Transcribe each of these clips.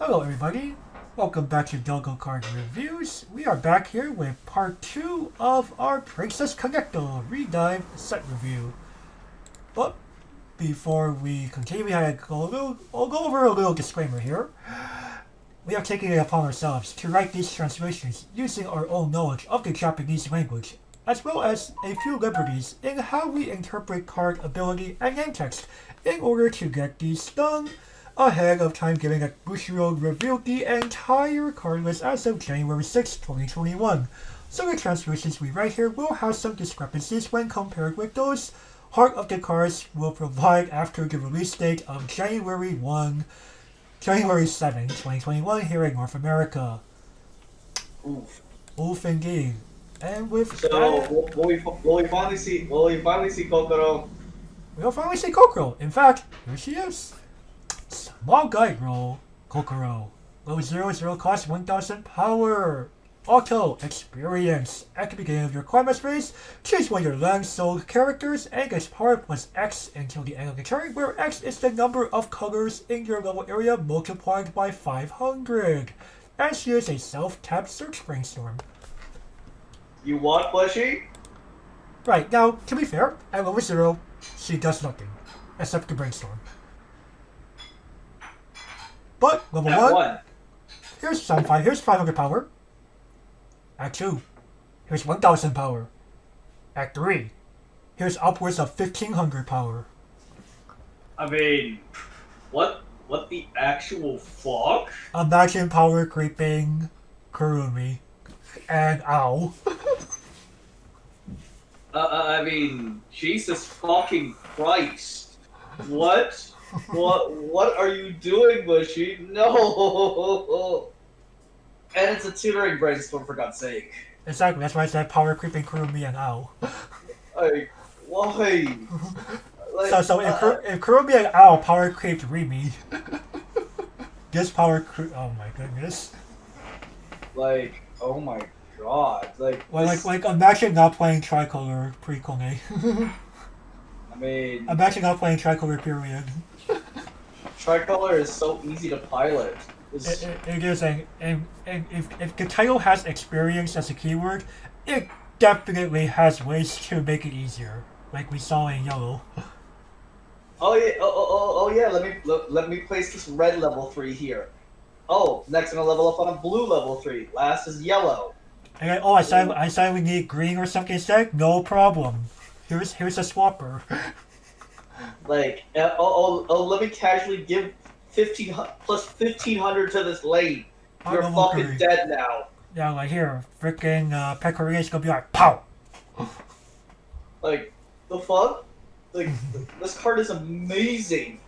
Hello everybody, welcome back to Dogo Card Reviews. We are back here with part 2 of our Princess Connector ReDive set review. But before we continue, I'll go over a little disclaimer here. We are taking it upon ourselves to write these translations using our own knowledge of the Japanese language, as well as a few liberties in how we interpret card ability and name text in order to get these done ahead of time, given that Bushiroad revealed the entire card list as of January 6, 2021. So the translations we write here will have some discrepancies when compared with those Heart of the Cards will provide after the release date of January 7, 2021 here in North America. Oof. Oof indeed. And with So that, will we finally see Kokoro? we'll finally see Kokoro. In fact, here she is. Small guide roll, Kokoro. Low 0 cost 1000 power. Auto experience. At the beginning of your combat phase, choose one of your land soul characters and gets power plus X until the end of the turn, where X is the number of colors in your level area multiplied by 500. And she is a self-tapped search brainstorm. You want Bushy? Right, now, to be fair, at level 0, she does nothing. Except the brainstorm. But, level At 1, here's 500 power. At 2, here's 1000 power. At 3, here's upwards of 1500 power. I mean, what the actual fuck? Imagine power creeping Kurumi and Ow. I mean, Jesus fucking Christ! What? What are you doing, Bushy? No! And it's a tutoring brainstorm, for God's sake. Exactly, that's why I said power creeping Kurumi and Ow. Like, why? Like, So if Kurumi and Ow power creeped Rimi, this power creep. Oh my goodness. like, oh my god. Like imagine not playing Tricolor pre-Kone. I mean, Imagine not playing Tricolor period. Tricolor is so easy to pilot. It is, and if the title has experience as a keyword, it definitely has ways to make it easier, like we saw in Yellow. Oh yeah, oh yeah. Let me place this red level 3 here. Oh, next I'm gonna level up on a blue level 3. Last is yellow. And I said we need green or something instead. No problem. Here's a swapper. Like, let me casually give 15 plus 1500 to this lane. You're level fucking 3. dead now. Yeah, like here, freaking Pecorino's gonna be like pow. Like, the fuck? Like, this card is amazing.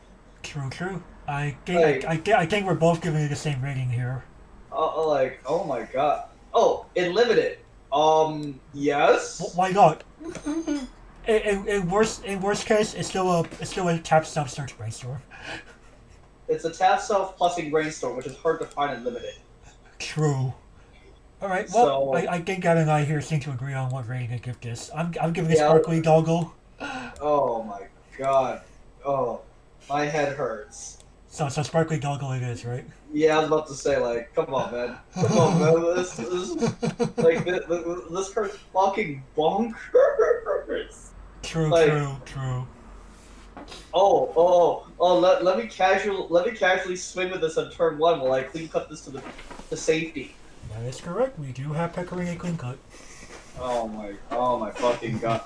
True. I think we're both giving it the same rating here. Like, oh my god. Oh, in limited. Yes. Why not? In worst case, it's still a tap self search brainstorm. It's a tap self plusing brainstorm, which is hard to find in limited. True. All right. Well, So, I think Gavin and I here seem to agree on what rating to give this. I'm giving it Sparkly Doggle. oh my god. Oh, my head hurts. So Sparkly Doggle it is, right? Yeah, I was about to say, like, come on, man. Come on, man. This card's fucking bonkers. True. Let me casually swing with this on turn 1 while I clean cut this to safety. That is correct. We do have Pecorino clean cut. Oh my fucking god.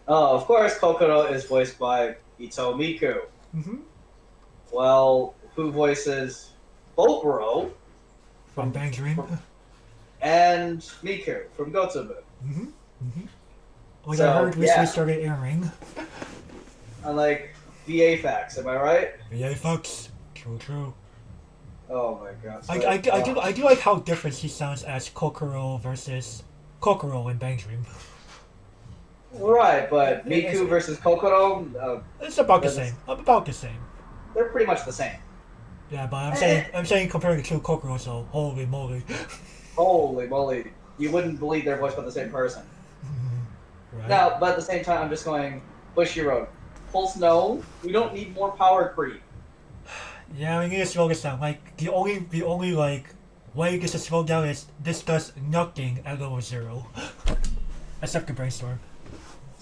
Oh, of course, Kokoro is voiced by Ito Miku. Mm-hmm. Well, who voices Boboro From Bang Dream. and Miku from Gotobu. Which So, I heard recently yeah. started airing. And like VA facts, am I right? Yeah, fucks. True. Oh my god. So, I do like how different she sounds as Kokoro versus Kokoro in Bang Dream. Right, but Miku versus Kokoro, It's about the same. they're pretty much the same. Yeah, but I'm saying comparing the two Kokoro, so holy moly. Holy moly. You wouldn't believe they're voiced by the same person. Right. Now, but at the same time, I'm just going, Bushiroad. Pulse no, we don't need more power creep. Yeah, we need to slow this down. Like the only like way this is slowed down is this does nothing at level 0. Except the brainstorm.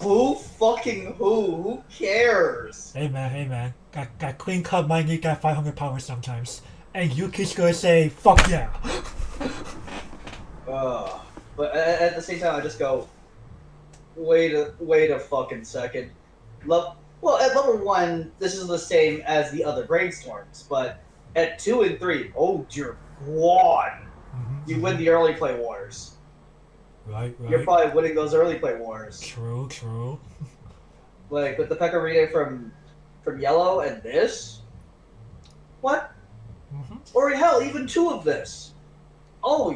Who fucking who? Who cares? Hey man. That clean cut might need that 500 power sometimes. And Yuki's gonna say, fuck yeah. But at the same time, I just go, wait a fucking second. Well, at level 1, this is the same as the other brainstorms, but at 2 and 3, oh dear God, you win the early play wars. Right. You're probably winning those early play wars. True. Like with the Pecorino from yellow and this? What? Or hell, even 2 of this.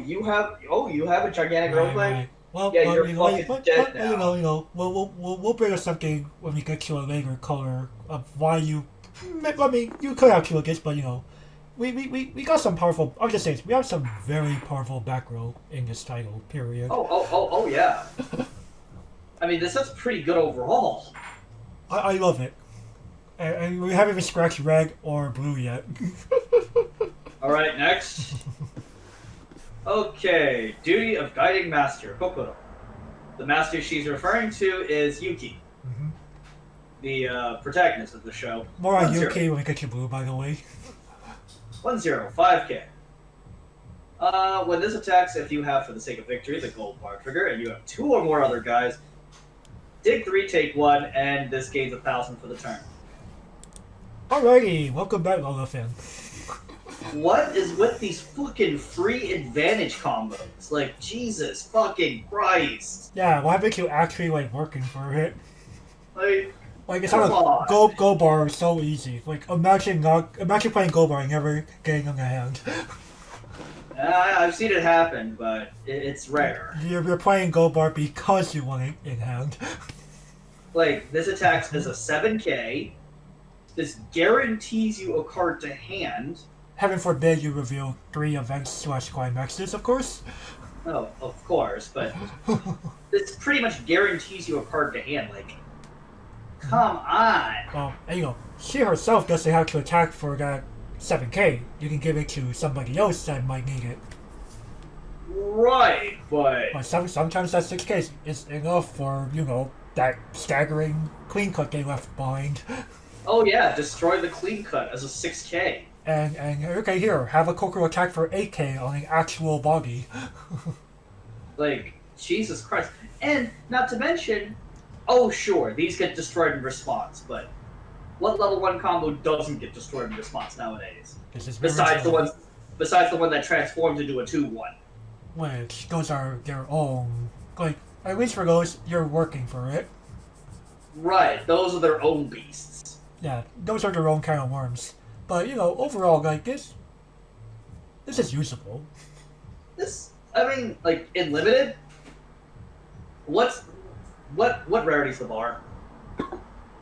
You have a gigantic early play? Right. Well, yeah, you're fucking dead now. We'll bring up something when we get to a later color of why you. I mean, you could have 2 of this, but we got some powerful. I'm just saying, we have some very powerful back row in this title. Period. Oh yeah. I mean, this is pretty good overall. I love it, and we haven't even scratched red or blue yet. All right, next. Okay, duty of guiding master, Kokoro. The master she's referring to is Yuki, the protagonist of the show. More on Yuki when we get to blue, by the way. 1-0, 5k. When this attacks, if you have, for the sake of victory, the gold bar trigger, and you have 2 or more other guys, dig 3, take 1, and this gains 1,000 for the turn. Alrighty, welcome back, Lola fan. What is with these fucking free advantage combos? Like, Jesus fucking Christ. Yeah, why haven't you actually working for it? Like it's not go bar is so easy. Like imagine playing go bar and never getting on the hand. I've seen it happen, but it's rare. You're playing go bar because you want it in hand. Like this attack is a 7k. This guarantees you a card to hand. Heaven forbid you reveal 3 events / climaxes, of course. Oh, of course, but this pretty much guarantees you a card to hand. Like, come on. Well, and she herself doesn't have to attack for that 7k. You can give it to somebody else that might need it. Right, but sometimes that 6k is enough for, that staggering clean cut they left behind. Oh yeah, destroy the clean cut as a 6k. And okay, here, have a Kokoro attack for 8k on an actual body. Like, Jesus Christ. And, not to mention, oh sure, these get destroyed in response, but what level 1 combo doesn't get destroyed in response nowadays? Besides the one that transforms into a 2-1. Which, those are their own. Like, at least for those, you're working for it. Right, those are their own beasts. Yeah, those are their own kind of worms. But, overall, this is usable. In limited, what rarity's the bar?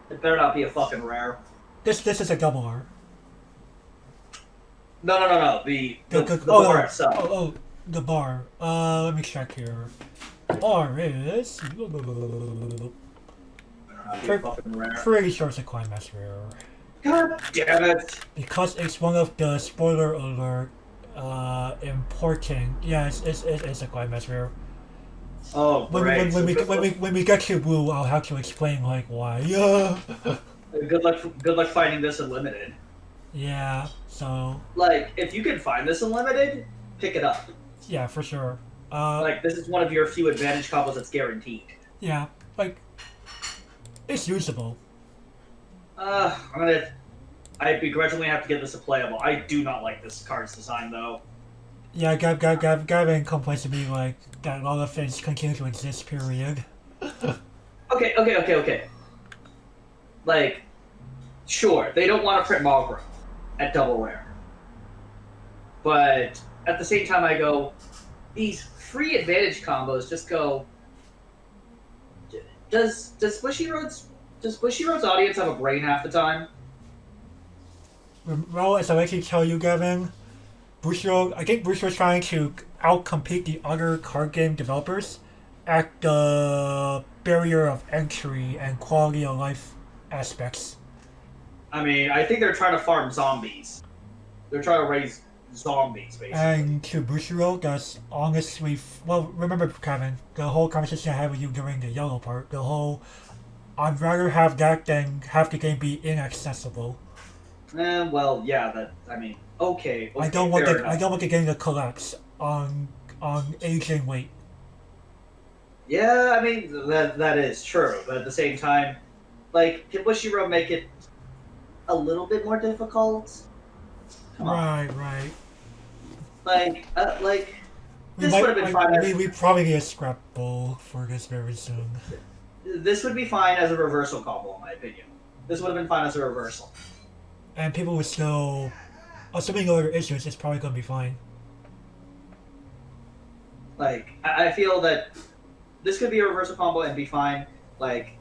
It better not be a fucking rare. This is a double R. No. The bar itself. Oh, the bar. Let me check here. Bar is... Pretty sure it's a climax rare. God damn it! Because it's one of the spoiler alert important. Yeah, it's a climax rare. Oh, great. When we get to blue, I'll have to explain why. Yeah. Good luck finding this in limited. Yeah. So. If you can find this in limited, pick it up. Yeah, for sure. This is one of your few advantage combos that's guaranteed. Yeah, it's usable. I begrudgingly have to give this a playable. I do not like this card's design, though. Yeah, Gavin complains to me that all the things continue to exist, period. Okay. Sure, they don't want to print Malgrove at double rare. But at the same time, I go, these free advantage combos just go. Does Bushiroad's audience have a brain half the time? Well, as I like to tell you, Gavin, I think Bushiroad's trying to outcompete the other card game developers at the barrier of entry and quality of life aspects. I mean, I think they're trying to farm zombies. They're trying to raise zombies, basically. And to Bushiro, that's honestly, well, remember, Kevin, the whole conversation I had with you during the yellow part, the whole, I'd rather have that than have the game be inaccessible. Well, yeah, that, I mean, okay, I don't want fair I don't want the game to collapse on age and weight. Yeah, I mean, that is true, but at the same time, like, can Bushiro make it a little bit more difficult? Come on. Right. Like, this would have been fine. We probably need a scrap bowl for this very soon. This would be fine as a reversal combo, in my opinion. This would have been fine as a reversal. And people would still, assuming no other issues, it's probably going to be fine. Like, I feel that this could be a reversal combo and be fine. Like,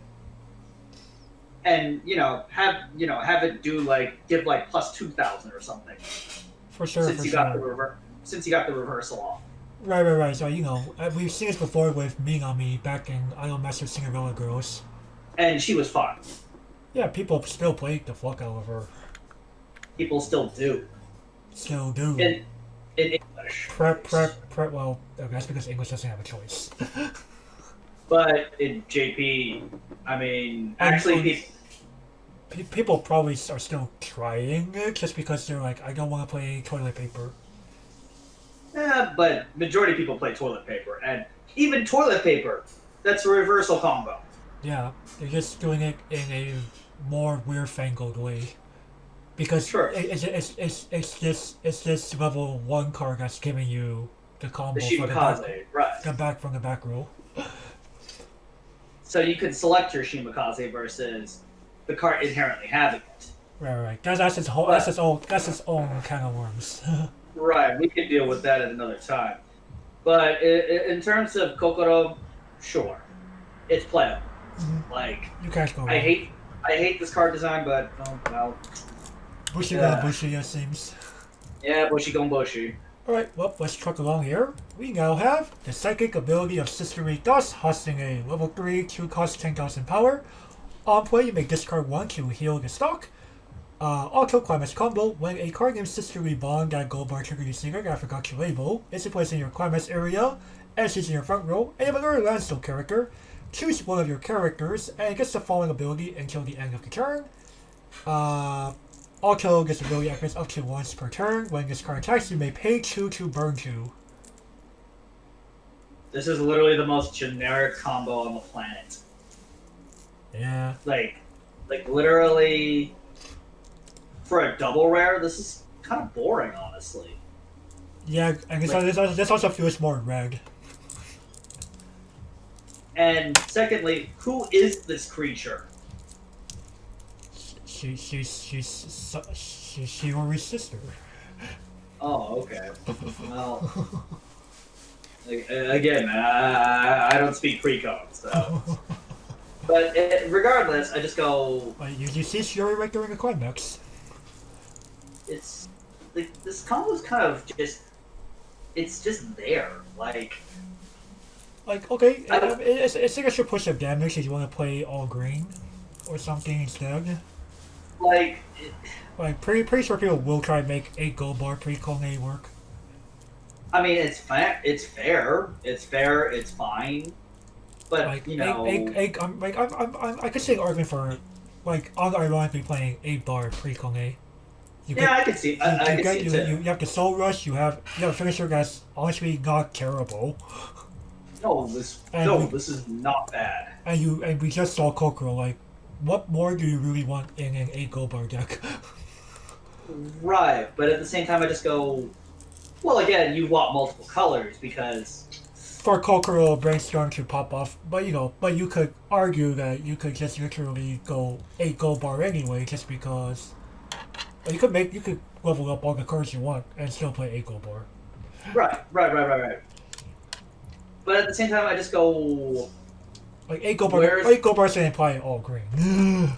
and have it do give plus 2,000 or something. For sure. Since you got the reversal off. Right. So we've seen this before with Minami back in Idol Master Cinderella Girls. And she was fun. Yeah, people still play the fuck out of her. People still do. Still do. In English. Prep. Well, that's because English doesn't have a choice. But in JP, I mean, actually, people probably are still trying it just because they're like, I don't want to play toilet paper. Yeah, but majority of people play toilet paper, and even toilet paper, that's a reversal combo. Yeah, they're just doing it in a more weird-fangled way. Because sure. it's this level 1 card that's giving you the combo for the back row. So you could select your Shimakaze versus the card inherently having it. Right. That's its own can of worms. Right, we could deal with that at another time. But in terms of Kokoro, sure, it's playable. Mm-hmm. Like, you can't go wrong. I hate this card design, but oh well. Bushy gon bushy, it seems. Yeah, bushy gon bushy. Alright, well, let's truck along here. We now have the psychic ability of Sister Dust, hosting a level 3, 2 cost 10,000 power. On play, you may discard 1 to heal the stock. Auto Climax combo, when a card named Sister Bond that gold bar trigger you secret that I forgot to label, is placed in your Climax area, and she's in your front row, and you have another landstill character. Choose one of your characters, and it gets the following ability until the end of the turn. Auto gets ability activates up to once per turn. When this card attacks, you may pay 2 to burn 2. This is literally the most generic combo on the planet. Yeah. Like literally, for a double rare, this is kind of boring, honestly. Yeah, and this also feels more red. And secondly, who is this creature? She's Shiori's sister. Oh, okay. Well, again, man, I don't speak pre-code, so. But regardless, I just go. You see Shiori right during the climax. It's like this combo is kind of just. It's just there, like. Okay, it's an extra push of damage if you want to play all green, or something instead. Pretty sure people will try to make 8 gold bar pre-Kone work. I mean, it's fair. It's fair. It's fine. But I could see an argument for, unironically playing 8 bar pre-Kone. I can see. I can see it too. You have the Soul Rush. You have a finisher that's honestly not terrible. No, this is not bad. And we just saw Kokoro. What more do you really want in an 8 gold bar deck? Right, but at the same time, I just go. Well, again, you want multiple colors because. For Kokoro Brainstorm to pop off, but you could argue that you could just literally go 8 gold bar anyway, just because. You could level up all the cards you want and still play 8 gold bar. Right. But at the same time, I just go. 8 gold bar. 8 gold bars didn't apply all green.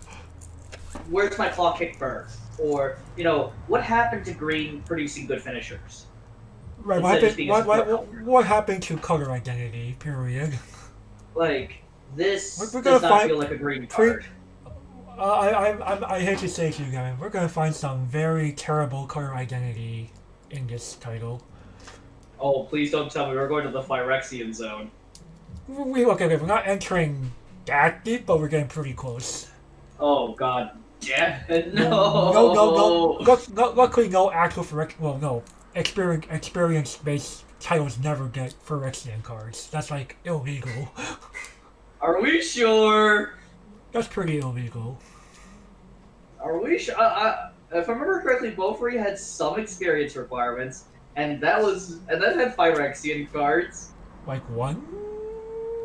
Where's my claw kick burn? Or what happened to green producing good finishers? Right. What happened to color identity? Period. This does not feel like a green card. I hate to say it to you guys, we're gonna find some very terrible color identity in this title. Oh, please don't tell me we're going to the Phyrexian zone. Okay, we're not entering that deep, but we're getting pretty close. Oh god damn it, no! Luckily, no actual Phyrexian. Well, no, experience-based titles never get Phyrexian cards. That's like illegal. Are we sure? That's pretty illegal. Are we sure? If I remember correctly, Beaufry had some experience requirements, and that had Phyrexian cards. Like one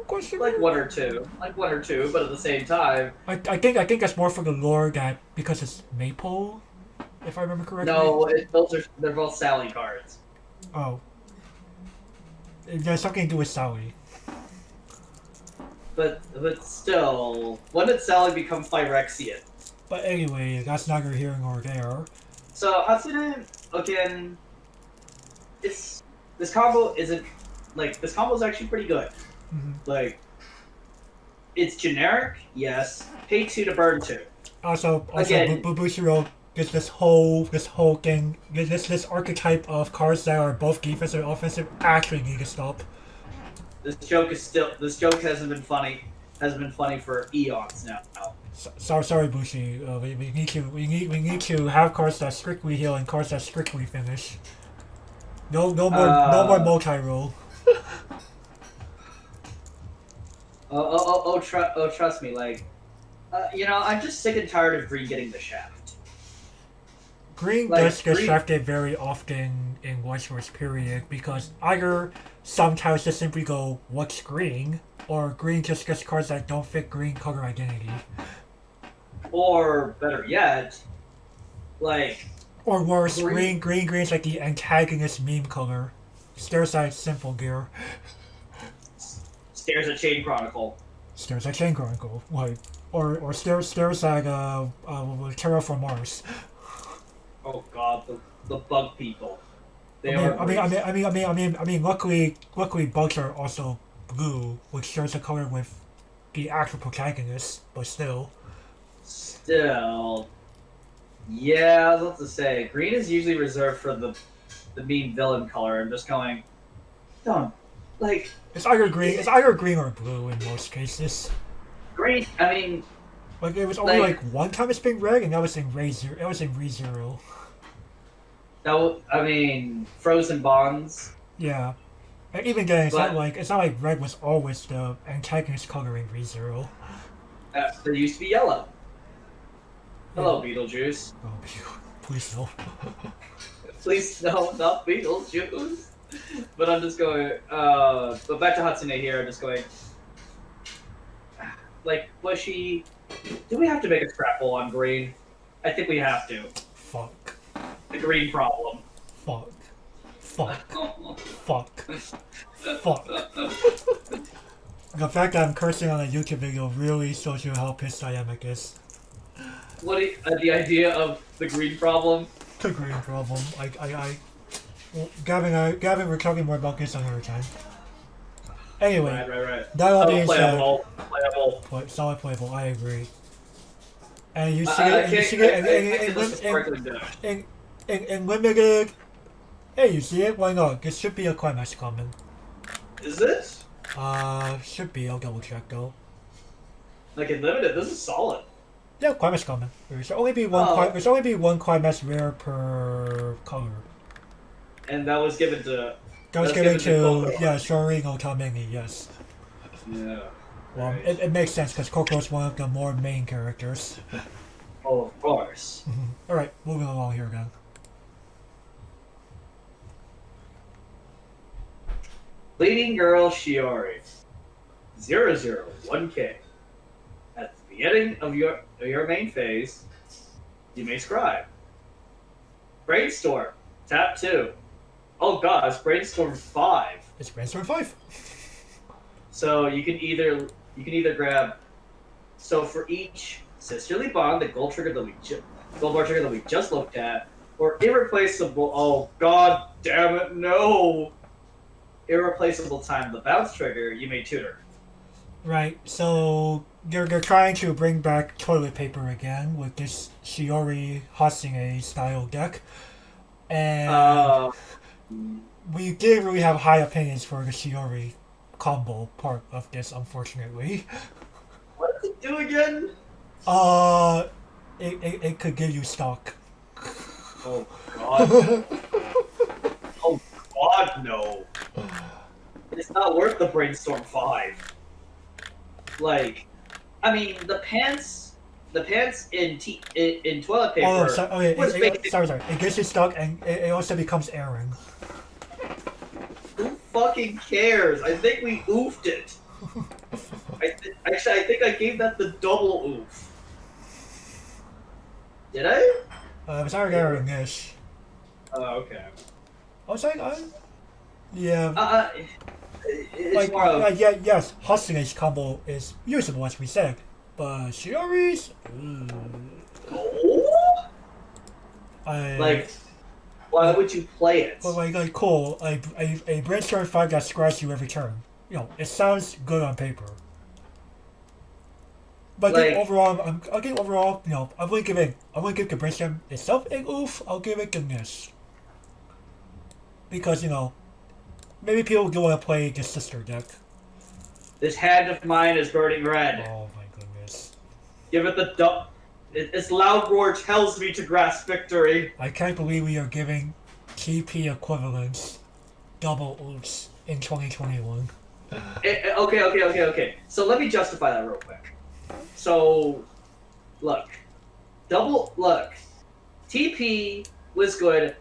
question? Like one or two, but at the same time. I think that's more for the lore that because it's Maple, if I remember correctly. No, they're both Sally cards. Oh. There's something to do with Sally. But still, when did Sally become Phyrexian? But anyway, that's neither here nor there. So Hatsune, again, this combo isn't this combo is actually pretty good. Mm-hmm. Like, it's generic, yes. Pay 2 to burn 2. Also, Again, Bushiro gets this whole thing, this archetype of cards that are both defensive and offensive actually need to stop. This joke hasn't been funny for eons now. Sorry, Bushi. We need to have cards that strictly heal and cards that strictly finish. No more multi-roll. Trust me, I'm just sick and tired of Green getting the shaft. Green does get shafted very often in Weiss Schwarz period because either sometimes just simply go, what's green? Or green just gets cards that don't fit green color identity. Or better yet, or worse, green's like the antagonist meme color. Stares at Simple Gear. Stares at Chain Chronicle. Stares at Chain Chronicle. Like, or stares at Terra from Mars. Oh god, the bug people. Luckily bugs are also blue, which shares a color with the actual protagonist, but still. Yeah, I was about to say, green is usually reserved for the mean villain color. I'm just going, don't, It's either green or blue in most cases. Green, it was only one time it's been red, and that was in ReZero. It was in ReZero. No, Frozen Bonds. Yeah. And even then, it's not like red was always the antagonist color in ReZero. There used to be yellow. Hello, Beetlejuice. Oh, please no. Please no, not Beetlejuice. But I'm just going, but back to Hatsune here, I'm just going, Bushy, do we have to make a scrapple on green? I think we have to. Fuck. The green problem. Fuck. The fact that I'm cursing on a YouTube video really shows you how pissed I am at this. The idea of the green problem? The green problem. Well, Gavin, we're talking more about this another time. Anyway, right. That all being said, playable. Solid playable. I agree. And you see it in limited. Hey, you see it? Why not? This should be a climax common. Is it? Should be. I'll double check though. In limited, this is solid. Yeah, climax common. There should only be one. There's only be one climax rare per color. And that was given to. That was given to Shorin Otamini. Yes. Yeah. Well, right. It makes sense because Coco is one of the more main characters. Oh, of course. All right, moving along here again. Leading Girl Shiori. 001K. At the beginning of your main phase, you may scribe. Brainstorm. Tap 2. Oh god, it's Brainstorm 5. It's Brainstorm 5. So you can either grab. So for each sisterly bond, the gold bar trigger that we just looked at, or irreplaceable. Oh god damn it, no! Irreplaceable time the bounce trigger, you may tutor. Right. So they're trying to bring back toilet paper again with this Shiori Hasune style deck, and Uh, we didn't really have high opinions for the Shiori combo part of this, unfortunately. what does it do again? Uh, it could give you stock. Oh God! Oh God, no! It's not worth the Brainstorm 5. Like, I mean, the pants in toilet paper Oh, so, okay, was basically sorry. It gives you stock, and it also becomes airing. who fucking cares? I think we oofed it. Actually, I think I gave that the double oof. Did I? It was already airing-ish. Oh, okay. I was like, yeah. It's Like, more of yeah, yes, Hasune's combo is usable, as we said. But Shiori's... oh? I, Like, why would you play it? But like cool, a brainstorm 5 that scratches you every turn. You know, it sounds good on paper. But I think Like- overall, you know, I wouldn't give the brainstorm itself an oof. I'll give it the miss. Because, you know, maybe people do want to play the sister deck. This hand of mine is burning red. Oh my goodness. Give it the its loud roar tells me to grasp victory. I can't believe we are giving TP equivalents double oops in 2021. Okay. So let me justify that real quick. So, look. TP was good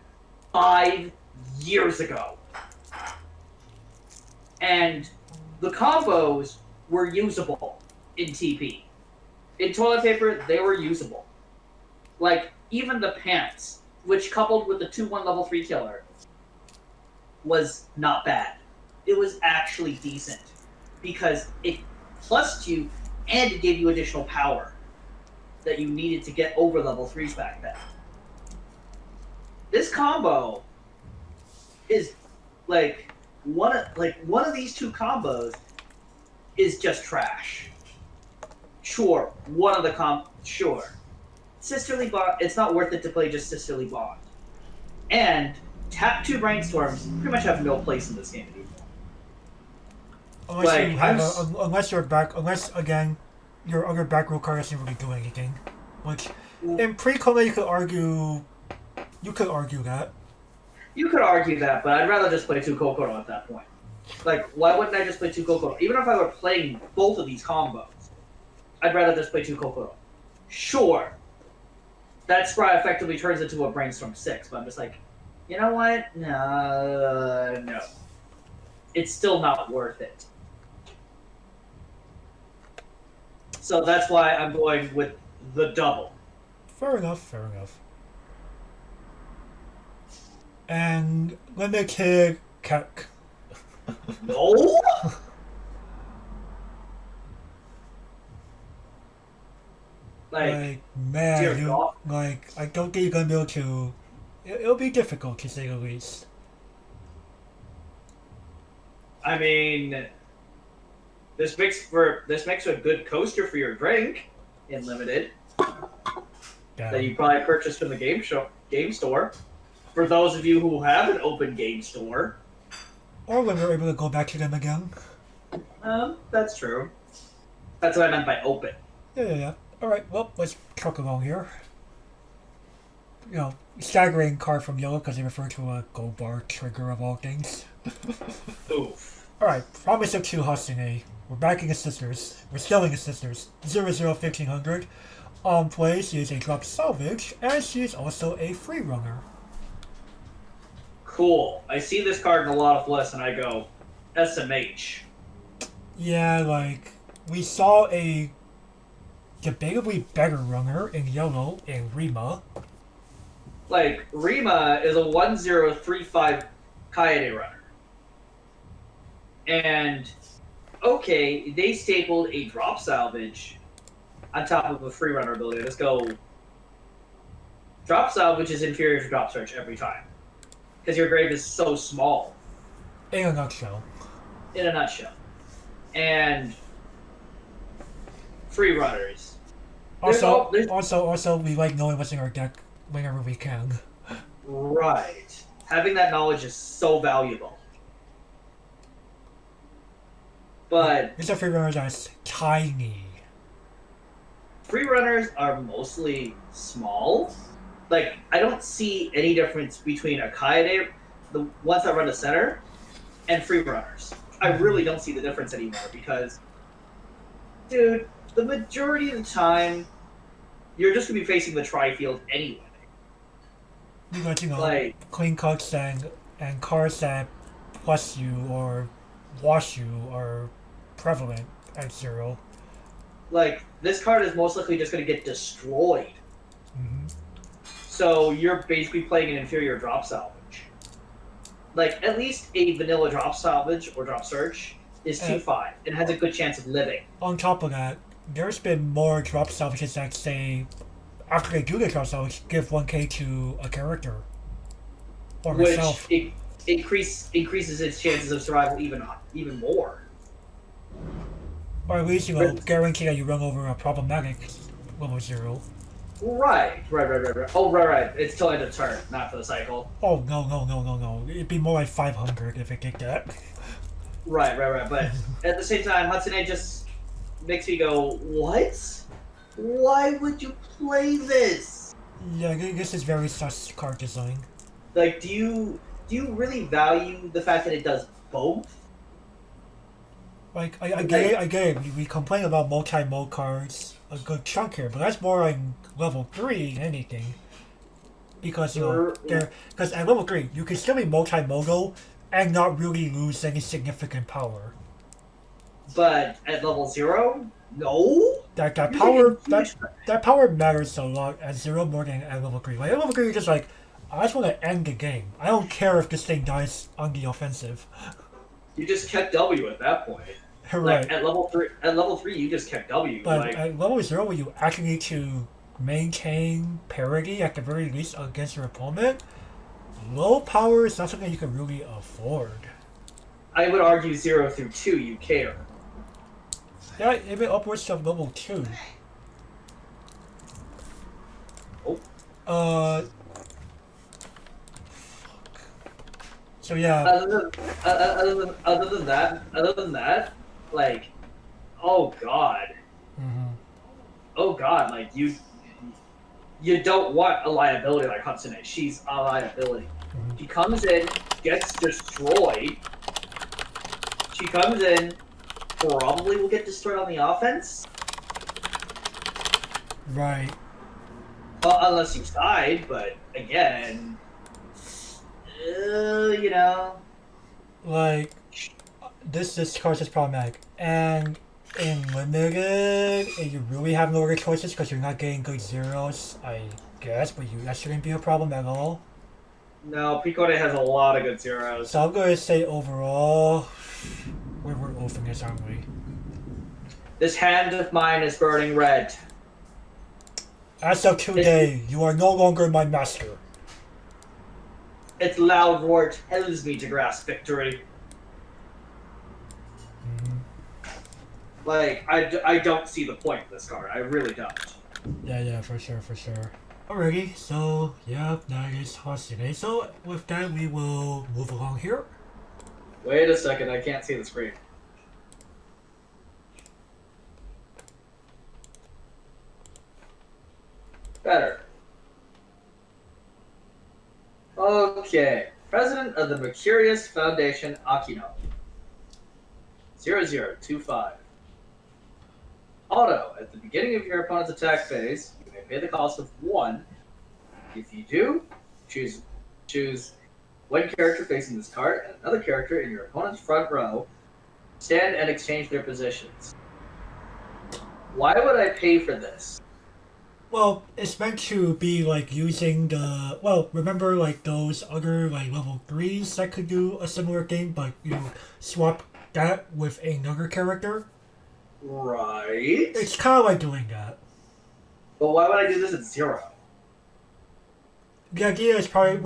5 years ago. And the combos were usable in TP. In toilet paper, they were usable. Like, even the pants, which coupled with the 2-1 level 3 killer, was not bad. It was actually decent. Because it plussed you and it gave you additional power that you needed to get over level 3s back then. This combo is one of these two combos is just trash. Sure, sure. Sisterly Bond, it's not worth it to play just Sisterly Bond. And tap 2 Brainstorms pretty much have no place in this game anymore. Unless again, your other back row card doesn't really do anything. Which, in pre-combat you could argue that. You could argue that, but I'd rather just play 2 Kokoro at that point. Like, why wouldn't I just play 2 Kokoro? Even if I were playing both of these combos, I'd rather just play 2 Kokoro. Sure, that Scry effectively turns into a Brainstorm 6, but I'm just like, you know what? No. It's still not worth it. So that's why I'm going with the double. Fair enough. And limited Kek. No? Like, man, dear God. I don't think you're gonna be able to. It'll be difficult to say the least. I mean, this makes a good coaster for your drink in limited that you probably purchased from the game store. For those of you who have an open game store, Or when we're able to go back to them again. that's true. That's what I meant by open. Yeah. Alright, well, let's truck along here. You know, staggering card from yellow because they refer to a gold bar trigger of all things. Oof. Alright, Promise of 2 Hasune. We're backing his sisters. We're selling his sisters. 00-1500. On play, she is a drop salvage, and she is also a free runner. Cool. I see this card in a lot of lists and I go, SMH. Yeah, like, we saw a debatably better runner in yellow in Rima. Like, Rima is a 1035 Kaede runner. And, okay, they stapled a drop salvage on top of a free runner ability. Let's go. Drop salvage is inferior to drop search every time. Because your grave is so small. In a nutshell. In a nutshell. And free runners. Also, we like knowing what's in our deck whenever we can. Right. Having that knowledge is so valuable. But These are free runners that's tiny. free runners are mostly small. Like, I don't see any difference between a Kaede, the ones that run the center, and free runners. I really don't see the difference anymore because, dude, the majority of the time, you're just going to be facing the tri-field anyway. You got, Like, clean cuts and cards that plus you or wash you are prevalent at 0. like, this card is most likely just going to get destroyed. Mm-hmm. So you're basically playing an inferior drop salvage. Like, at least a vanilla drop salvage or drop search is 2/5 and has a good chance of living. On top of that, there's been more drop salvages that say, after they do the drop salvage, give 1k to a character. Or myself. Which increases its chances of survival even more. Or at least, guarantee that you run over a problematic level 0. Right. Oh, right. It's till end of turn, not for the cycle. Oh, no. It'd be more like 500 if it did that. Right. But at the same time, Hatsune just makes me go, what? Why would you play this? Yeah, this is very sus card design. Like, do you really value the fact that it does both? Like, I get it. We complain about multi-mode cards a good chunk here, but that's more like level 3 than anything. Because, because at level 3, you can still be multi-modal and not really lose any significant power. But at level 0, no? That power matters a lot at 0 more than at level 3. Like, at level 3, you're just like, I just want to end the game. I don't care if this thing dies on the offensive. You just kept W at that point. Right. Like, at level 3, you just kept W. But like, at level 0, where you actually need to maintain parity at the very least against your opponent, low power is not something you can really afford. I would argue 0 through 2, you care. Yeah, even upwards to level 2. Oh. So yeah. Other than that, like, oh god. Mm-hmm. Oh god, like you don't want a liability like Hatsune. She's a liability. Mm-hmm. She comes in, gets destroyed. She comes in, probably will get destroyed on the offense. Right. Well, unless you side, but again, Like, this card is problematic. And in limited, you really have no other choices because you're not getting good 0s, I guess, but that shouldn't be a problem at all. No, Picone has a lot of good 0s. So I'm going to say overall, we're open this, aren't we? This hand of mine is burning red. As of today, you are no longer my master. Its loud roar tells me to grasp victory. Mm-hmm. Like, I don't see the point of this card. I really don't. Yeah, for sure. Alrighty, so yeah, that is Hatsune. So with that, we will move along here. Wait a second, I can't see the screen. Better. Okay. President of the Mercurius Foundation, Akino. 0025. Auto. At the beginning of your opponent's attack phase, you may pay the cost of 1. If you do, choose one character facing this card and another character in your opponent's front row. Stand and exchange their positions. Why would I pay for this? Well, it's meant to be like using the remember like those other like level 3s that could do a similar thing, but you swap that with another character. Right. It's kind of like doing that. But why would I do this at 0? The idea is probably,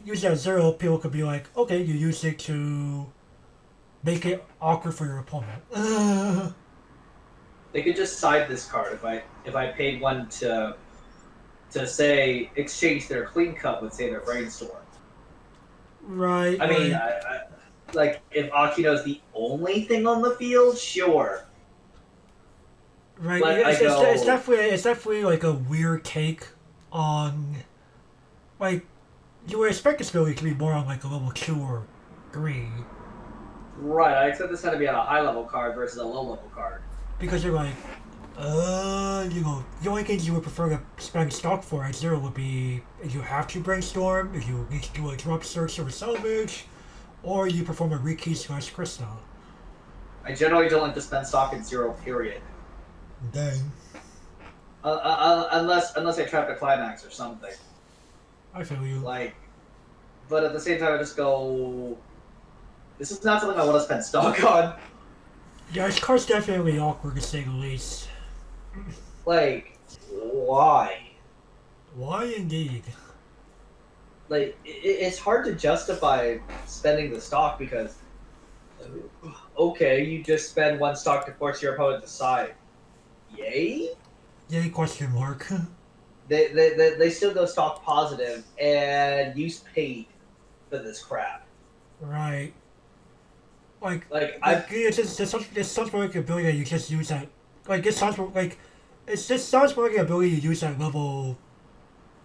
using at 0, people could be like, okay, you use it to make it awkward for your opponent. They could just side this card if I paid one to say exchange their clean cut with say their brainstorm. Right. I mean, like if Akino is the only thing on the field, sure. Right. But I It's definitely like a weird take on like you would expect this ability to be more on like a level 2 or 3. right. I expect this kind of be on a high level card versus a low level card. Because you're like, the only things you would prefer to spend stock for at 0 would be if you have to brainstorm, if you need to do a drop search or salvage, or you perform a rekey/crystal. I generally don't like to spend stock at 0, period. Dang. Unless I trap a climax or something. I feel you. Like, but at the same time, I just go. This is not something I want to spend stock on. Yeah, this card's definitely awkward to say the least. Like, why? Why indeed? Like, it's hard to justify spending the stock because, okay, you just spend 1 stock to force your opponent to side. Yay? Yay, question mark. They still go stock positive and use paid for this crap. Right. Like I this sounds more like an ability that you just use at like this sounds more like this sounds more like an ability you use at level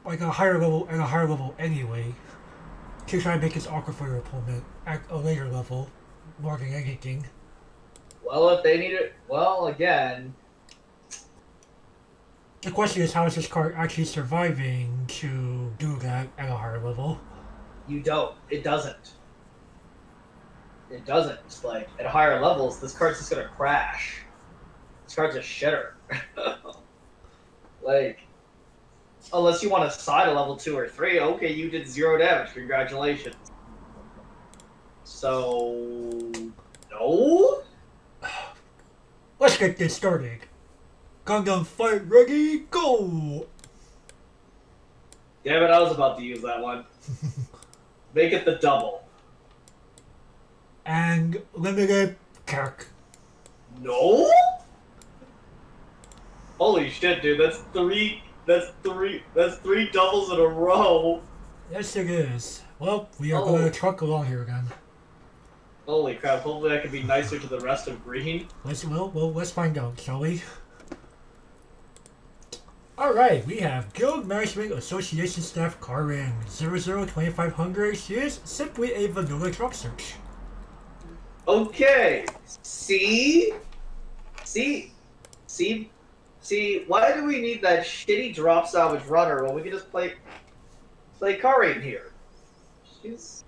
like a higher level anyway. To try and make this awkward for your opponent at a later level, more than anything. well, if they need it, well, again, The question is how is this card actually surviving to do that at a higher level? you don't. It doesn't. It doesn't. It's like at higher levels, this card's just gonna crash. This card's a shitter. Like, unless you want to side a level 2 or 3, okay, you did 0 damage. Congratulations. So, no. Let's get this started. Gundam fight ready, go! Damn it, I was about to use that one. Make it the double. And limited CAC. No? Holy shit, dude, that's three doubles in a row. Yes, it is. Well, we are going to truck along here again. Holy crap, hopefully I can be nicer to the rest of green. Let's find out, shall we? Alright, we have Guild Management Association staff Karin, 002500. She is simply a vanilla drop search. Okay, see, why do we need that shitty drop salvage runner when we can just play Karin here? She's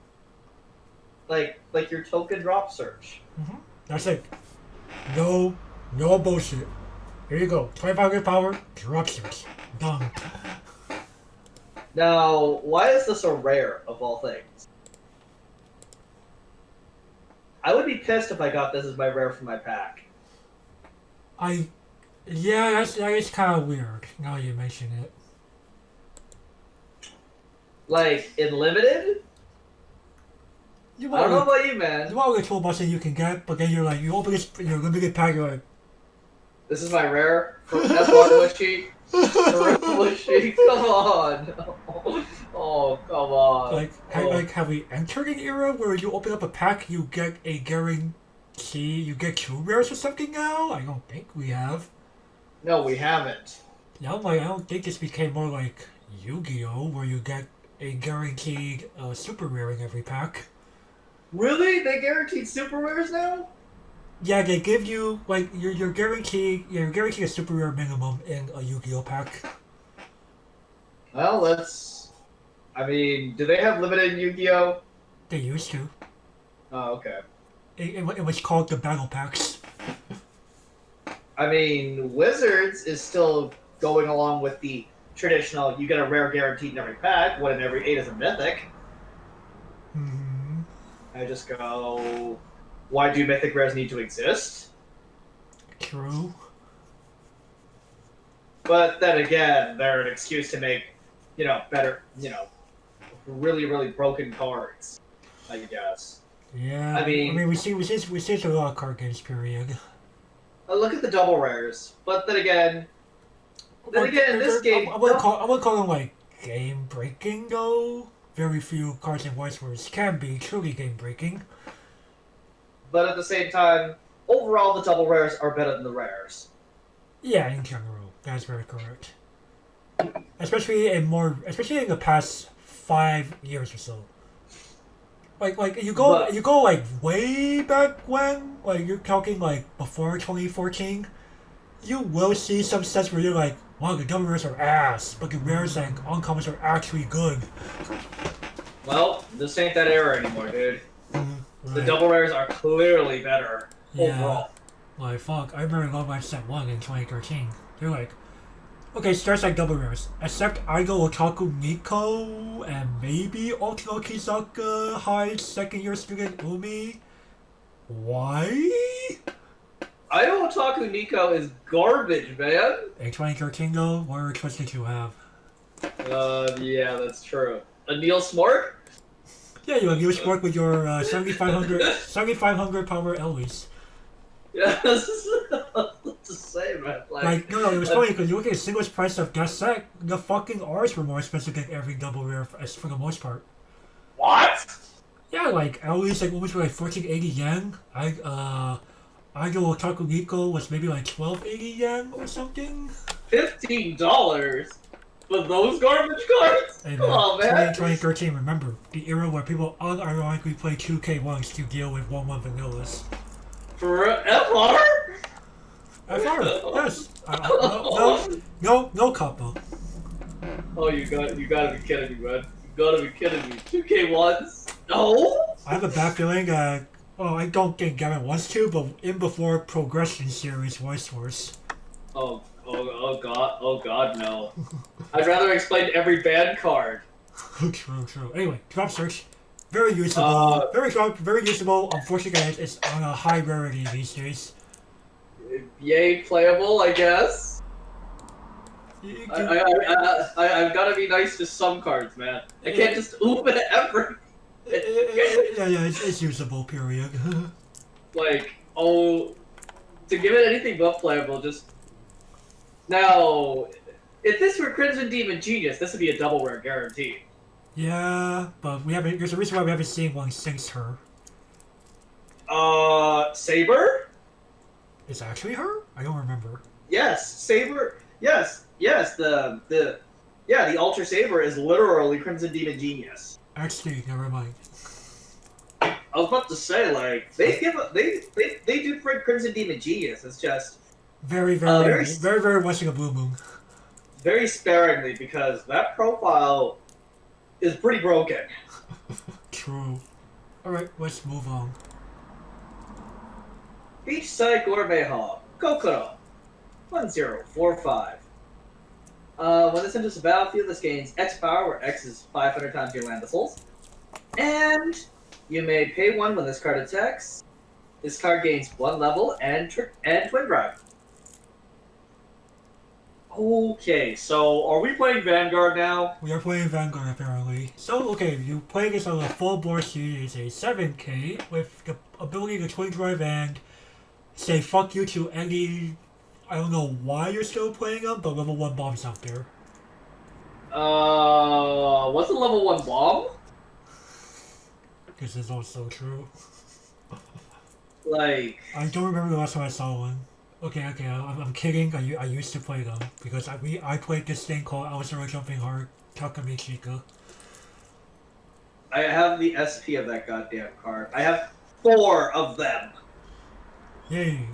like your token drop search. Mm-hmm. That's it. No bullshit. Here you go. 2500 power, drop search. Done. Now, why is this a rare of all things? I would be pissed if I got this as my rare for my pack. Yeah, that is kind of weird, now you mention it. Like, in limited? I don't know about you, man. You want the toolbox that you can get, but then you're like, you open your limited pack, you're like... This is my rare for F1 Wishy. Come on. Oh, come on. Have we entered an era where you open up a pack, you get a guarantee, you get 2 rares or something now? I don't think we have. No, we haven't. Yeah, I don't think this became more like Yu-Gi-Oh, where you get a guaranteed super rare in every pack. Really? They guaranteed super rares now? Yeah, they give you like you're guaranteed a super rare minimum in a Yu-Gi-Oh pack. Well, I mean, do they have limited in Yu-Gi-Oh? They used to. Oh, okay. It was called the battle packs. I mean, Wizards is still going along with the traditional, you get a rare guaranteed in every pack, 1 in every 8 is a mythic. Mm-hmm. I just go, why do mythic rares need to exist? True. But then again, they're an excuse to make, better, really, really broken cards, I guess. Yeah. I mean we see a lot of card games, period. Look at the double rares. But then again, in this game, I'm gonna call them like game breaking though. Very few cards in Weiss Schwarz can be truly game breaking. but at the same time, overall the double rares are better than the rares. Yeah, in general, that's very correct. Especially in the past 5 years or so. Like you go like way back when, like you're talking like before 2014, you will see some sets where you're like, wow, the double rares are ass, but the rares and uncommons are actually good. Well, this ain't that era anymore, dude. Right. The double rares are clearly better overall. Like fuck, I remember going by set 1 in 2013. They're like, okay, starts like double rares, except Idol Otaku Nico and maybe Ultimo Kizaka High second year student Umi. Why? Idol Otaku Nico is garbage, man. In 2013 though, what other choice did you have? Yeah, that's true. A Neil Smork? Yeah, you work with your 7500 power Elvis. Yeah, that's the same, man. Like, no, it was funny because you look at the singles price of that set, the fucking R's were more expensive than every double rare for the most part. What? Yeah, like, Elvis, like, almost were like 1480 yen. Idol Otaku Nico was maybe like 1280 yen or something. $15 for those garbage cards? Hey, Come on, man. 2013, remember, the era where people unironically play 2K1s to deal with 1-1 vanillas. For FR? FR, yes. No couple. Oh, you gotta be kidding me, man. You gotta be kidding me. 2K1s? No? I have a bad feeling I don't think Gavin wants to, but in before Progression series Weiss Schwarz. Oh god, no. I'd rather explain every band card. True. Anyway, drop search. Very usable. Very usable. Unfortunately, guys, it's on a high rarity these days. Yay, playable, I guess. I've got to be nice to some cards, man. I can't just open every. Yeah, it's usable. Period. Like, to give it anything but playable, just now. If this were Crimson Demon Genius, this would be a double rare guarantee. Yeah, but we haven't. There's a reason why we haven't seen one since her. Saber? It's actually her? I don't remember. Yes, Saber. Yes. The Ultra Saber is literally Crimson Demon Genius. Actually, never mind. I was about to say, like, they do for Crimson Demon Genius. It's just very watching a blue moon. Very sparingly, because that profile is pretty broken. True. Alright, let's move on. Beachside Gourmet Hall, Kokoro, 1045. When this enters the battlefield, this gains X power, where X is 500 times your land souls. And you may pay 1 when this card attacks. This card gains 1 level and Twin Drive. Okay, so are we playing Vanguard now? We are playing Vanguard apparently. So, okay, you play this on a full board sheet. It's a 7K with the ability to Twin Drive and say fuck you to any. I don't know why you're still playing them, but level 1 bombs out there. What's a level 1 bomb? This is also true. Like, I don't remember the last time I saw one. Okay, I'm kidding. I used to play them because I played this thing called Alzara Jumping Heart Takami Chika. I have the SP of that goddamn card. I have 4 of them. Yay!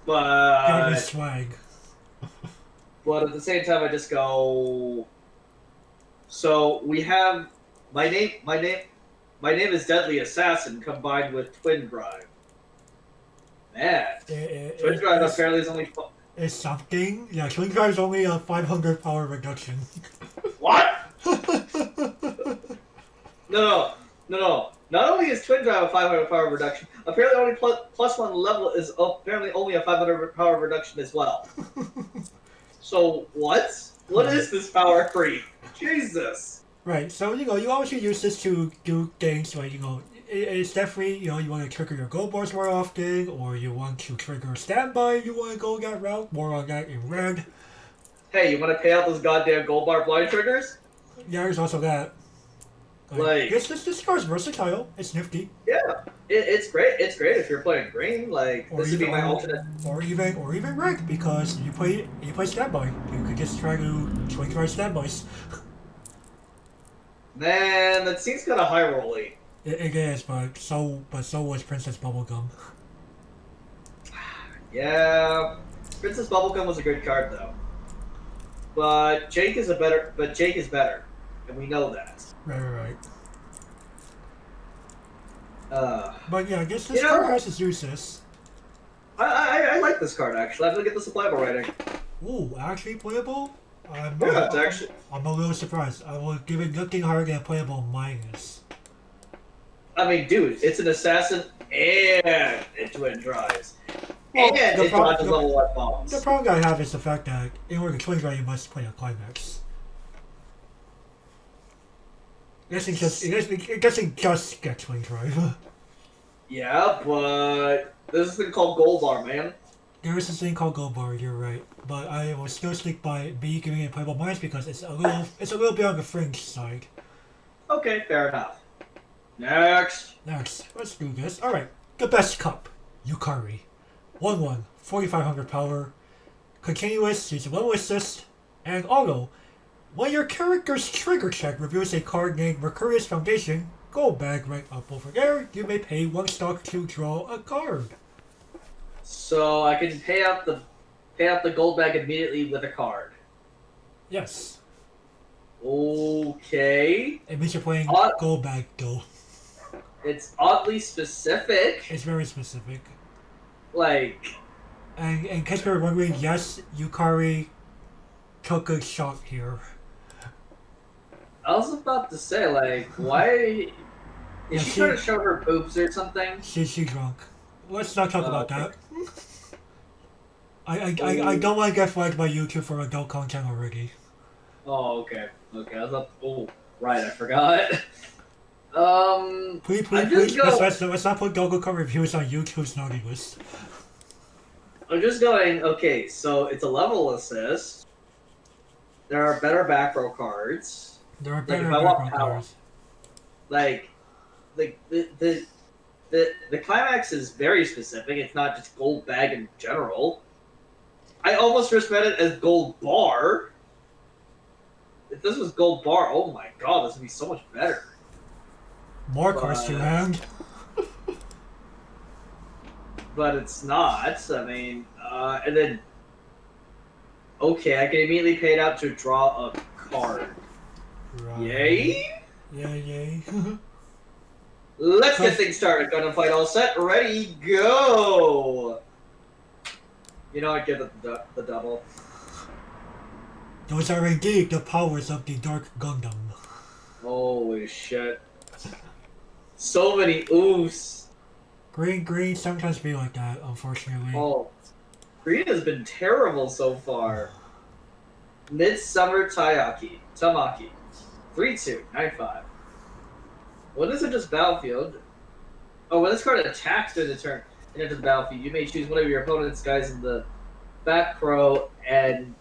But Got me swag. But at the same time, I just go. So we have my name is Deadly Assassin combined with Twin Drive. Man, Twin Drive apparently is only. It's something. Yeah, Twin Drive is only a 500 power reduction. What? No. Not only is Twin Drive a 500 power reduction, apparently only plus 1 level is apparently only a 500 power reduction as well. So what? What is this power creep? Jesus. Right. So you obviously use this to do things like it's definitely, you want to trigger your gold bars more often, or you want to trigger standby, you want to go that route, more on that in red. Hey, you want to pay out those goddamn gold bar blind triggers? Yeah, there's also that. Like, this card's versatile. It's nifty. yeah, it's great. It's great if you're playing green. Like, Or this would be my alternate. Or even red, because you play standby. You could just try to swing my standbys. Man, that seems kind of high rolly. It is, but so was Princess Bubblegum. Yeah, Princess Bubblegum was a good card though. But Jake is better, and we know that. Right. Uh, But yeah, I guess this card has its uses. I like this card actually. I'm gonna get this a playable rating. Ooh, actually playable? It's actually. I'm a little surprised. I will give it looking hard and playable minus. I mean, dude, it's an assassin and it twin drives. Well, And it dodges level 1 bombs. The problem I have is the fact that in order to twin drive, you must play a climax. It doesn't just get twin drive. Yeah, but this is a thing called Gold Bar, man. There is this thing called Gold Bar, you're right. But I will still stick by B giving it playable minus because it's a little bit on the fringe side. Okay, fair enough. Next, let's do this. Alright, the best cup. Yukari. 1/1, 4,500 power. Continuous, use level assist, and auto. When your character's trigger check reveals a card named Mercurius Foundation, gold bag right up over there, you may pay 1 stock to draw a card. so I can pay out the gold bag immediately with a card. Yes. Okay. It means you're playing gold bag though. It's oddly specific. It's very specific. Like. And in case you're wondering, yes, Yukari took a shot here. I was about to say, like, why is she trying to show her boobs or something? She's drunk. Let's not talk about okay. that. I don't want to get flagged by YouTube for adult content already. Oh, okay. Okay, I was up. Oh, right, I forgot. Please, let's not put Dogo Card reviews on YouTube's naughty list. I'm just going, okay, so it's a level assist. There are better back row cards. There are better back row cards. Like, the climax is very specific. It's not just gold bag in general. I almost read it as gold bar. If this was gold bar, oh my god, this would be so much better. More cards to hand. But it's not. I mean, and then... Okay, I can immediately pay it out to draw a card. Right. Yay? Yeah, yay. Let's get things started. Gun and fight all set. Ready, go! You know, I give it the double. Those are indeed the powers of the Dark Gundam. Holy shit. So many oofs. Green sometimes be like that, unfortunately. Oh. Green has been terrible so far. Midsummer Tamaki. 3/2, 9/5. When is it just battlefield? Oh, when this card attacks during the turn and enters the battlefield, you may choose one of your opponent's guys in the back row and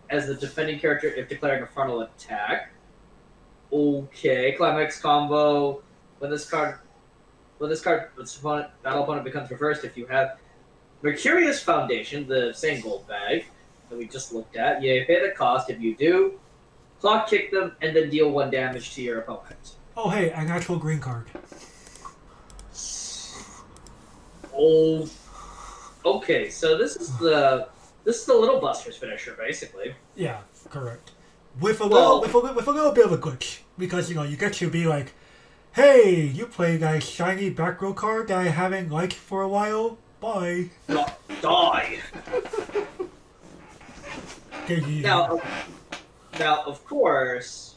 as the defending character if declaring a frontal attack. Okay, climax combo. When this battle opponent becomes reversed, if you have Mercurius Foundation, the same gold bag that we just looked at, you pay the cost. If you do, clock kick them and then deal 1 damage to your opponent. Oh hey, an actual green card. Oh, okay. So this is the Little Buster's finisher, basically. Yeah, correct. With a little bit of a glitch, because you get to be like, hey, you play that shiny back row card that I haven't liked for a while. Bye. Die. Now, of course,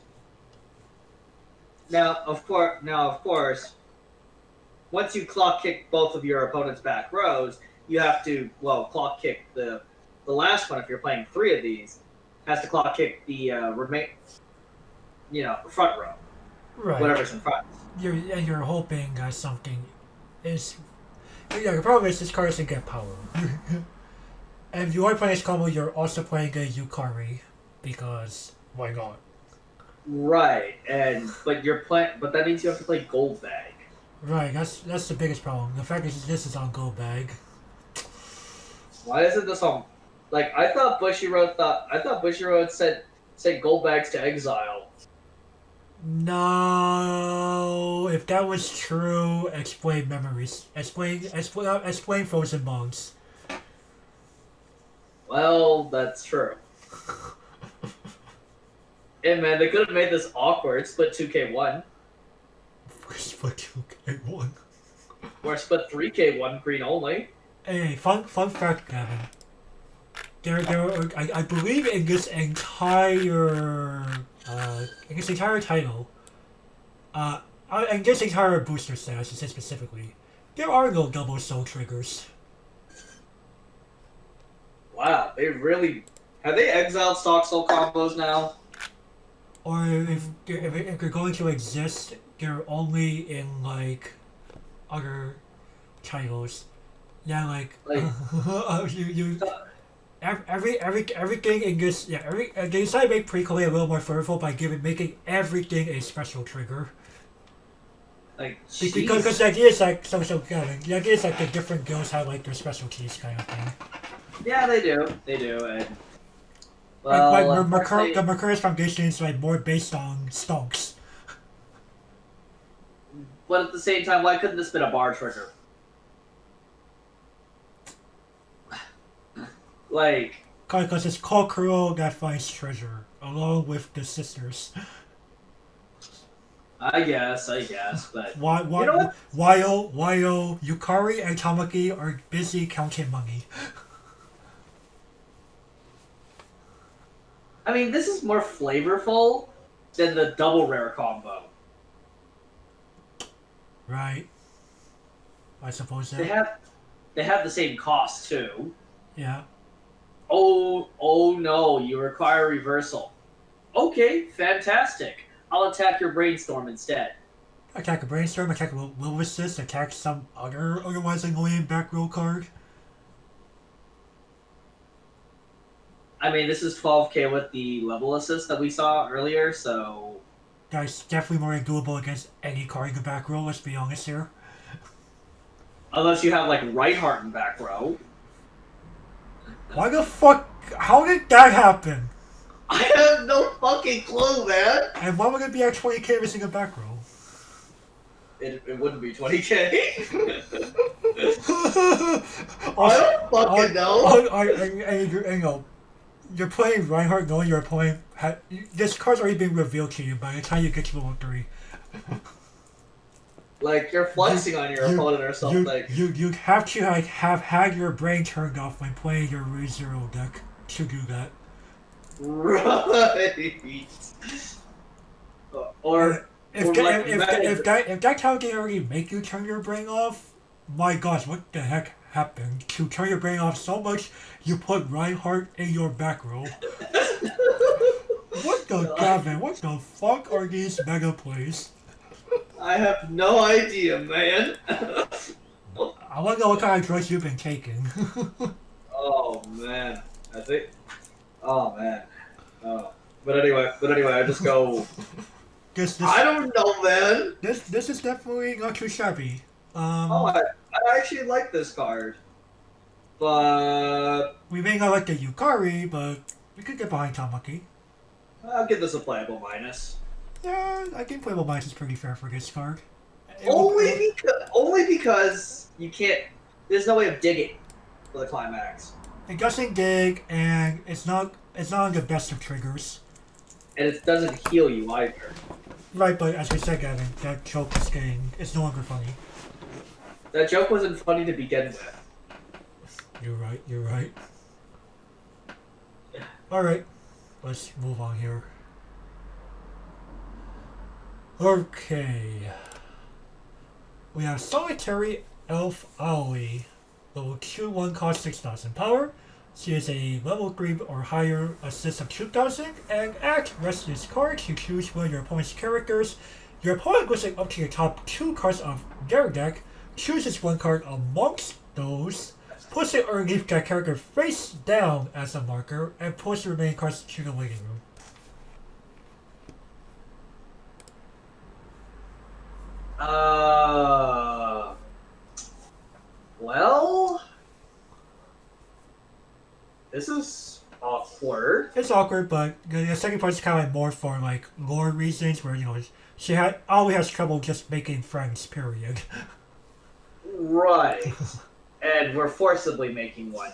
once you clock kick both of your opponent's back rows, you have to clock kick the last one. If you're playing 3 of these, has to clock kick the front row. Right. whatever's in front. You're hoping that something is. Yeah, the problem is this card doesn't get power. And if you are playing this combo, you're also playing a Yukari because why not? Right, but you're playing, but that means you have to play Gold Bag. Right, that's the biggest problem. The fact is this is on Go Bag. Why isn't this on? Like I thought Bushiroad said Gold Bags to exile. No, if that was true, explain memories. Explain Frozen Bones. Well, that's true. Hey man, they could have made this awkward. Split 2K1 Split 2K1. or split 3K1 green only. Hey, fun fact, Gavin. I believe in this entire title, in this entire booster set, I should say specifically, there are no double soul triggers. Wow, they really have they exiled stock soul combos now? Or if they're going to exist, they're only in like other titles. Yeah, like everything in this they decided to make pre-play a little more flavorful by making everything a special trigger. Like Because the idea is like the idea is like the different guilds have like their specialties kind of thing. yeah, they do, and well, The Mercurius Foundation is like more based on stonks. but at the same time, why couldn't this been a bar trigger? Like, Because it's Kokoro that finds treasure, along with the sisters. I guess, but While you know what? Yukari and Tamaki are busy counting money. I mean, this is more flavorful than the double rare combo. Right. I suppose so. They have the same cost too. Yeah. Oh no, you require reversal. Okay, fantastic. I'll attack your brainstorm instead. Attack a brainstorm, attack a will assist, attack some other otherwise annoying back row card. I mean, this is 12k with the level assist that we saw earlier, so That's definitely more doable against any card in the back row, let's be honest here. unless you have like Reinhardt in back row. Why the fuck? How did that happen? I have no fucking clue, man. And why would it be at 20k missing a back row? It wouldn't be 20k. I don't fucking know. You're playing Reinhardt knowing you're playing. This card's already been revealed to you by the time you get to level 3. Like you're flexing on your opponent or something. You have to like have had your brain turned off when playing your ReZero deck to do that. Right. Or if that card can already make you turn your brain off, my gosh, what the heck happened to turn your brain off so much you put Reinhardt in your back row? What the Gavin? What the fuck are these mega plays? I have no idea, man. I want to know what kind of drugs you've been taking. Oh man, I think. Oh man. Oh. But anyway, I just go. I don't know, man. This is definitely not too shabby. I actually like this card, but we may not like the Yukari, but we could get behind Tamaki. I'll give this a playable minus. Yeah, I think playable minus is pretty fair for this card. Only because you can't. There's no way of digging for the climax. It doesn't dig, and it's not on the best of triggers. And it doesn't heal you either. Right, but as we said, Gavin, that joke is it's no longer funny. That joke wasn't funny to begin with. You're right. Alright, let's move on here. Okay. We have Solitary Elf Aoi. Level 2-1 cost 6,000 power. She is a level 3 or higher assist of 2,000. And act restless card to choose one of your opponent's characters Your opponent goes up to the top 2 cards of their deck, chooses 1 card amongst those, puts it underneath that character face down as a marker, and puts the remaining cards to the waiting room. Well, this is awkward. It's awkward, but the second part is kind of like more for like lore reasons, where she always has trouble just making friends. Period. Right. And we're forcibly making one.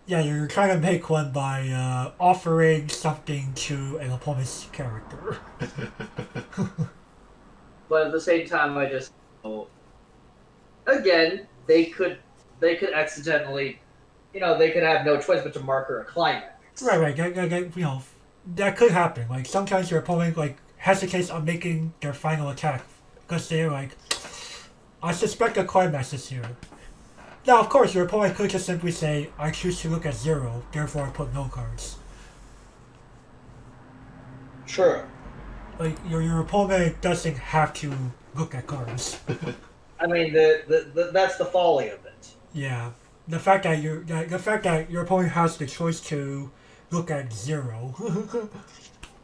Yeah, you're trying to make one by offering something to an opponent's character. But at the same time, I just again they could accidentally, they could have no choice but to marker a climax. Right. That could happen. Like sometimes your opponent like hesitates on making their final attack because they're like, I suspect a climax is here. Now, of course, your opponent could just simply say, I choose to look at 0, therefore I put no cards. Sure. Like your opponent doesn't have to look at cards. I mean, that's the folly of it. Yeah, the fact that your opponent has the choice to look at 0.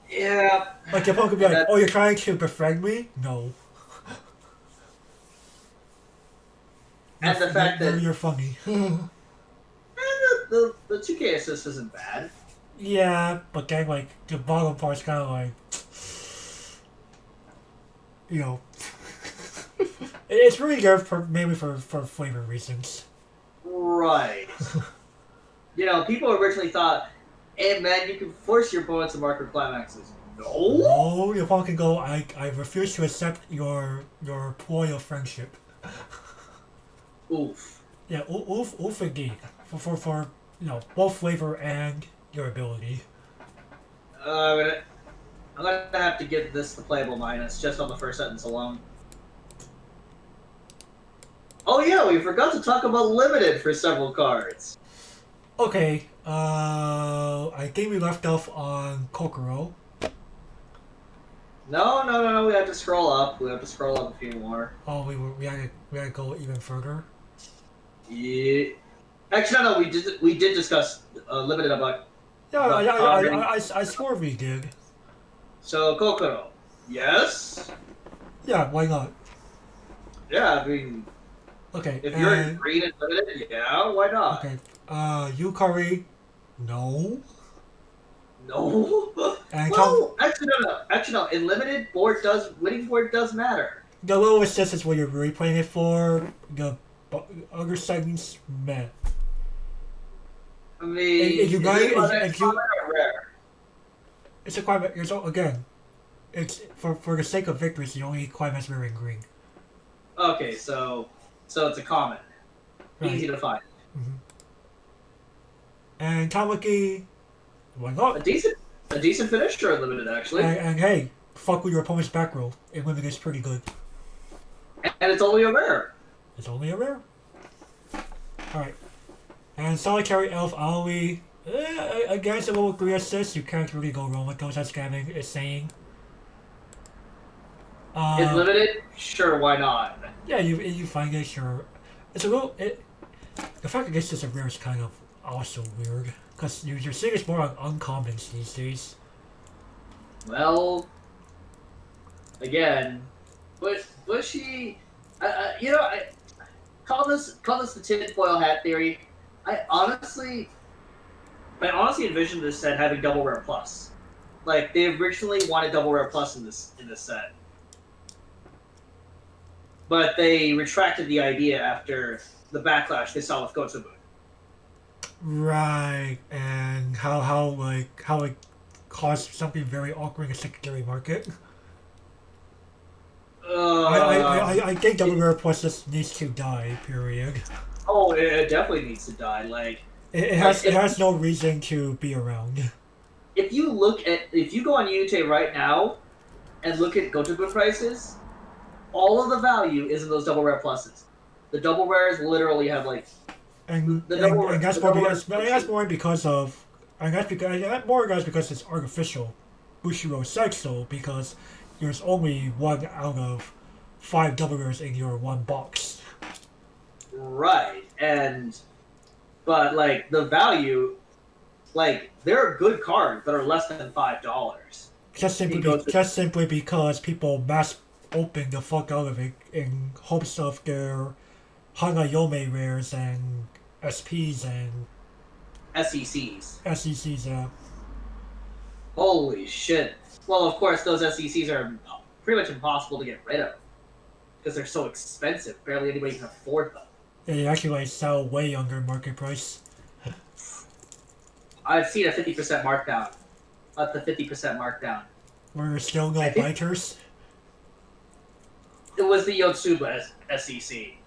Yeah. Like your opponent could be like, "Oh, you're trying to befriend me?" No. And the fact that you're funny. the 2K assist isn't bad. Yeah, but then like the bottom part's kind of like, it's really there mainly for flavor reasons. Right. People originally thought, hey man, you can force your opponents to marker climaxes. No, your opponent can go, I refuse to accept your ploy of friendship. Oof. Yeah, oof indeed. For both flavor and your ability. I'm gonna have to give this the playable minus just on the first sentence alone. Oh yeah, we forgot to talk about limited for several cards. Okay, I think we left off on Kokoro. No, we have to scroll up. We have to scroll up a few more. Oh, we had to go even further. Yeah. Actually, no, we did discuss limited about. Yeah, I swore we did. So Kokoro, yes. Yeah, why not? Yeah, I mean. Okay. If you're in green and limited, yeah, why not? Okay. Yukari, no. No. And well, actually no. In limited, winning board does matter. The lowest assist is what you're really playing it for. The other segments, meh. I mean, if you rare. It's a climate. Again, it's for the sake of victory. It's the only climax we're in green. Okay, so it's a common, right. Easy to find. Mm-hmm. And Tamaki, why not? A decent finish or limited actually. And hey, fuck with your opponent's back row. In limited is pretty good. And it's only a rare. It's only a rare. Alright. And Solitary Elf Aoi. Against a level 3 assist, you can't really go wrong with those as Gavin is saying. In limited, sure, why not? Yeah, you find it, sure. It's a little. The fact that this is a rare is kind of also weird. Because you're seeing it's more on uncommons these days. Well, again, Bushy, I call this the tinfoil hat theory. I honestly envisioned this set having double rare plus. Like they originally wanted double rare plus in this set, but they retracted the idea after the backlash they saw with Gotsubu. Right, and how it caused something very awkward in the secondary market. I think double rare plus just needs to die. Period. Oh, it definitely needs to die. Like it has no reason to be around. If you go on Unite right now and look at Gotobun prices, all of the value is in those double rare pluses. The double rares literally have like. That's more because it's artificial Bushiro Sexo, because there's only one out of 5 double rares in your one box. Right, but like the value, like there are good cards that are less than $5. Just simply because people mass open the fuck out of it in hopes of their Hanayome rares and SPs and SECs. SECs. Holy shit! Well, of course, those SECs are pretty much impossible to get rid of because they're so expensive. Barely anybody can afford them. They actually like sell way under market price. I've seen a 50% markdown. Up to 50% markdown. We're still no biters. It was the Yotsuba SEC.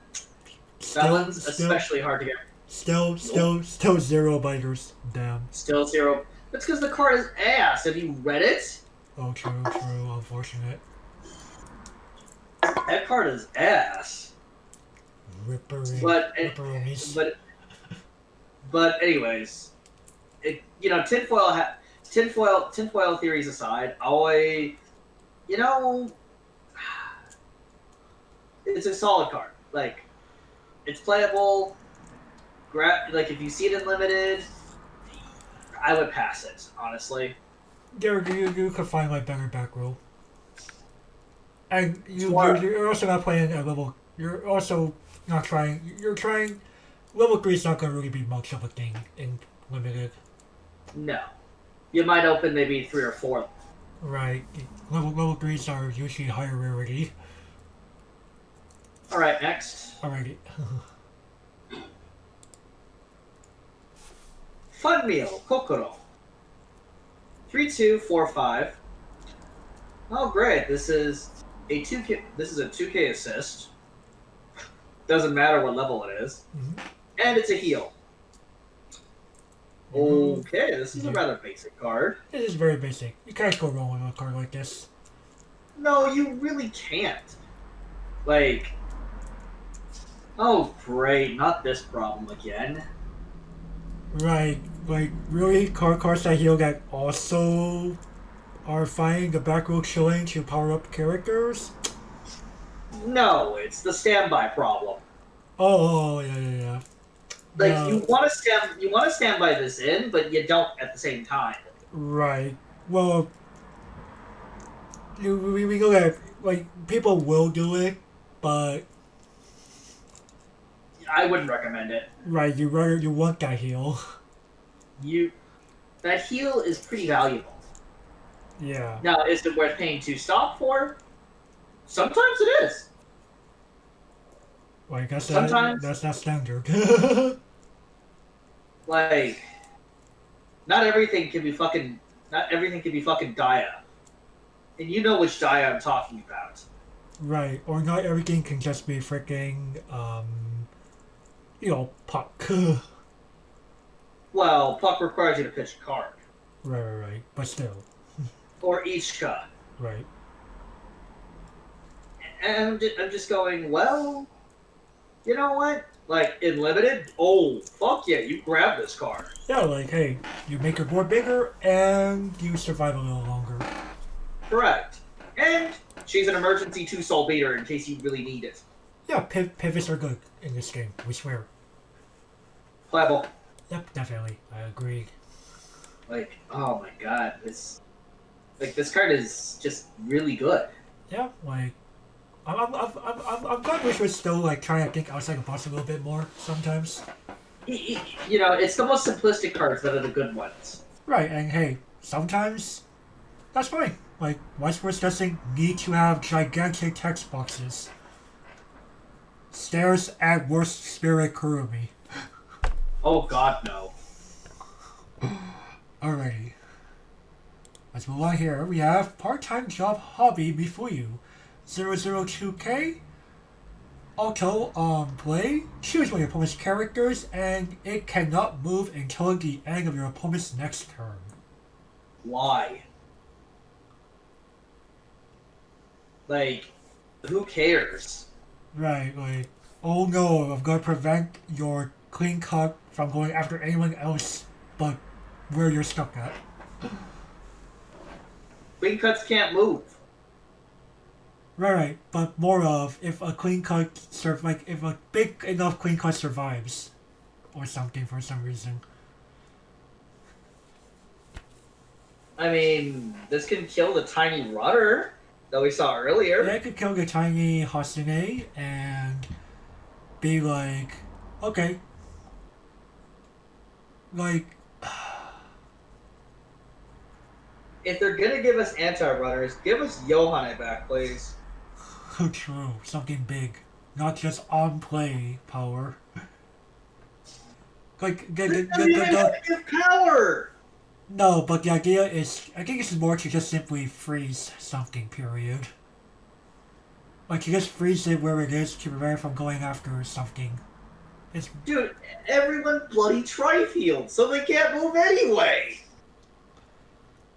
That one's especially hard to get. Still 0 biters. Damn. Still 0. That's because the card is ass. Have you read it? Oh, true. Unfortunate. That card is ass. But anyways, tinfoil theories aside, it's a solid card. Like, it's playable. Like, if you see it in limited, I would pass it, honestly. You could find like better back row. And you're also not playing at level. You're also not trying. You're trying. Level 3 is not going to really be much of a thing in limited. No, you might open maybe 3 or 4. Right. Level 3s are usually higher rarity. All right, next. Alrighty. Fun Meal Kokoro. 3245. Oh, great! This is a 2K. This is a 2K assist. Doesn't matter what level it is. Mm-hmm. And it's a heal. Okay, this is a rather basic card. It is very basic. You can't go wrong with a card like this. No, you really can't. Like, oh great, not this problem again. Right, like really cards that heal that also are finding the back row chilling to power up characters? No, it's the standby problem. Oh yeah. Like, you want to stand by this in, but you don't at the same time. Right. Well, we go at, like, people will do it, but I wouldn't recommend it. right, you want that heal. That heal is pretty valuable. Yeah. Now, is it worth paying 2 stop for? Sometimes it is. Like that's not standard. Like, not everything can be fucking Dia. And you know which Dia I'm talking about. Right, or not everything can just be freaking puck. Well, puck requires you to pitch a card. Right, but still. Or Ichika. Right. And I'm just going, well, you know what? Like, in limited, oh, fuck yeah, you grab this card. Yeah, like, hey, you make your board bigger, and you survive a little longer. Correct. And she's an emergency 2-soul beater in case you really need it. Yeah, pivots are good in this game, we swear. Playable. Yep, definitely, I agree. Like, oh my god, this card is just really good. Yeah, like, I'm glad we should still like try to think outside the box a little bit more sometimes. It's the most simplistic cards that are the good ones. Right, and hey, sometimes that's fine. Like, Weiss Schwarz doesn't need to have gigantic text boxes. Stares at worst spirit Kurumi. Oh god, no. Alrighty. Let's move on here. We have part-time job hobby before you. 002K. Auto on play. Choose one of your opponent's characters, and it cannot move until the end of your opponent's next turn. Why? Like, who cares? Right, like, oh no, I'm gonna prevent your clean cut from going after anyone else but where you're stuck at. Clean cuts can't move. Right, but more of if a queen card if a big enough queen card survives, or something for some reason. I mean, this can kill the tiny rudder that we saw Yeah, earlier. it could kill the tiny Hasune and be like, okay, like, If they're gonna give us anti-rudders, give us Yohane back, please. true, something big, not just on play power. Like This doesn't even have to give power! no, but the idea is, I think it's more to just simply freeze something. Period. Like you just freeze it where it is to prevent it from going after something. It's Dude, everyone bloody tri-field, so they can't move anyway!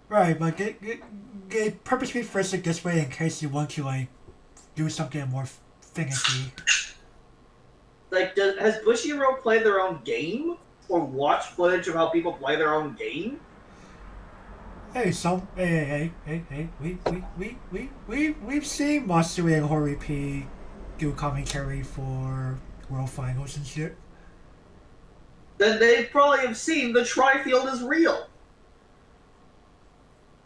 right, but they purposely phrase it this way in case you want to like do something more finicky. Like, has Bushiroad played their own game? Or watched footage of how people play their own game? Hey, we've seen Matsui and Hori P do commentary for World Finals and shit. Then they probably have seen the tri-field is real.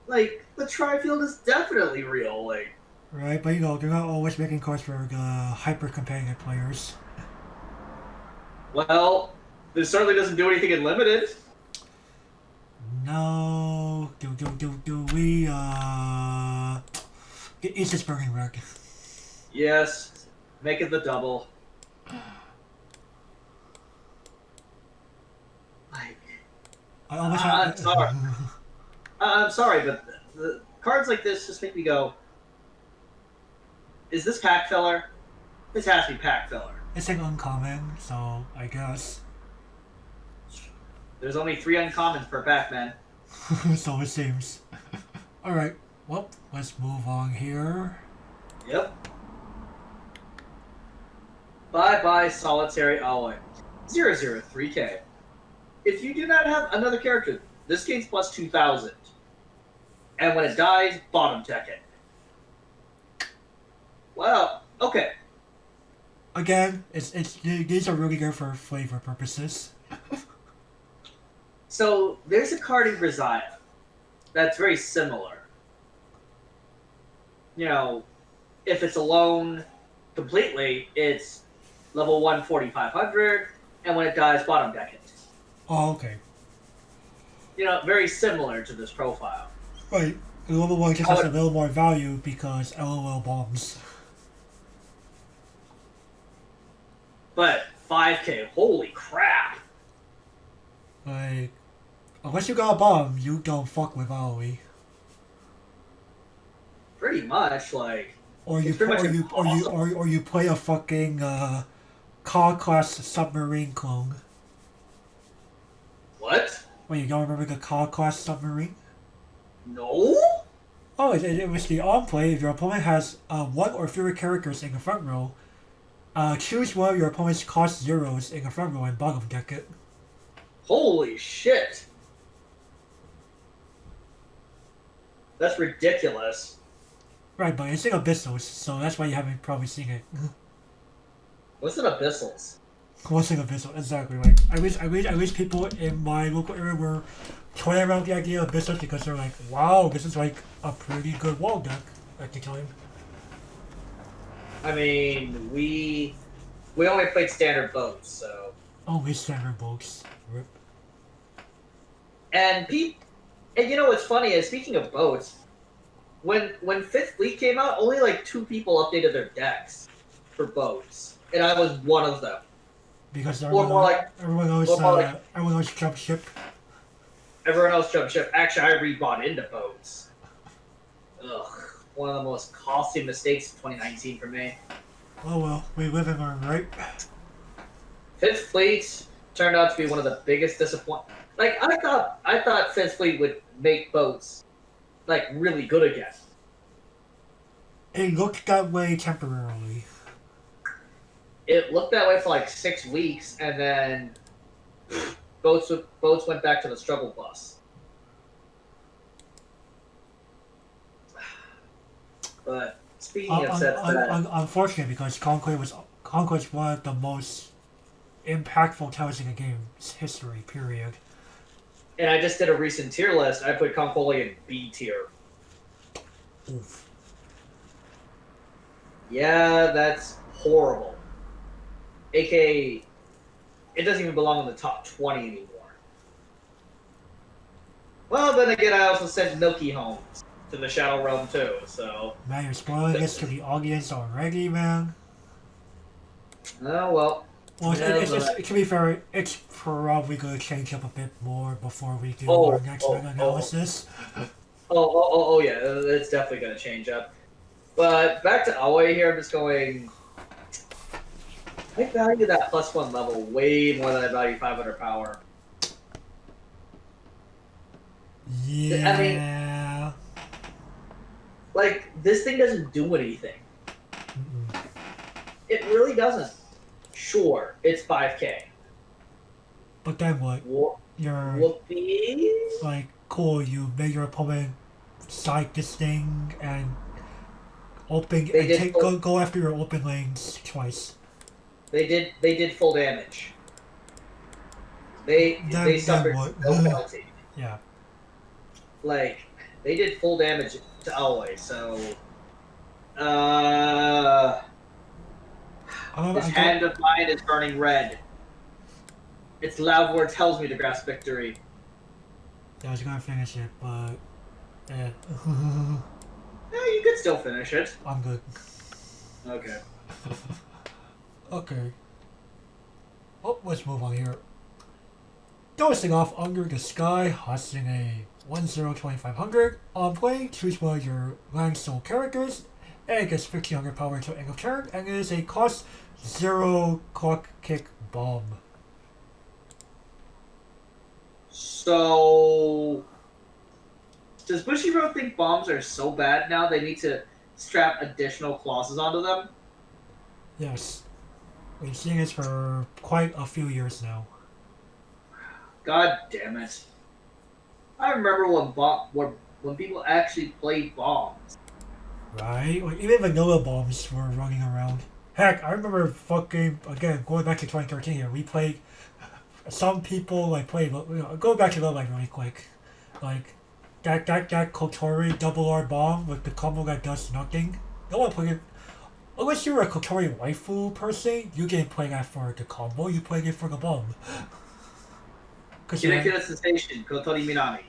Like, the tri-field is definitely real, like. Right, but you know, they're not always making cards for the hyper-competitive players. Well, this certainly doesn't do anything in limited. No, do we, it's just burning wreck. Yes, make it the double. Like, I almost I'm sorry. I'm sorry, but the cards like this just make me go, is this pack filler? This has to be pack filler. It's an uncommon, so I guess. There's only 3 uncommons per pack, man. So it seems. Alright, well, let's move on here. Yep. Bye-bye, Solitary Alloy. 003K. If you do not have another character, this game's plus 2,000. And when it dies, bottom deck it. Well, okay. Again, these are really good for flavor purposes. So, there's a card in Grisaya that's very similar. You know, if it's alone completely, it's level 1, 4,500, and when it dies, bottom deck it. Oh, okay. You know, very similar to this profile. Right. The level 1 just has a little more value because LOL bombs. But 5K, holy crap! Like, unless you got a bomb, you don't fuck with AOE. Pretty much, like. Or you play a fucking Ka class submarine clone. What? Wait, you don't remember the Ka class submarine? No? Oh, it was the on play. If your opponent has 1 or fewer characters in the front row, choose one of your opponent's cost zeros in the front row and bottom deck it. Holy shit! That's ridiculous. Right, but it's in Abyssals, so that's why you haven't probably seen it. What's an Abyssals? What's in Abyssal? Exactly. Like, I wish people in my local area were toying around the idea of Abyssals because they're like, wow, this is like a pretty good wall deck at the time. I mean, we only played standard boats, so. Only standard boats. Rip. And you know what's funny is, speaking of boats, when 5th Fleet came out, only like 2 people updated their decks for boats, and I was one of them. Because everyone else jumped ship. Everyone else jumped ship. Actually, I rebought into boats. Ugh, one of the most costly mistakes of 2019 for me. Oh well, we live and learn, right? 5th Fleet turned out to be one of the biggest disappointments. Like, I thought 5th Fleet would make boats, like, really good again. It looked that way temporarily. It looked that way for like 6 weeks, and then boats went back to the struggle bus. But Speaking of sets that, Unfortunately, because Conquest one of the most impactful titles in the game's history. Period. and I just did a recent tier list. I put Conquoli in B tier. Oof. Yeah, that's horrible. AKA, it doesn't even belong in the top 20 anymore. Well, then again, I also sent Milky home to the Shadow Realm too, so... Man, you're spoiling this to the audience already, man. Oh, well. Well, to be fair, it's probably going to change up a bit more before we do Oh, our next mega analysis. Yeah, it's definitely going to change up. But back to Aoi here, I'm just going... I value that +1 level way more than I value 500 power. Yeah. I mean, like, this thing doesn't do anything. Mm-mm. It really doesn't. Sure, it's 5k. But then what? You're Whoopee? like, cool, you made your opponent side this thing and go after your open lanes twice. They did full damage. They suffered no penalty. Yeah. Like, they did full damage to Aoi, so this hand of mine is burning red. Its loud word tells me to grasp victory. Yeah, I was gonna finish it, but Yeah, you could still finish it. I'm good. Okay. Okay. Oh, let's move on here. Dosing off Under the Sky, hosting a 1-0-2500. On play, choose one of your Land Soul characters, and it gets 1500 power until end of turn, and it is a cost 0 clock kick bomb. So, does Bushiroad think bombs are so bad now they need to strap additional clauses onto them? Yes. We've seen this for quite a few years now. God damn it. I remember when people actually played bombs. Right? Like, even vanilla bombs were running around. Heck, I remember fucking, again, going back to 2013 here, we played, some people, like, played, go back to that, like, really quick. Like, that Kotori double R bomb with the combo that does nothing. No one played it. Unless you're a Kotori waifu person, you didn't play that for the combo, you played it for the bomb. Kinecula Sensation, Kotori Minami.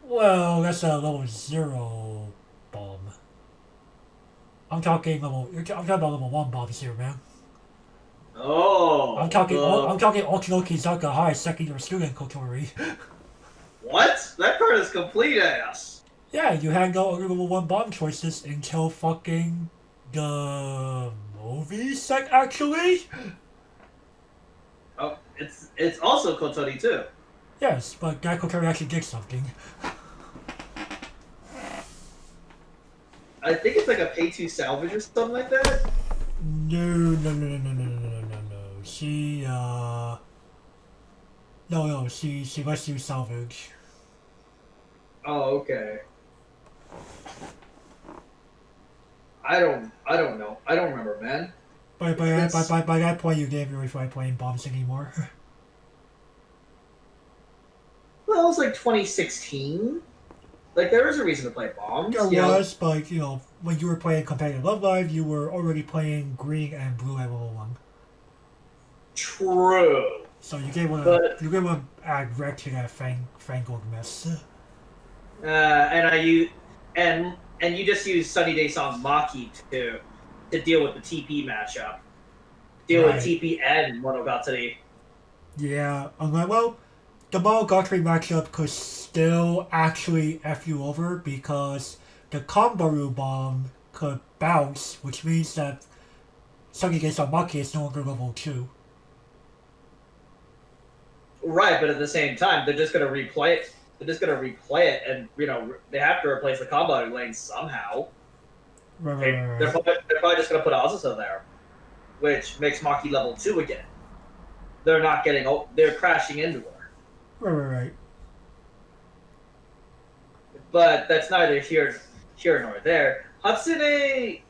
Well, that's a level 0 bomb. I'm talking about level 1 bombs here, man. Oh. I'm talking Okino Kizaka High, second year student Kotori. What? That card is complete ass. Yeah, you had no other level 1 bomb choices until fucking the movie set, actually? Oh, it's also Kotori too. Yes, but that Kotori actually did something. I think it's like a pay-to salvage or something like that. No. She lets you salvage. Oh, okay. I don't know. I don't remember, man. By that point, you didn't really feel like playing bombs anymore. Well, it was like 2016. Like, there was a reason to play bombs. There was, but, when you were playing competitive Love Live, you were already playing green and blue at level 1. True. So you gave one to add red to that Fangled mess. And you just use Sunny Day Song Maki to deal with the TP matchup. With TP and Monogatari. Yeah, well, the Monogatari matchup could still actually F you over because the Kambaru bomb could bounce, which means that Sunny Day Song Maki is no longer level 2. Right, but at the same time, they're just gonna replay it. They're just gonna replay it, and they have to replace the combo lane somehow. Right. They're probably just gonna put Azusa there, which makes Maki level 2 again. They're not getting. They're crashing into her. Right. But that's neither here nor there. Hatsune,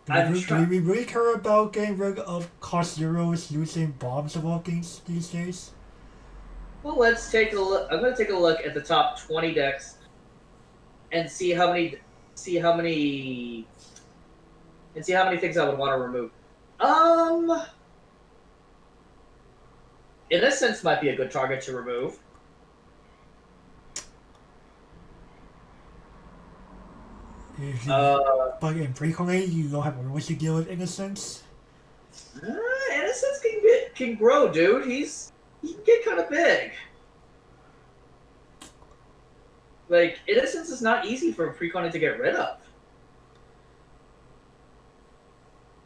I'm Do trying. we really care about getting rid of cost zeros using bombs of all these days? Well, let's take a look. I'm going to take a look at the top 20 decks and see how many, see how many things I would want to remove. Um, Innocence might be a good target to remove. But in pre-con you don't have always to deal with innocence. Innocence can grow, dude. He can get kind of big. Like, Innocence is not easy for a pre-con to get rid of.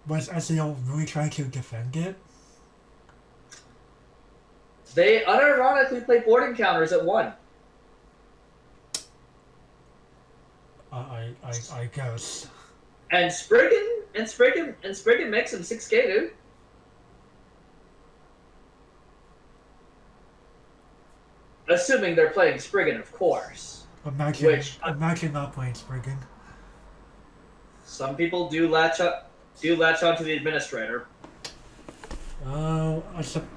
But as they don't really try to defend it. They unironically play board encounters at 1. I guess. And Spriggan makes him 6K, dude. Assuming they're playing Spriggan, of course. Imagine not playing Spriggan. Some people do latch on to the administrator.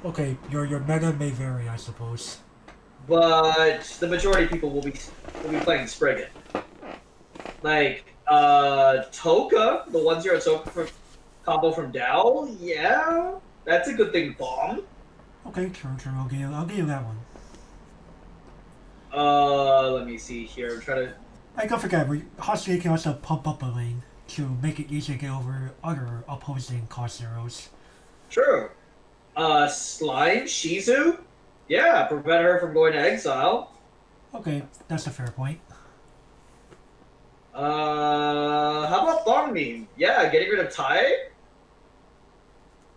Okay, your meta may vary, I suppose. But the majority of people will be playing Spriggan. Like, Toka, the 1-0 Toka combo from Dow, yeah, that's a good thing to bomb. Okay, true. I'll give you that one. Let me see here. I'm trying to. I don't forget, Hostage can also pump up a lane to make it easier to get over other opposing cost zeros. True. Slime Shizu, yeah, prevent her from going to exile. Okay, that's a fair point. How about Thongmin? Yeah, getting rid of Tai?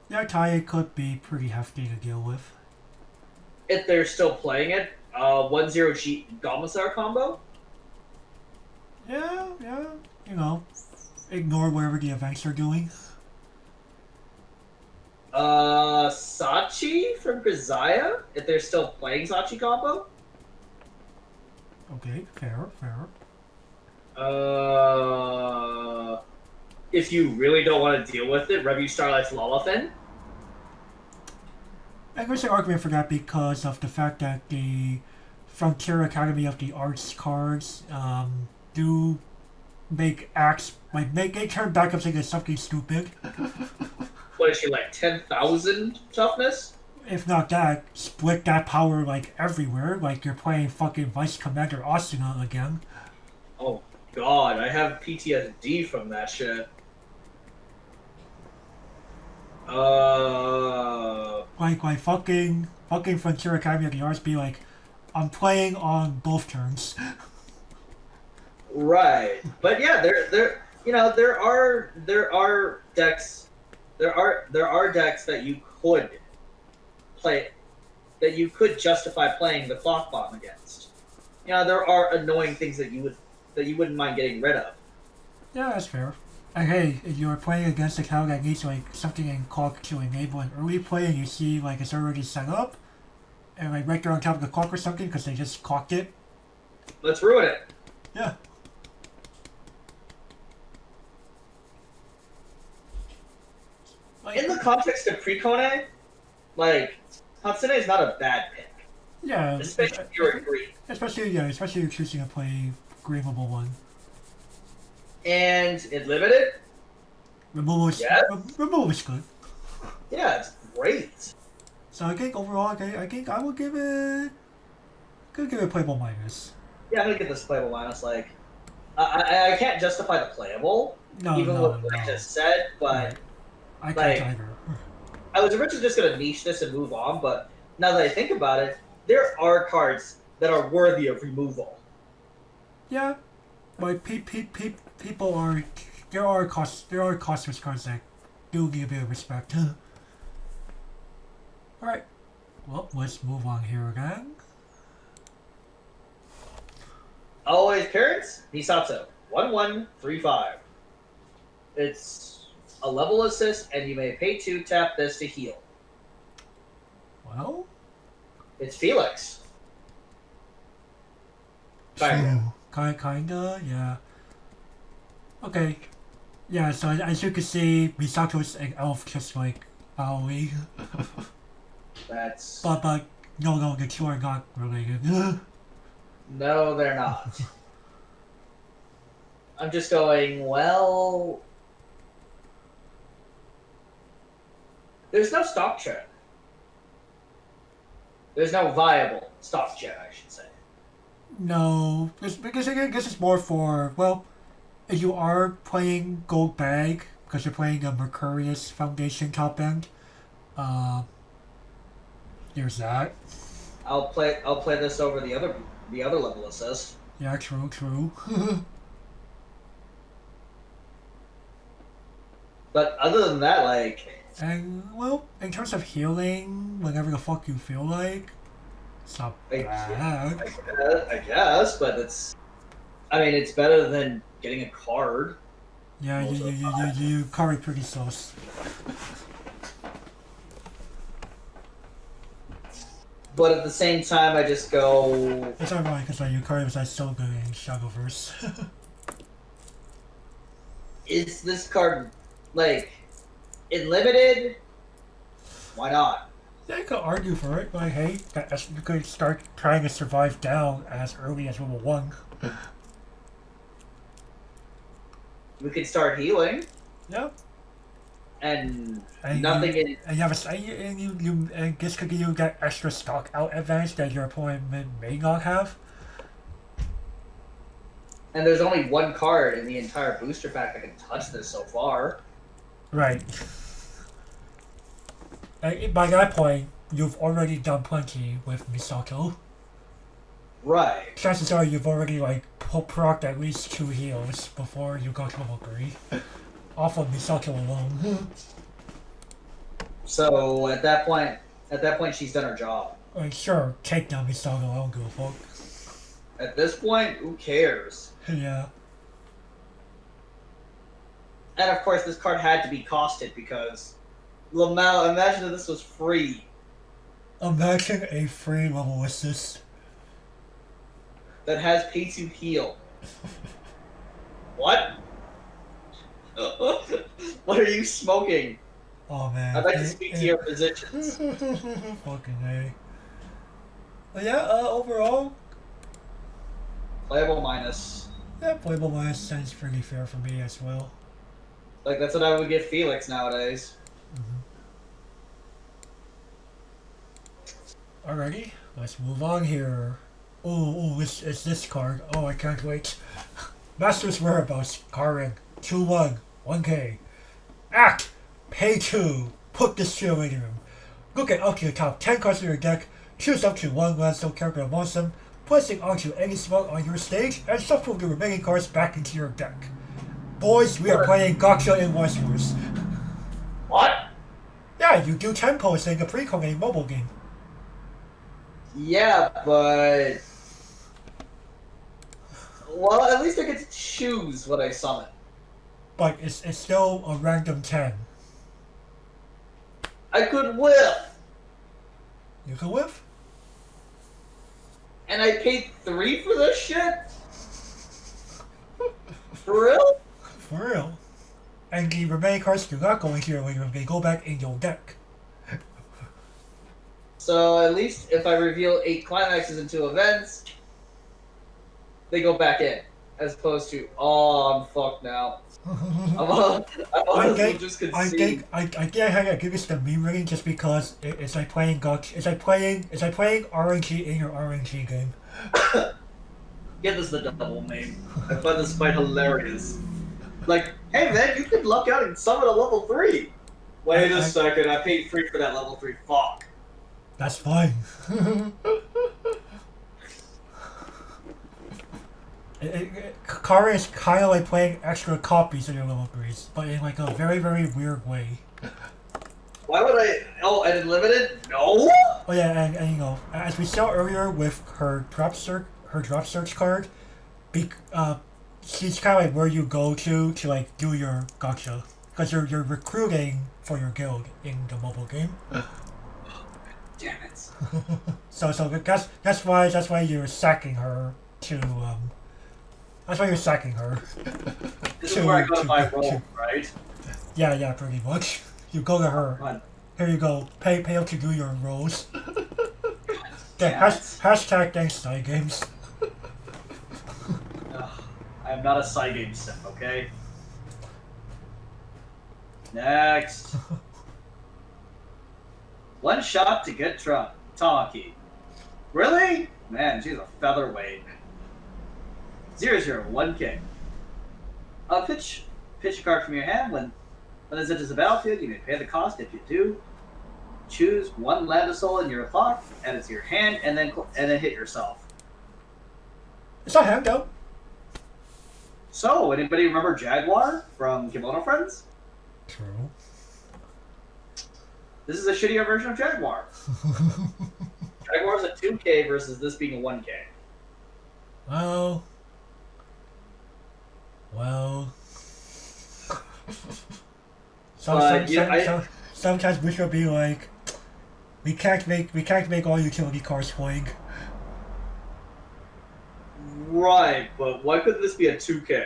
Yeah, Tai could be pretty hefty to deal with. If they're still playing it, 1-0 G Gomasar combo? Yeah, you know, ignore whatever the events are doing. Sachi from Grisaya? If they're still playing Sachi combo? Okay, fair. If you really don't want to deal with it, Review Starlight's Lolothin? I guess an argument for that because of the fact that the Frontier Academy of the Arts cards do make acts they turn backups into something stupid. What is she, like 10,000 toughness? If not that, split that power like everywhere, like you're playing fucking Vice Commander Asuna again. Oh god, I have PTSD from that shit. Like fucking Frontier Academy of the Arts be like, I'm playing on both turns. Right, but yeah, there are decks, there are decks that you could play, that you could justify playing the clock bomb against. You know, there are annoying things that you wouldn't mind getting rid of. Yeah, that's fair. And hey, if you're playing against a town that needs like something in clock to enable an early play, and you see like it's already set up, and like right there on top of the clock or something because they just clocked it. Let's ruin it. Yeah. In the context of Precone, like, Hatsune is not a bad pick. Yeah. Especially if you're green. Especially if you're choosing to play Graveable one. And it limited? Removal is good. Yeah, it's great. So I think overall, I think I will give it playable minus. Yeah, I'm gonna give this playable minus. Like, I can't justify the playable, even with what I just said, but right. I can't either. I was originally just gonna niche this and move on, but now that I think about it, there are cards that are worthy of removal. Yeah, but people are there are costless cards that do give a bit of respect. All right, well let's move on here again. Always parents, Nisatsu, 1135. It's a level assist, and you may pay 2 tap this to heal. Well, it's Felix. Kinda, yeah. Okay. Yeah, so as you can see, Misato's an elf just like Aoi. That's But no, the two are not related. no, they're not. I'm just going, well, there's no stock chart. There's no viable stock chart, I should say. No, because I guess it's more for, well, if you are playing Gold Bag, because you're playing a Mercurius Foundation top end, uh, there's that. I'll play this over the other level assist. Yeah, true. But other than that, like, And, well, in terms of healing, whenever the fuck you feel like, it's not bad. I guess, but it's better than getting a card. Yeah, you carry pretty sus. But at the same time, I just go. It's ironic because like, you carry was like so good in Shadowverse. Is this card like in limited? Why not? Yeah, you could argue for it, but hey, you could start trying to survive down as early as level 1. We could start healing. Yeah. And nothing you, in. And you have and this could give you that extra stock out advantage that your opponent may not have. And there's only one card in the entire booster pack that can touch this so far. Right. And by that point, you've already done plenty with Misato. Right. Chances are you've already like procced at least 2 heals before you got to level 3. Off of Misato alone. So at that point, she's done her job. Like, sure, take down Misato, I don't give a fuck. At this point, who cares? Yeah. And of course, this card had to be costed because Lamau. Imagine if this was free. Imagine a free level assist. That has pay to heal. What? What are you smoking? Oh man. I'd like to speak to your positions. Fucking A. But yeah, overall, Playable minus. yeah, playable minus sounds pretty fair for me as well. Like, that's what I would give Felix nowadays. Alrighty, let's move on here. Ooh, it's this card. Oh, I can't wait. Master's Whereabouts, Karin, 2-1, 1K. Act! Pay 2. Put this to your waiting room. Look at up to the top 10 cards in your deck, choose up to 1 Landstone character amongst them, placing onto any spot on your stage, and shuffle the remaining cards back into your deck. Boys, we are playing Gotcha in Weiss Schwarz. What? Yeah, you do tempos in a pre-coming mobile game. Yeah, but... Well, at least I get to choose what I summon. But it's still a random 10. I could whiff! You can whiff? And I paid 3 for this shit? For real? For real. And the remaining cards do not go into your waiting room, they go back in your deck. So at least if I reveal 8 climaxes into events, they go back in. As opposed to, oh, I'm fucked now. I'm honestly just concede. I get how I give this the meme rating just because it's like playing Gotcha. It's like playing RNG in your RNG game. Give us the double meme. I find this quite hilarious. Like, hey man, you could luck out and summon a level 3. Wait a second, I paid 3 for that level 3. Fuck. That's fine. Karin is kind of like playing extra copies of your level 3s, but in like a very, very weird way. Why would I? Oh, and unlimited? No. Oh yeah, and you know, as we saw earlier with her drop search card, she's kind of like where you go to like do your gotcha, because you're recruiting for your guild in the mobile game. Damn it. So that's why you're sacking her That's why you're sacking her. This is where I go to buy roll, right? Yeah, pretty much. You go to her. God Here you go. Pay up to do your rolls. damn it. Hashtag thanks side games. Ugh, I am not a side game simp, okay? Next. One shot to get drunk. Talkie. Really? Man, she's a featherweight. 0-0-1K. Pitch a card from your hand. When it enters the battlefield, you may pay the cost. If you do, choose one land soul in your clock, add it to your hand, and then hit yourself. It's not hand out. So, anybody remember Jaguar from Kimono Friends? True. This is a shittier version of Jaguar. Jaguar's a 2K versus this being a 1K. Well. Sometimes we should be like, we can't make all utility cars swing. Right, but why couldn't this be a 2K?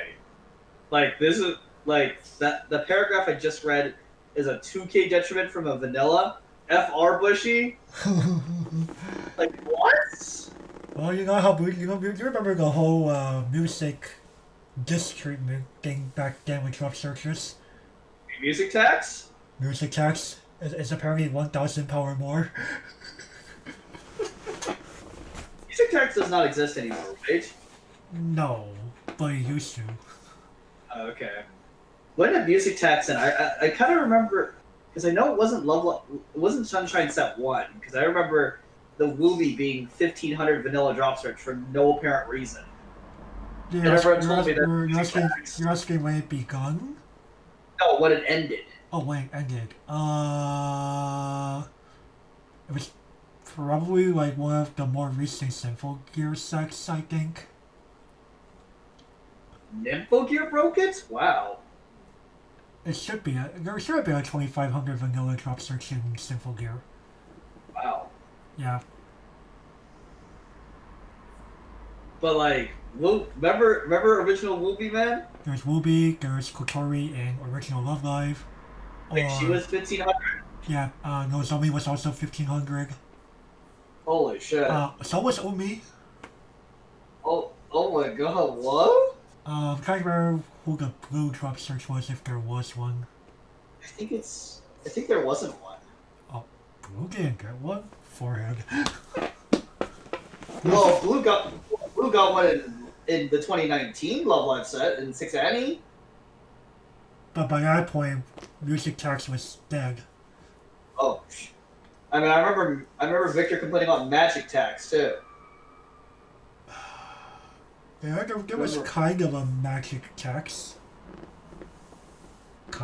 Like, this is, like, the paragraph I just read is a 2K detriment from a vanilla. FR Bushy? Like, what? Well, you know how you remember the whole music disc treatment thing back then with drop searches? Music tax? Music tax is apparently 1,000 power more. Music tax does not exist anymore, right? No, but it used to. Okay. When did music tax in? I kind of remember, because I know it wasn't Sunshine Set 1, because I remember the Wooby being 1,500 vanilla drop search for no apparent reason. Yeah, And everyone told me that you're asking when it begun? No, when it ended. Oh, when it ended. It was probably like one of the more recent Sinful Gear sets, I think. Nympho Gear broke it? Wow. There should be a 2,500 vanilla drop search in Sinful Gear. Wow. Yeah. But like, remember original Wooby Man? There's Wooby, there's Kotori in Original Love Live. Like, she was 1,500? Yeah, Nozomi was also 1,500. Holy shit. So was Omi. Oh my god, what? I'm trying to remember who the blue drop search was, if there was one. I think there wasn't one. Oh, Blue didn't get one? Forehead. Well, Blue got one in the 2019 Love Live set in 6 Annie. But by that point, Music Tax was dead. Oh, I mean, I remember Victor complaining about Magic Tax too. Yeah, there was kind of a Magic Tax.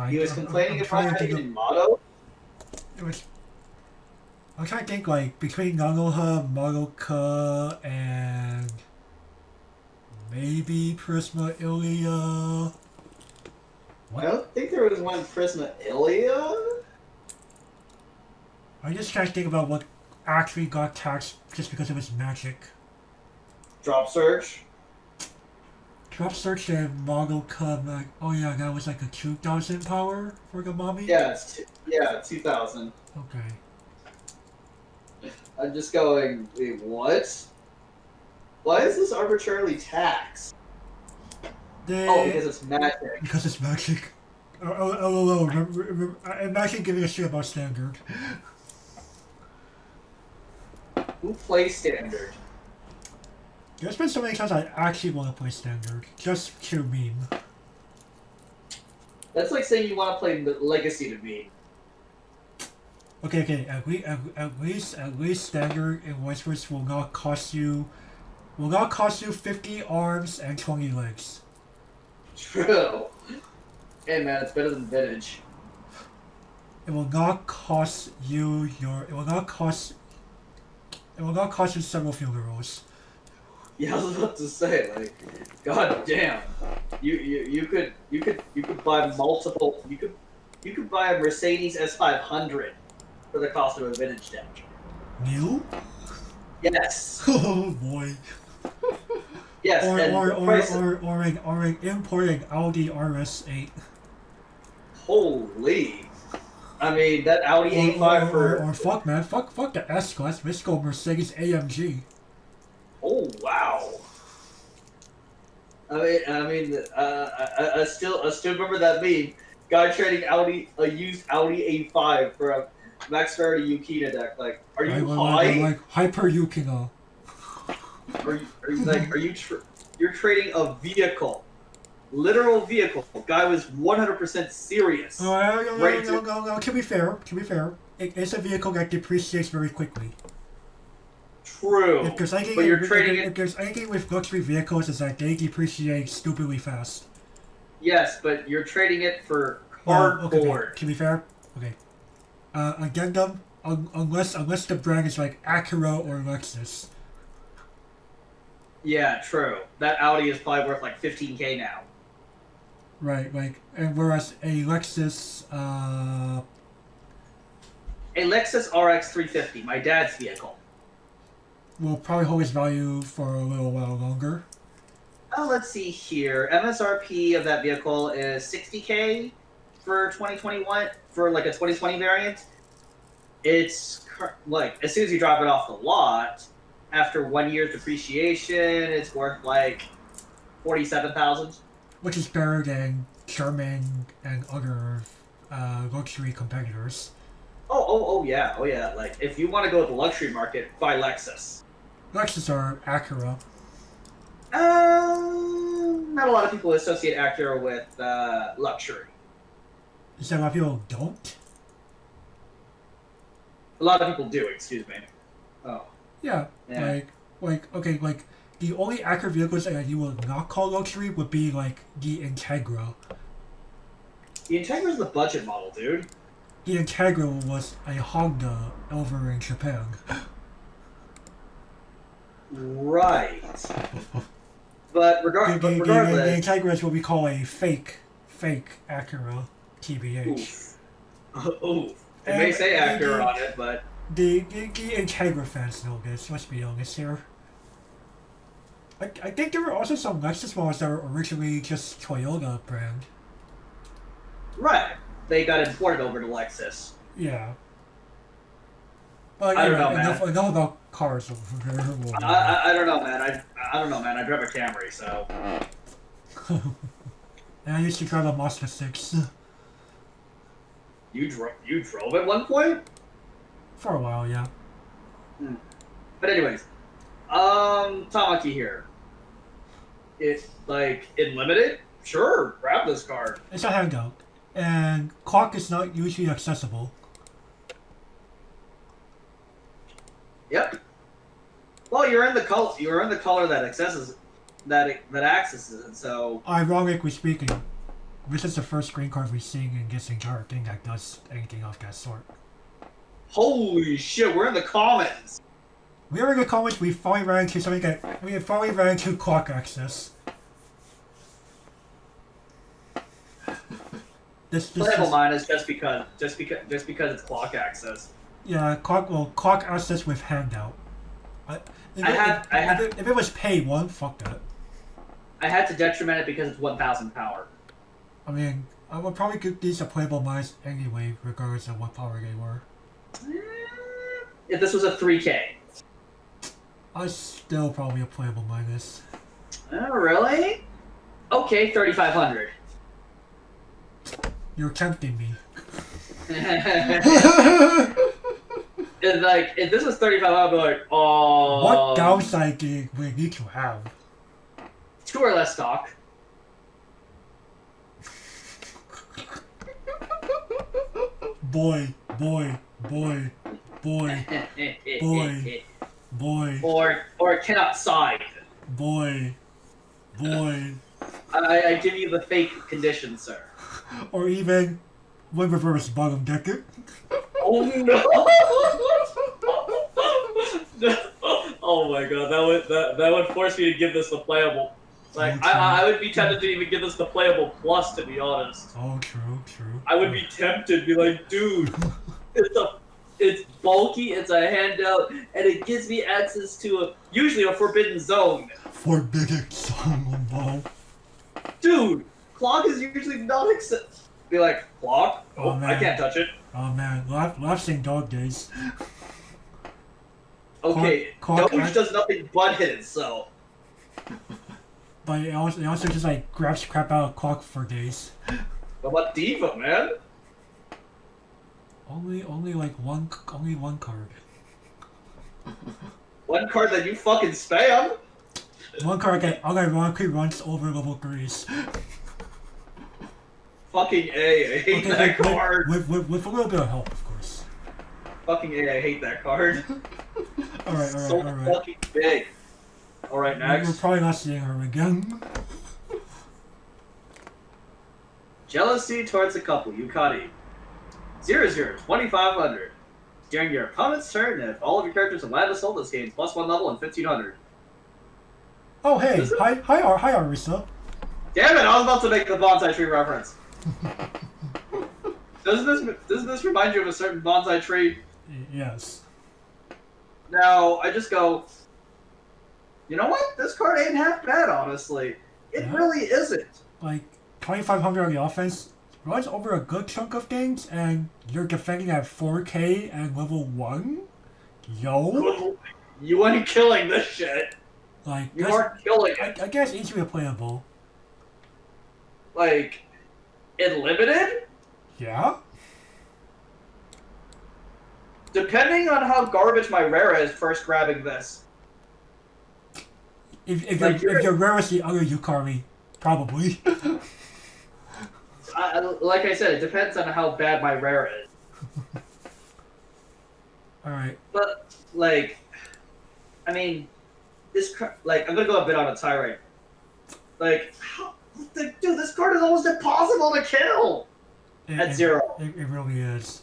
He was complaining about it in Motto. It was. I'm trying to think, like, between Nanoha, Madoka, and maybe Prisma Ilia. What? I don't think there was one Prisma Ilia. I just trying to think about what actually got taxed just because it was magic. Drop Search. Drop Search and Madoka, like, oh yeah, that was like a 2,000 power for the mommy? Yeah, 2,000. Okay. I'm just going, wait, what? Why is this arbitrarily taxed? Oh, because it's magic. Because it's magic. Oh, remember, imagine giving a shit about standard. Who plays standard? There's been so many times I actually want to play standard, just to meme. That's like saying you want to play Legacy to meme. Okay, at least standard in Weiss Schwarz will not cost you 50 arms and 20 legs. True. Hey man, it's better than Vintage. It will not cost you several funerals. Yeah, I was about to say, like, god damn. You could buy multiple you could buy a Mercedes S500 for the cost of a Vintage deck. New? Yes. Oh boy. Yes, and the price. or importing Audi RS8. Holy! I mean, that Audi A5 for. Or fuck man, fuck the S class. Let's go Mercedes AMG. Oh wow! I still remember that meme. Guy trading a used Audi A5 for a Max Verity Yukina deck. Like, are you high? Like hyper Yukina. You're trading a vehicle, literal vehicle. Guy was 100% serious. No. To be fair, it's a vehicle that depreciates very quickly. True. If there's anything, but you're trading if there's anything with luxury vehicles, is that they depreciate stupidly fast. Yes, but you're trading it for cardboard. To be fair, okay. Addendum, unless the brand is like Acura or Lexus. Yeah, true. That Audi is probably worth like 15K now. Right, like, and whereas a Lexus RX 350, my dad's vehicle, will probably hold its value for a little while longer. Oh, let's see here. MSRP of that vehicle is 60K for 2021 for like a 2020 variant. It's like as soon as you drop it off the lot, after 1 year's depreciation, it's worth like 47,000. Which is better than German and other luxury competitors. Oh yeah. Like if you want to go with the luxury market, buy Lexus. Lexus or Acura. Not a lot of people associate Acura with luxury. Is that why people don't? A lot of people do, excuse me. Oh. Yeah. Like the only Acura vehicles that you would not call luxury would be like the Integra. The Integra is the budget model, dude. The Integra was a Honda over in Japan. Right. But regardless... The Integra is what we call a fake Acura, TBH. Oof. It may say Acura on it, but... The Integra fans know this, let's be honest here. I think there were also some Lexus models that were originally just Toyota brand. Right. They got imported over to Lexus. Yeah. But I don't know, man. Enough about cars. I don't know, man. I don't know, man. I drive a Camry, so... And I used to drive a Mazda 6. You drove at one point? For a while, yeah. But anyways, Tamaki here. It's like in limited. Sure, grab this card. It's a handout, and clock is not usually accessible. Yep. Well, you're in the color. You're in the color that accesses that accesses it. So. Ironically speaking, this is the first green card we've seen in this entire thing that does anything of that sort. Holy shit! We're in the commons. We are in the comments. We finally ran into something that we finally ran into clock access. This Playable mine is just because it's clock access. Yeah, clock access with handout. If it was pay one, fuck that. I had to detriment it because it's 1,000 power. I mean, I would probably give these a playable mines anyway, regardless of what power they were. If this was a 3K. I still probably a playable minus. Oh, really? Okay, 3,500. You're tempting me. If this was 3,500, I'd be like, oh. What downside do we need to have? 2 or less stock. Boy. Or cannot side. Boy. I give you the fake condition, sir. Or even one reverse bottom decker. Oh no! Oh my god, that would force me to give this the playable. Like I would be tempted to even give this the playable plus, to be honest. Oh, true. I would be tempted, be like, dude, it's a It's bulky, it's a handout, and it gives me access to usually a forbidden zone. Forbidden zone, wow. Dude, clock is usually not accepted. Be like, clock? Oh, I can't touch it. Oh man, last thing dog days. Okay, Doge does nothing but hit, so. But it also just like grabs crap out of clock for days. What about Diva, man? Only one card. One card that you fucking spam? One card that unironically runs over level 3s. Fucking A, I hate that card. With a little bit of help, of course. Fucking A, I hate that card. Alright. So fucking big. Alright, next. We're probably not seeing her again. Jealousy towards a couple, Yukari. 0-0, 2,500. During your opponent's turn, if all of your characters have land assault, this gains +1 level and 1,500. Oh hey, hi Arisa. Damn it! I was about to make the bonsai tree reference. Doesn't this remind you of a certain bonsai tree? Yes. Now I just go. You know what? This card ain't half bad, honestly. It really isn't. Like 2,500 on the offense runs over a good chunk of things, and you're defending at 4K and level 1. Yo. You ain't killing this shit. Like you aren't killing it. I guess easily playable. Like, in limited? Yeah. Depending on how garbage my rare is first grabbing this. If you're rare as the other Yukari, probably. Like I said, it depends on how bad my rare is. Alright. But, like, I mean, I'm gonna go a bit on a tirade. Like, dude, this card is almost impossible to kill at 0. It really is.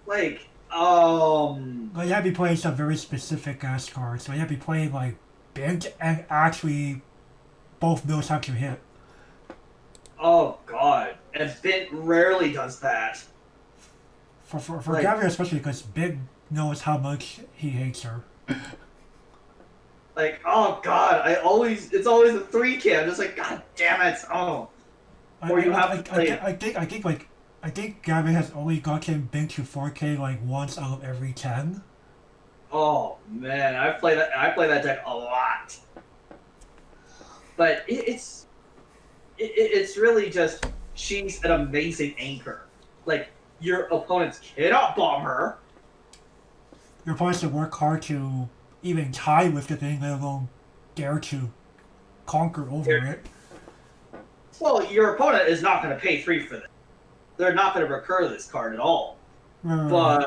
Like, you have to be playing some very specific ass cards. So you have to be playing like big and actually both knows how to hit. Oh god, and Bint rarely does that. For like, Gavin especially, because Big knows how much he hates her. Like, oh god, it's always a 3K. I'm just like, god damn it, oh. I think Gavin has only gotten Big to 4K like once out of every 10. Oh man, I play that deck a lot. But it's really just, she's an amazing anchor. Like, your opponents cannot bomb her. Your opponents have to work hard to even tie with the thing, let alone dare to conquer over it. Well, your opponent is not going to pay 3 for this. They're not going to recur this card at all. But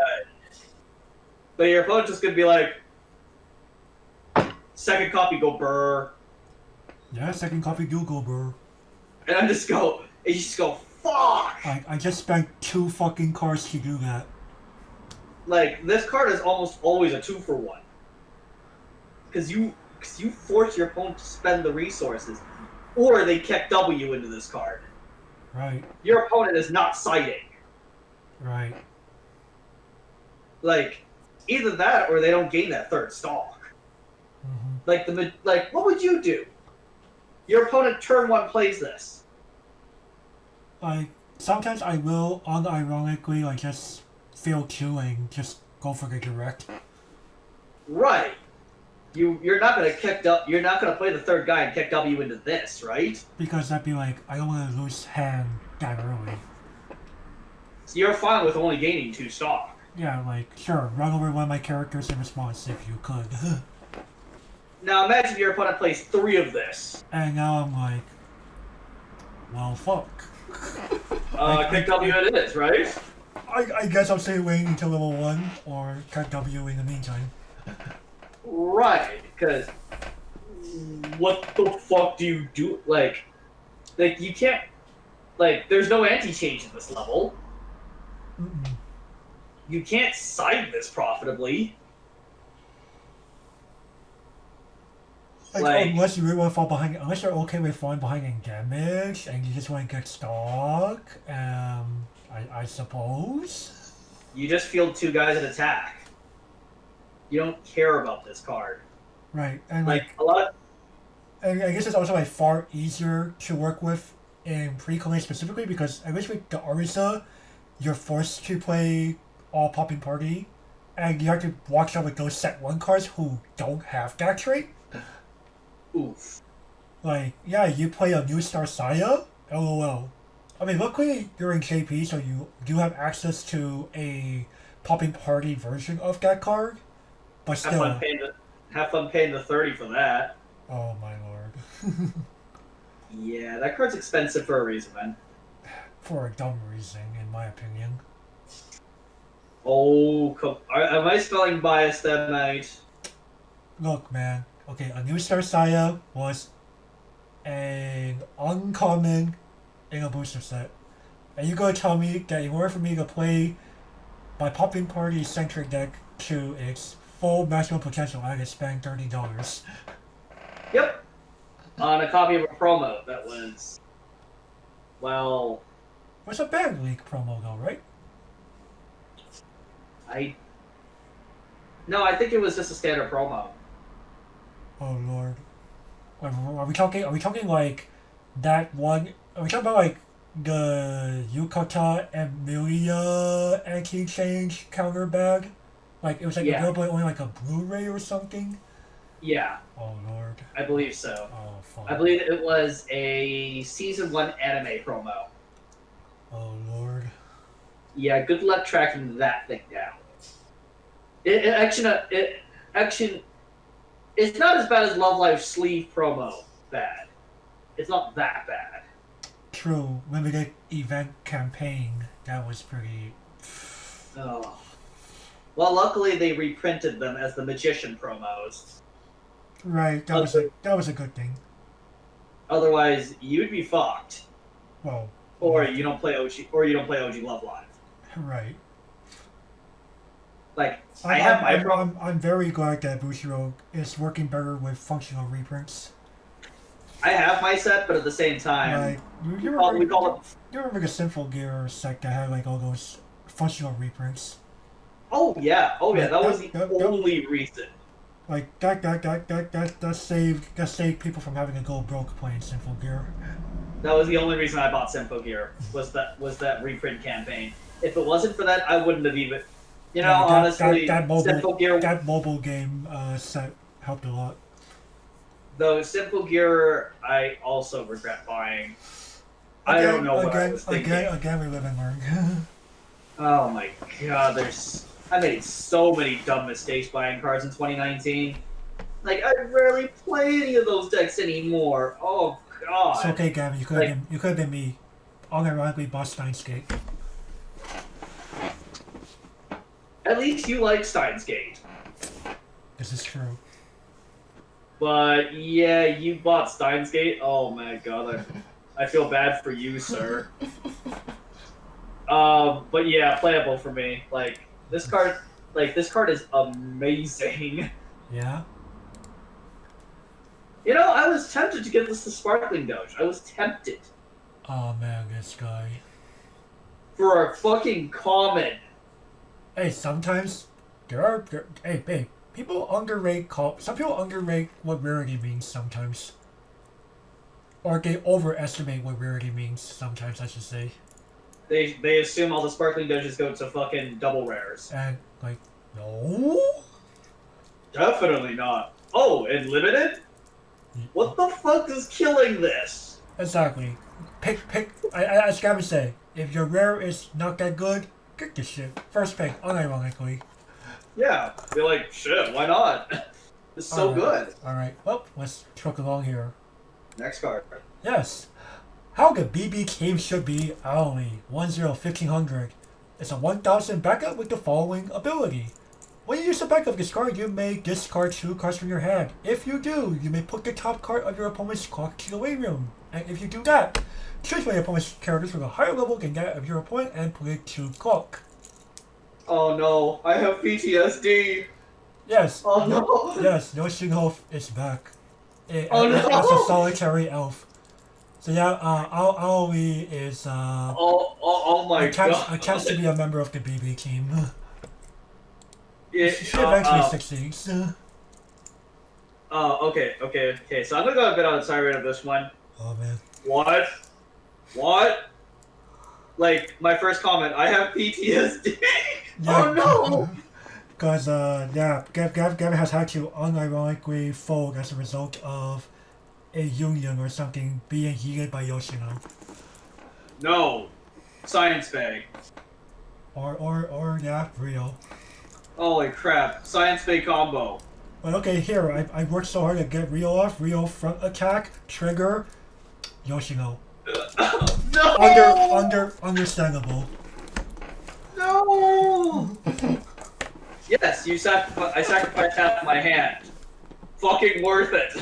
your opponent's just going to be like, second copy, go burr. Yeah, second copy, do go burr. And I just go, fuck! I just spent 2 fucking cards to do that. Like, this card is almost always a 2-for-1. Because you force your opponent to spend the resources, or they kick W into this card. Right. Your opponent is not sighting. Right. Like, either that or they don't gain that third stalk. Mm-hmm. Like, what would you do? Your opponent turn 1 plays this. Like, sometimes I will unironically like just fail queuing, just go for the direct. Right. You're not gonna you're not gonna play the third guy and kick W into this, right? Because that'd be like, I don't want to lose hand that early. So you're fine with only gaining 2 stock. Yeah, like, sure, run over one of my characters in response if you could. Now imagine your opponent plays 3 of this. And now I'm like, well, fuck. Kick W it is, right? I guess I'll stay waiting until level 1, or kick W in the meantime. Right, because what the fuck do you do? Like you can't, like, there's no anti-change in this level. Mm-mm. You can't side this profitably. Like, unless you really want to fall behind, unless you're okay with falling behind in damage, and you just want to get stock, I suppose. You just field 2 guys at attack. You don't care about this card. Right, and Like a lot of and I guess it's also like far easier to work with in pre-collate specifically because at least with the Arisa, you're forced to play all popping party, and you have to watch out with those set 1 cards who don't have that trait. oof. Like, yeah, you play a New Star Saya, lol. I mean, luckily you're in KP, so you do have access to a popping party version of that card, but still. Have fun paying the 30 for that. Oh my lord. Yeah, that card's expensive for a reason, man. For a dumb reason, in my opinion. Oh, am I spelling bias then, mate? Look, man. Okay, a New Star Saya was an uncommon in a booster set. And you gonna tell me that in order for me to play my popping party centric deck to its full maximum potential, I had to spend $30. Yep. On a copy of a promo that was, well, It was a bad league promo though, right? No, I think it was just a standard promo. Oh lord. Are we talking? Are we talking like that one? Are we talking about like the Yukata Emilia anti-change counter bag? Like it was like Yeah. available only like a Blu-ray or something. Yeah, Oh lord. I believe so. Oh fuck. I believe it was a season 1 anime promo. Oh lord. Yeah, good luck tracking that thing down. It actually, it's not as bad as Love Live sleeve promo bad. It's not that bad. True. Limited event campaign. That was pretty. Oh. Well, luckily they reprinted them as the Magician promos. Right. That was a good thing. Otherwise, you'd be fucked. Well. Or you don't play OG Love Live. Right. Like I'm very glad that Bushiro is working better with functional reprints. I have my set, but at the same time, Like you remember the Sinful Gear set that had like all those functional reprints. Oh yeah, that was the that- only reason. Like that saved people from having to go broke playing Sinful Gear. That was the only reason I bought Senpo Gear was that reprint campaign. If it wasn't for that, I wouldn't have even. Honestly, Senpo Gear. That mobile game set helped a lot. Though Senpo Gear, I also regret buying. I don't know what I was thinking. Again, we live and learn. Oh my god, I made so many dumb mistakes buying cards in 2019. Like, I rarely play any of those decks anymore. Oh god. It's okay, Gavin. You could have been me. Unironically bought Steins Gate. At least you like Steins Gate. This is true. But yeah, you bought Steins Gate. Oh my god, I feel bad for you, sir. But yeah, playable for me. Like this card is amazing. Yeah. I was tempted to get this to Sparkling Doge. I was tempted Oh man, this guy. for a fucking common. Hey, sometimes hey, people underrate some people underrate what rarity means sometimes. Or they overestimate what rarity means sometimes, I should say. They assume all the Sparkling Doges go to fucking double rares. And like, no. Definitely not. Oh, and limited? What the fuck is killing this? Exactly. Pick. As Gavin said, if your rare is not that good, pick this shit. First pick, unironically. Yeah, you're like, shit, why not? It's so good. Alright, well, let's truck along here. Next card. Yes. How the BB Cave should be hourly 10-1500. It's a 1000 backup with the following ability. When you use a backup this card, you may discard 2 cards from your hand. If you do, you may put the top card of your opponent's clock to the way room. And if you do that, choose one of your opponent's characters with a higher level than that of your opponent and put it to clock. Oh no, I have PTSD. Yes. Oh no. Yes, no Shinho is back. Oh no. As a solitary elf. So yeah, Aoi is Oh Oh my god. Attempts to be a member of the BB team. Yeah, She eventually succeeds. Okay. So I'm gonna go a bit on the side rate of this one. Oh man. What? Like, my first comment, I have PTSD. Yeah. Oh no! Because, yeah, Gavin has had to unironically fold as a result of a union or something being heated by Yoshino. No. Science Bay. Or, yeah, real. Holy crap. Science Bay combo. But okay, here, I worked so hard to get Rio off. Rio front attack, trigger, Yoshino. No! Understandable. No! Yes, I sacrificed half of my hand. Fucking worth it.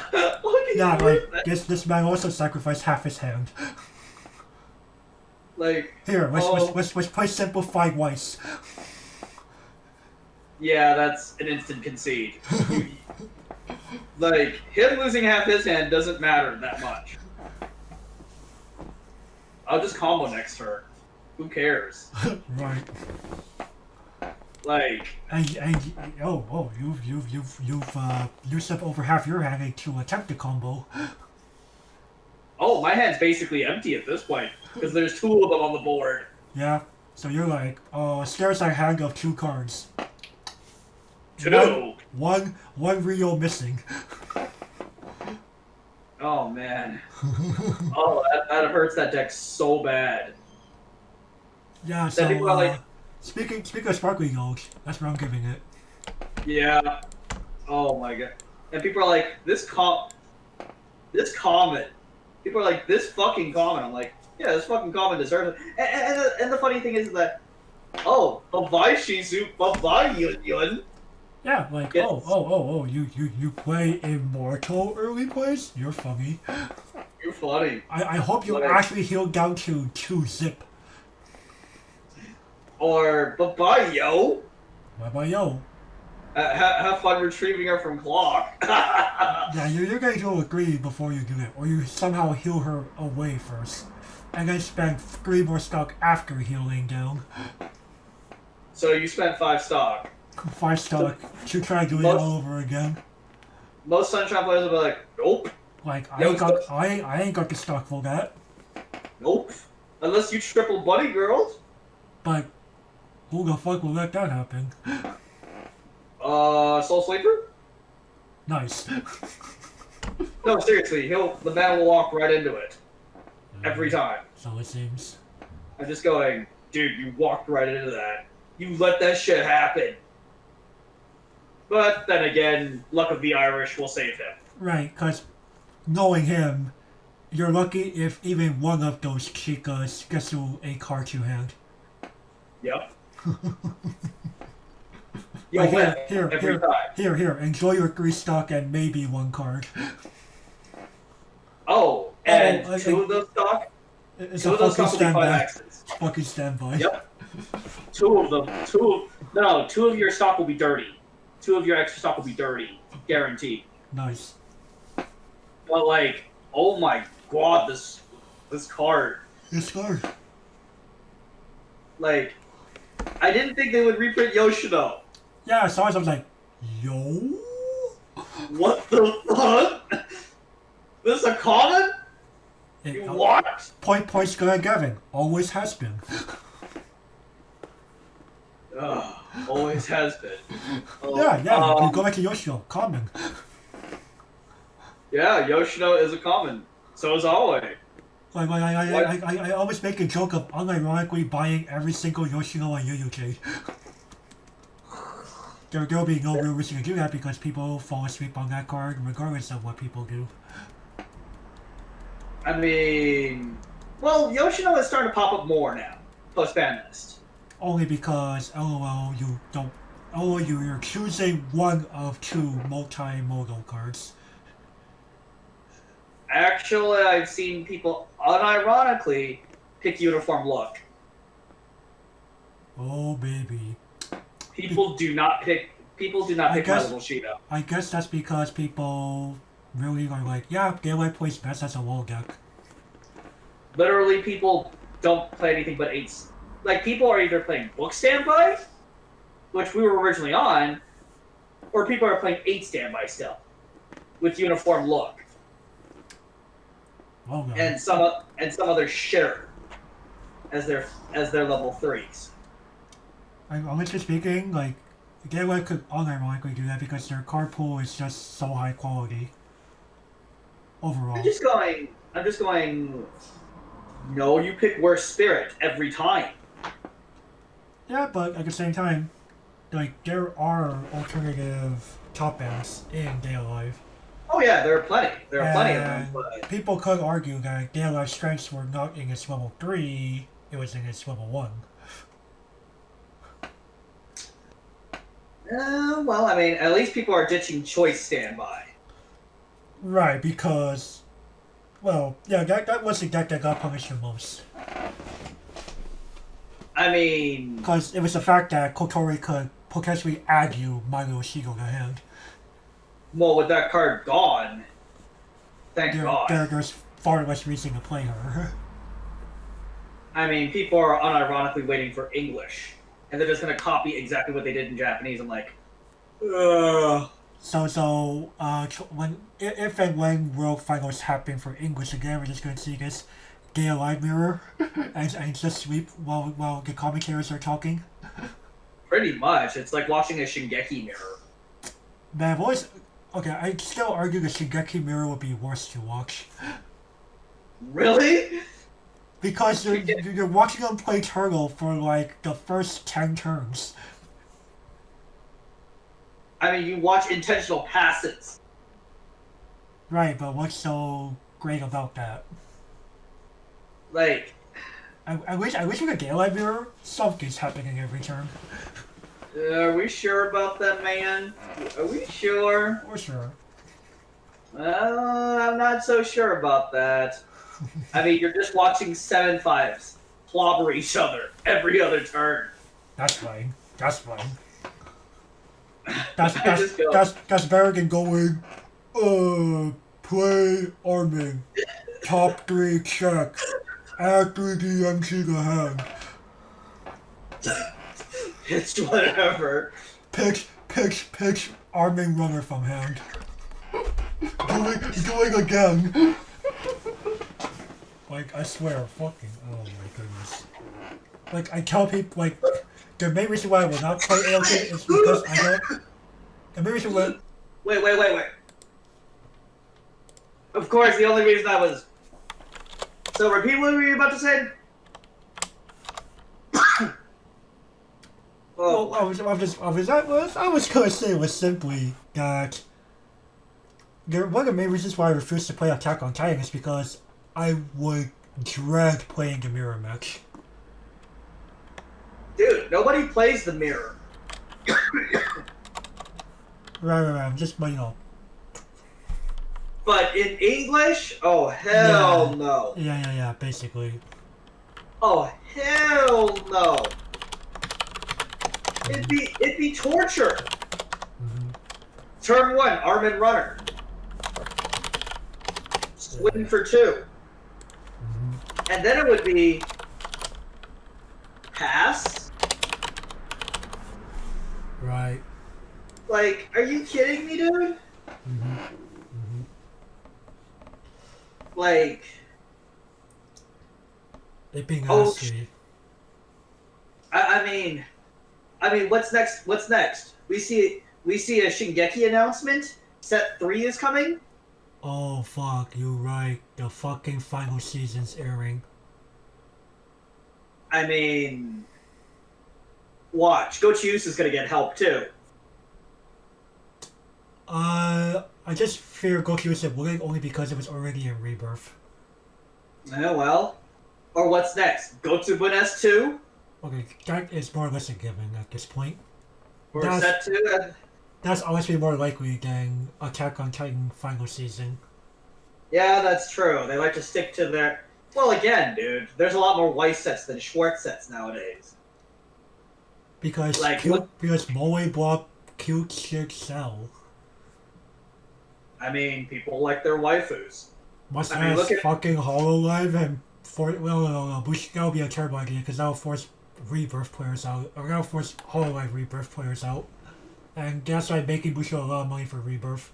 Yeah, like, this man also sacrificed half his hand. Like, Here, let's play simplified Weiss. yeah, that's an instant concede. Like, him losing half his hand doesn't matter that much. I'll just combo next turn. Who cares? Right. Like, you've used up over half your hand to attempt the combo. oh, my hand's basically empty at this point because there's two of them on the board. Yeah. So you're like, scarce a hand of 2 cards. Two. One Rio missing. Oh man. Oh, that hurts that deck so bad. Yeah. Then people are So like, speaking of sparkly gold, that's what I'm giving it. yeah. Oh my god. And people are like, this comet. People are like, this fucking comet. I'm like, yeah, this fucking comet deserves it. And the funny thing is that, oh, bye-bye Shizu, bye-bye Yun. Yeah, like, Yes. you play Immortal early plays? You're funny. You're funny. I hope you Like- actually heal down to 2 zip. Or, bye-bye yo. Bye yo. Have fun retrieving her from Clock. Yeah, you're going to agree before you do it, or you somehow heal her away first, and then spend 3 more stock after healing down. So you spent 5 stock. 5 stock to try doing it all over again. Most Sunshine players will be like, nope, Like, Yo, I ain't got the stock for that, nope. Unless you triple Bunny Girls. but who the fuck will let that happen? Soul Sleeper? Nice. No, seriously, the man will walk right into it. Every time. So it seems. I'm just going, dude, you walked right into that. You let that shit happen. But then again, luck of the Irish will save him. Right, because knowing him, you're lucky if even one of those chicas gets you a card to hand. Yep. You'll Like, win here, every time. here, enjoy your 3 stock and maybe 1 card. Oh, and Oh, 2 of those stock? It's 2 a of those fucking stock will be 5 standby. axes. Fucking standby. Yep. 2 of them. 2 of your stock will be dirty. 2 of your extra stock will be dirty. Guaranteed. Nice. But like, oh my god, this card. It's hard. Like, I didn't think they would reprint Yoshino. Yeah, so I was like, yo? What the fuck? This is a common? You what? Points going Gavin. Always has been. Ugh, always has been. Oh, Yeah, you go back to Yoshio. Common. Yeah, Yoshino is a common. So is Alway. Like, I always make a joke of unironically buying every single Yoshino on UUK. There'll be no real reason to do that because people fall asleep on that card regardless of what people do. I mean, well, Yoshino is starting to pop up more now, post-ban list. Only because, LOL, you're choosing one of 2 multimodal cards. Actually, I've seen people unironically pick Uniform Look. Oh, baby. People do not pick my little Shido. I guess that's because people really are like, yeah, Daylight plays best as a wall deck. Literally, people don't play anything but 8s. Like, people are either playing book standby, which we were originally on, or people are playing 8 standby still, with uniform look. Oh, no. And some other shitter as their level 3s. Honestly speaking, like, Gateway could unironically do that because their card pool is just so high quality. Overall. I'm just going, no, you pick worst spirit every time. Yeah, but at the same time, like, there are alternative top bands in Day Alive. Oh yeah, there are plenty. There are plenty of them, but... People could argue that Day Alive's strengths were not in its level 3, it was in its level 1. Well, I mean, at least people are ditching choice standby. Right, because... Well, yeah, that was the deck that got punished the most. I mean... Because it was the fact that Kotori could potentially add you Milo Shigo to hand. Well, with that card gone, thank God. There's far less reason to play her. I mean, people are unironically waiting for English. And they're just going to copy exactly what they did in Japanese. I'm like, ugh. When if and when World Finals happen for English again, we're just going to see this Day Alive mirror and just sweep while the commentators are talking. Pretty much. It's like watching a Shingeki mirror. Man, okay, I'd still argue the Shingeki mirror would be worse to watch. Really? Because you're watching them play Turtle for like the first 10 turns. I mean, you watch intentional passes. Right, but what's so great about that? Like... I wish we could get a live mirror. Something's happening every turn. Are we sure about that, man? Are we sure? We're sure. I'm not so sure about that. I mean, you're just watching 7-5s clobber each other every other turn. That's fine. That's fine. That's better than going, play Armin. Top 3 check. Add 3 DMC to hand. It's whatever. Pitch Armin runner from hand. Doing again. Like, I swear, fucking, oh my goodness. Like, I tell people, like, the main reason why I will not play ALK is because I don't... The main reason why... Wait. Of course, the only reason I was... So, repeat what were you about to say? Well, I was gonna say was simply that... One of the main reasons why I refused to play Attack on Titan is because I would dread playing the mirror match. Dude, nobody plays the mirror. Right, I'm just, you But in English? Oh, hell no. Yeah, basically. Oh, hell no. It'd be torture. Mm-hmm. Turn 1, Armin Runner. Swing for 2. Mm-hmm. And then it would be pass. Right. Like, are you kidding me, dude? Mm-hmm. Mm-hmm. Like... It being nasty. I mean, what's next? We see a Shingeki announcement. Set 3 is coming. Oh fuck, you're right. The fucking final season's airing. I mean, watch. Gochius is gonna get help too. I just fear Gochius wouldn't only because it was already in Rebirth. Yeah, well. Or what's next? Gotsubun S2? Okay, that is more or less a given at this point. Or Set 2? That's honestly more likely than Attack on Titan final season. Yeah, that's true. They like to stick to their... Well, again, dude, there's a lot more Weiss sets than Schwarz sets nowadays. Because Moe bought cute shit sell. I mean, people like their waifus. Look at fucking HoloLive and That'll be a terrible idea because that'll force Rebirth players out, or that'll force Hololive Rebirth players out, and that's why making Bushido a lot of money for Rebirth.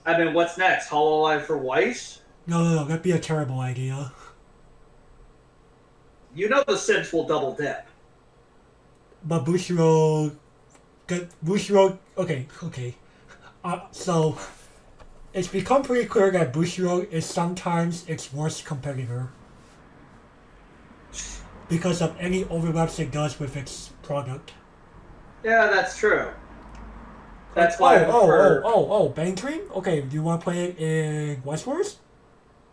I mean, what's next? Hololive for Weiss? No, that'd be a terrible idea. You know the Sims will double dip. But Bushido, okay. So it's become pretty clear that Bushido is sometimes its worst competitor because of any overlaps it does with its product. Yeah, that's true. That's why. Bang Train? Okay, do you want to play it in Weiss Schwarz?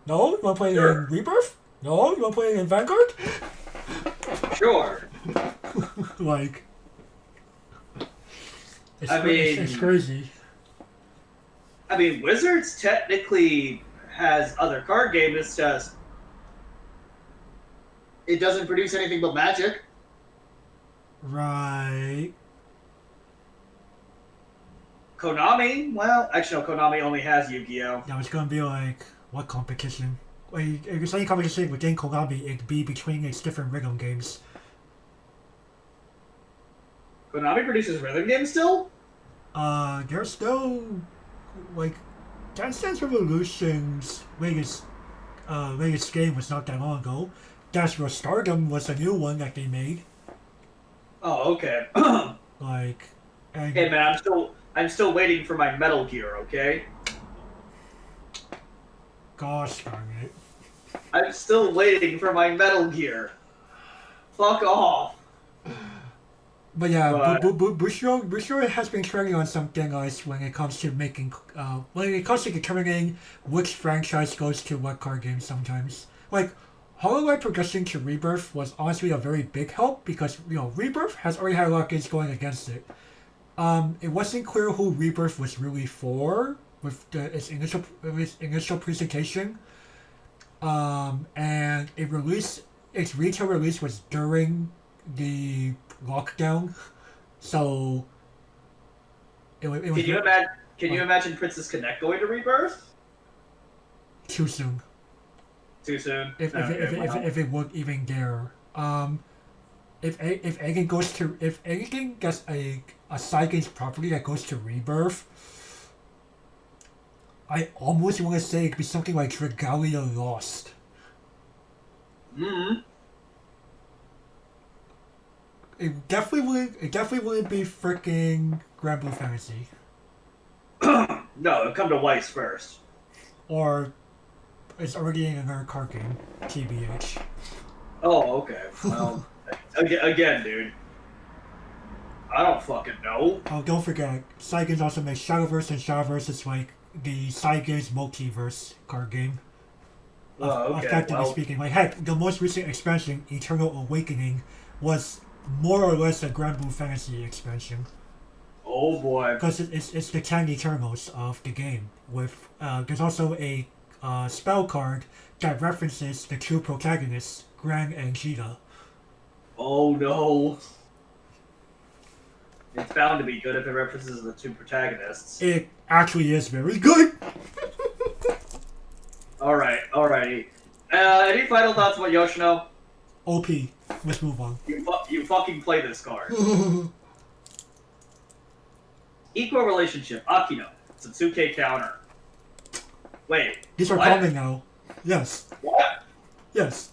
No? You want to play it in Rebirth? No? You want to play it in Vanguard? Sure. Like, it's crazy. I mean, Wizards technically has other card games. It's just it doesn't produce anything but Magic. Right. Konami? Well, actually, no. Konami only has Yu-Gi-Oh. Yeah, it's gonna be like what competition? Like, if it's any competition within Konami, it'd be between its different rhythm games. Konami produces rhythm games still? There's still like Dance Dance Revolution's latest game was not that long ago. Dance for Stardom was a new one that they made. Oh, okay. Like, and Hey man, I'm still waiting for my Metal Gear, okay? gosh darn it. I'm still waiting for my Metal Gear. Fuck off. But yeah, Bushido has been treading on some thin ice when it comes to determining which franchise goes to what card game sometimes. Like, Hololive progressing to Rebirth was honestly a very big help because, Rebirth has already had a lot of games going against it. It wasn't clear who Rebirth was really for with its initial presentation. And its retail release was during the lockdown, so it was. Can you imagine Princess Connect going to Rebirth? Too soon. Too soon. If it would even dare. If anything gets a side games property that goes to Rebirth, I almost want to say it could be something like Regalia Lost. Mm-hmm. It definitely wouldn't be freaking Grand Blue Fantasy. No, it'll come to Weiss first. Or it's already in another card game, TBH. Oh, okay. Well, again, dude. I don't fucking know. Oh, don't forget, side games also make Shadowverse, and Shadowverse is like the side games multiverse card game. Oh, okay. Effectively speaking, like heck, the most recent expansion, Eternal Awakening, was more or less a Grand Blue Fantasy expansion. Oh boy. Because it's the 10 Eternals of the game. With there's also a spell card that references the two protagonists, Gran and Cheetah. Oh no. It's bound to be good if it references the two protagonists. It actually is very good. Alrighty. Any final thoughts about Yoshino? OP. Let's move on. You fucking play this card. Equal relationship. Akino. It's a 2K counter. Wait. These are common now. Yes. What? Yes.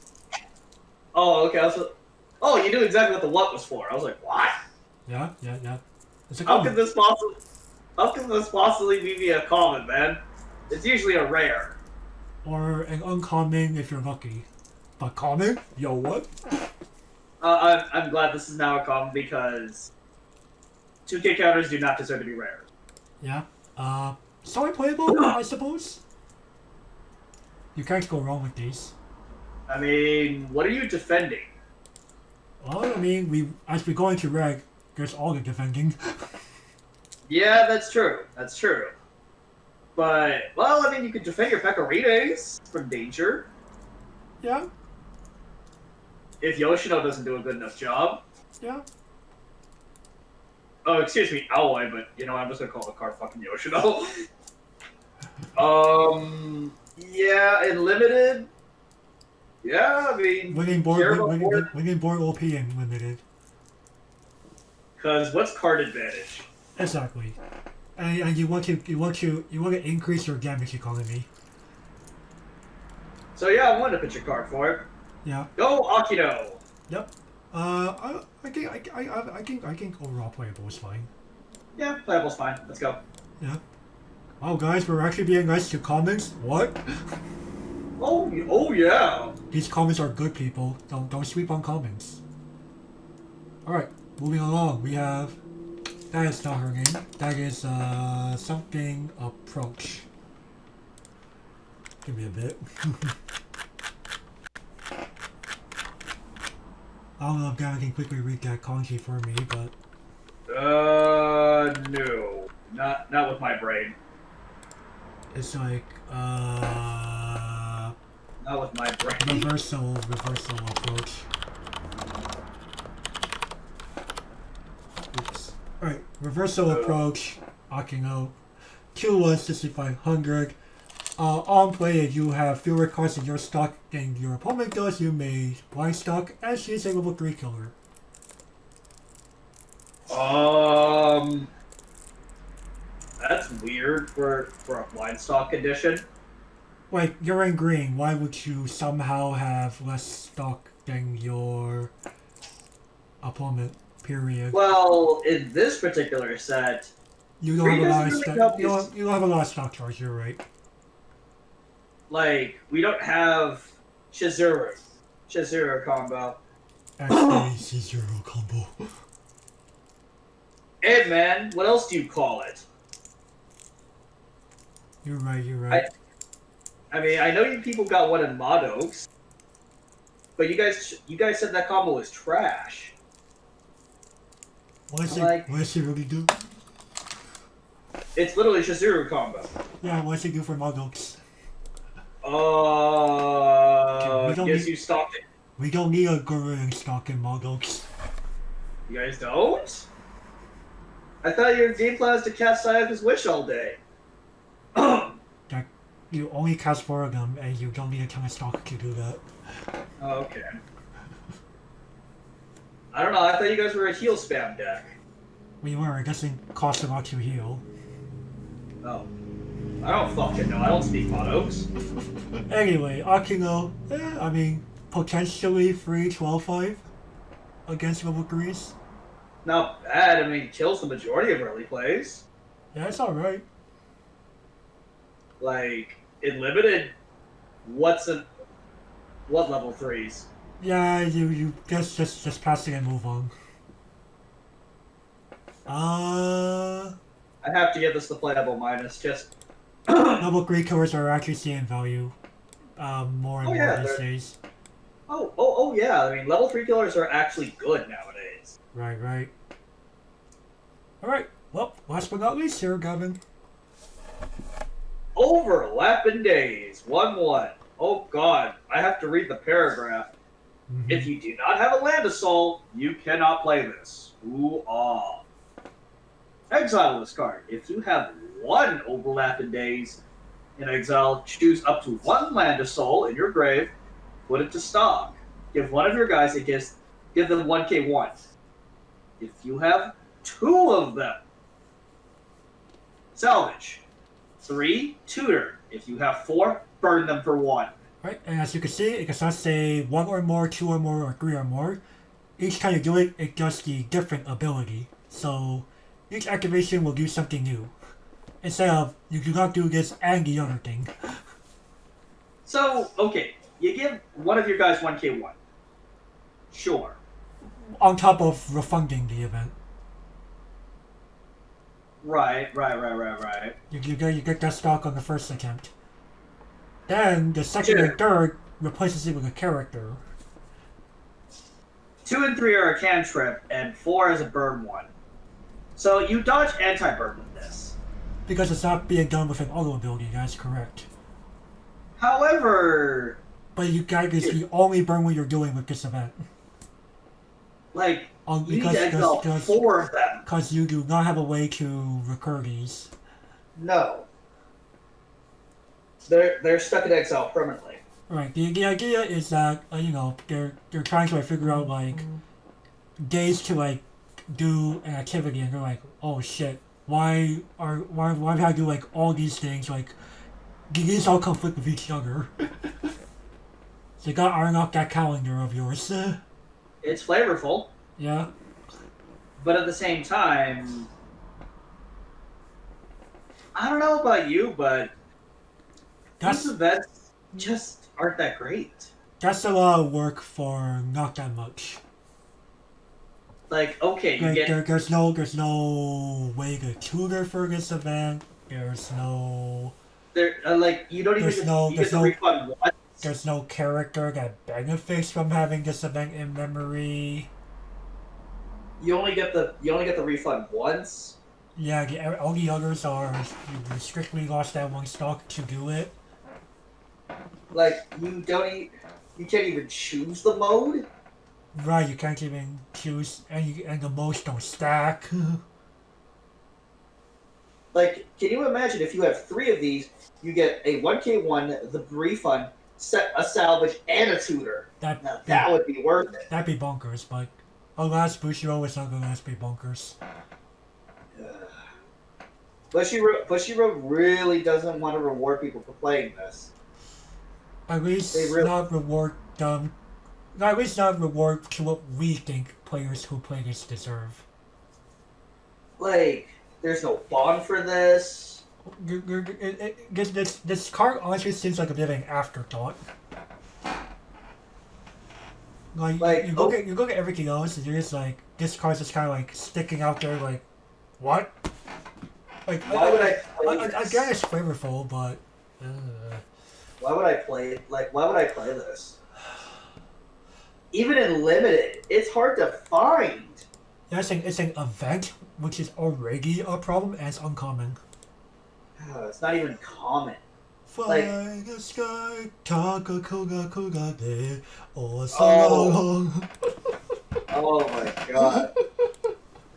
Oh, okay. Oh, you knew exactly what the what was for. I was like, what? Yeah. It's a How common. How can this possibly be a common, man? It's usually a rare. Or an uncommon if you're lucky. But common? Yo, what? I'm glad this is now a common because 2K counters do not deserve to be rare. Yeah. Solid playable, I suppose. You can't go wrong with these. I mean, what are you defending? Well, I mean, as we go into reg, there's all the defending. Yeah, that's true. But, well, I mean, you could defend your Pecorides from danger. Yeah. If Yoshino doesn't do a good enough job. Yeah. Oh, excuse me, Alloy, but, I'm just gonna call the card fucking Yoshino. Yeah, in Limited, Yeah, I mean, Winning board, care about board. winning board OP and limited. Because what's card advantage? Exactly. And you want to increase your damage economy. So yeah, I wanted to pitch a card for it. Yeah. Go Akino. Yep. I think overall playable is fine. Yeah, playable's fine. Let's go. Yeah. Wow, guys, we're actually being nice to comments. What? Oh yeah. These comments are good, people. Don't sleep on comments. All right, moving along. We have that is not her name. That is something approach. Give me a bit. I don't know if Gavin can quickly read that kanji for me, but no, not with my brain. it's like Not with my brain. reversal approach. Oops. Alright, reversal approach, Akino. 2-1 6500. On play, if you have fewer cards in your stock than your opponent does, you may blind stock, and she's a level 3 killer. That's weird for a blind stock condition. Like, you're in green, why would you somehow have less stock than your opponent, period? Well, in this particular set, You don't have a lot of really stock. help You you don't have a lot of stock charge, you're right. like, we don't have Shizuru combo. Actually, zero combo. Hey man, what else do you call it? You're right. I mean, I know you people got one in Modox, but you guys said that combo was trash. What does it really do? It's literally Shizuru combo. Yeah, what does it do for Modox? Gives you stock it. We don't need a guru in stock in Modox. You guys don't? I thought your game plan is to cast Sayaka's Wish all day. That you only cast 4 of them, and you don't need a ton of stock to do that. Okay. I don't know, I thought you guys were a heal spam deck. We were. It doesn't cost a lot to heal. Oh. I don't fucking know, I don't speak Modox. Anyway, Akino, I mean, potentially free 12-5 against level 3s. Not bad, I mean, kills the majority of early plays. Yeah, it's alright. Like, in limited, what level 3s? Yeah, you just pass it and move on. I have to give this the playable minus, just... Level 3 killers are actually seeing value more and more these days. Oh yeah, I mean, level 3 killers are actually good nowadays. Right. Alright, well, last but not least here, Gavin. Overlapping days, 1-1. Oh god, I have to read the paragraph. Mm-hmm. If you do not have a land assault, you cannot play this. Ooh-ah. Exile this card. If you have 1 overlapping days in exile, choose up to 1 land assault in your grave, put it to stock. Give one of your guys give them 1k1. If you have 2 of them, salvage. 3, tutor. If you have 4, burn them for 1. Right, and as you can see, it does not say 1 or more, 2 or more, or 3 or more. Each time you do it, it does the different ability. So, each activation will do something new. Instead of, you do not do this and the other thing. So, okay, you give one of your guys 1k1. Sure. On top of refunding the event. Right. You get that stock on the first attempt. Then, the second and third replaces it with a character. 2 and 3 are a cantrip, and 4 is a burn one. So you dodge anti-burn with this. Because it's not being done with an auto ability, that's correct. However... But you guys is the only burn one you're doing with this event. Like, you need to exile 4 of them. Because you do not have a way to recur these. No. They're stuck in exile permanently. Right. The idea is that they're trying to like figure out like days to like do an activity, and they're like, oh shit, why do I do like all these things? Like these all conflict with each other. So you gotta iron out that calendar of yours. It's flavorful, Yeah. but at the same time, I don't know about you, but these That's events just aren't that great. that's a lot of work for not that much. Like, okay, you Like get there's no way to tutor for this event. There's no there, like you don't even there's no you get there's the no refund once. there's no character that benefits from having this event in memory. You only get the refund once. Yeah, all the others are you strictly lost that one stock to do it. Like you can't even choose the mode. Right, you can't even choose, and the most don't stack. Like, can you imagine if you have 3 of these, you get a 1K1, the refund, a salvage, and a tutor. Now that would be worth it. That'd be bonkers, but alas, Bushiro is not gonna be bonkers. Bushiroad really doesn't want to reward people for playing this. At least not reward them. At least not reward to what we think players who play this deserve. Like, there's no bond for this. This card honestly seems like a bit of an afterthought. Like you look at everything else, and you're just like, this card's just kind of like sticking out there, like, what? Like, Why would I play I this? guess it's flavorful, but. Why would I play? Like, why would I play this? Even in limited, it's hard to find. Yeah, it's an event, which is already a problem, and it's uncommon. It's not even common. Fly the sky, taka koga koga de, oh so long. Oh my god.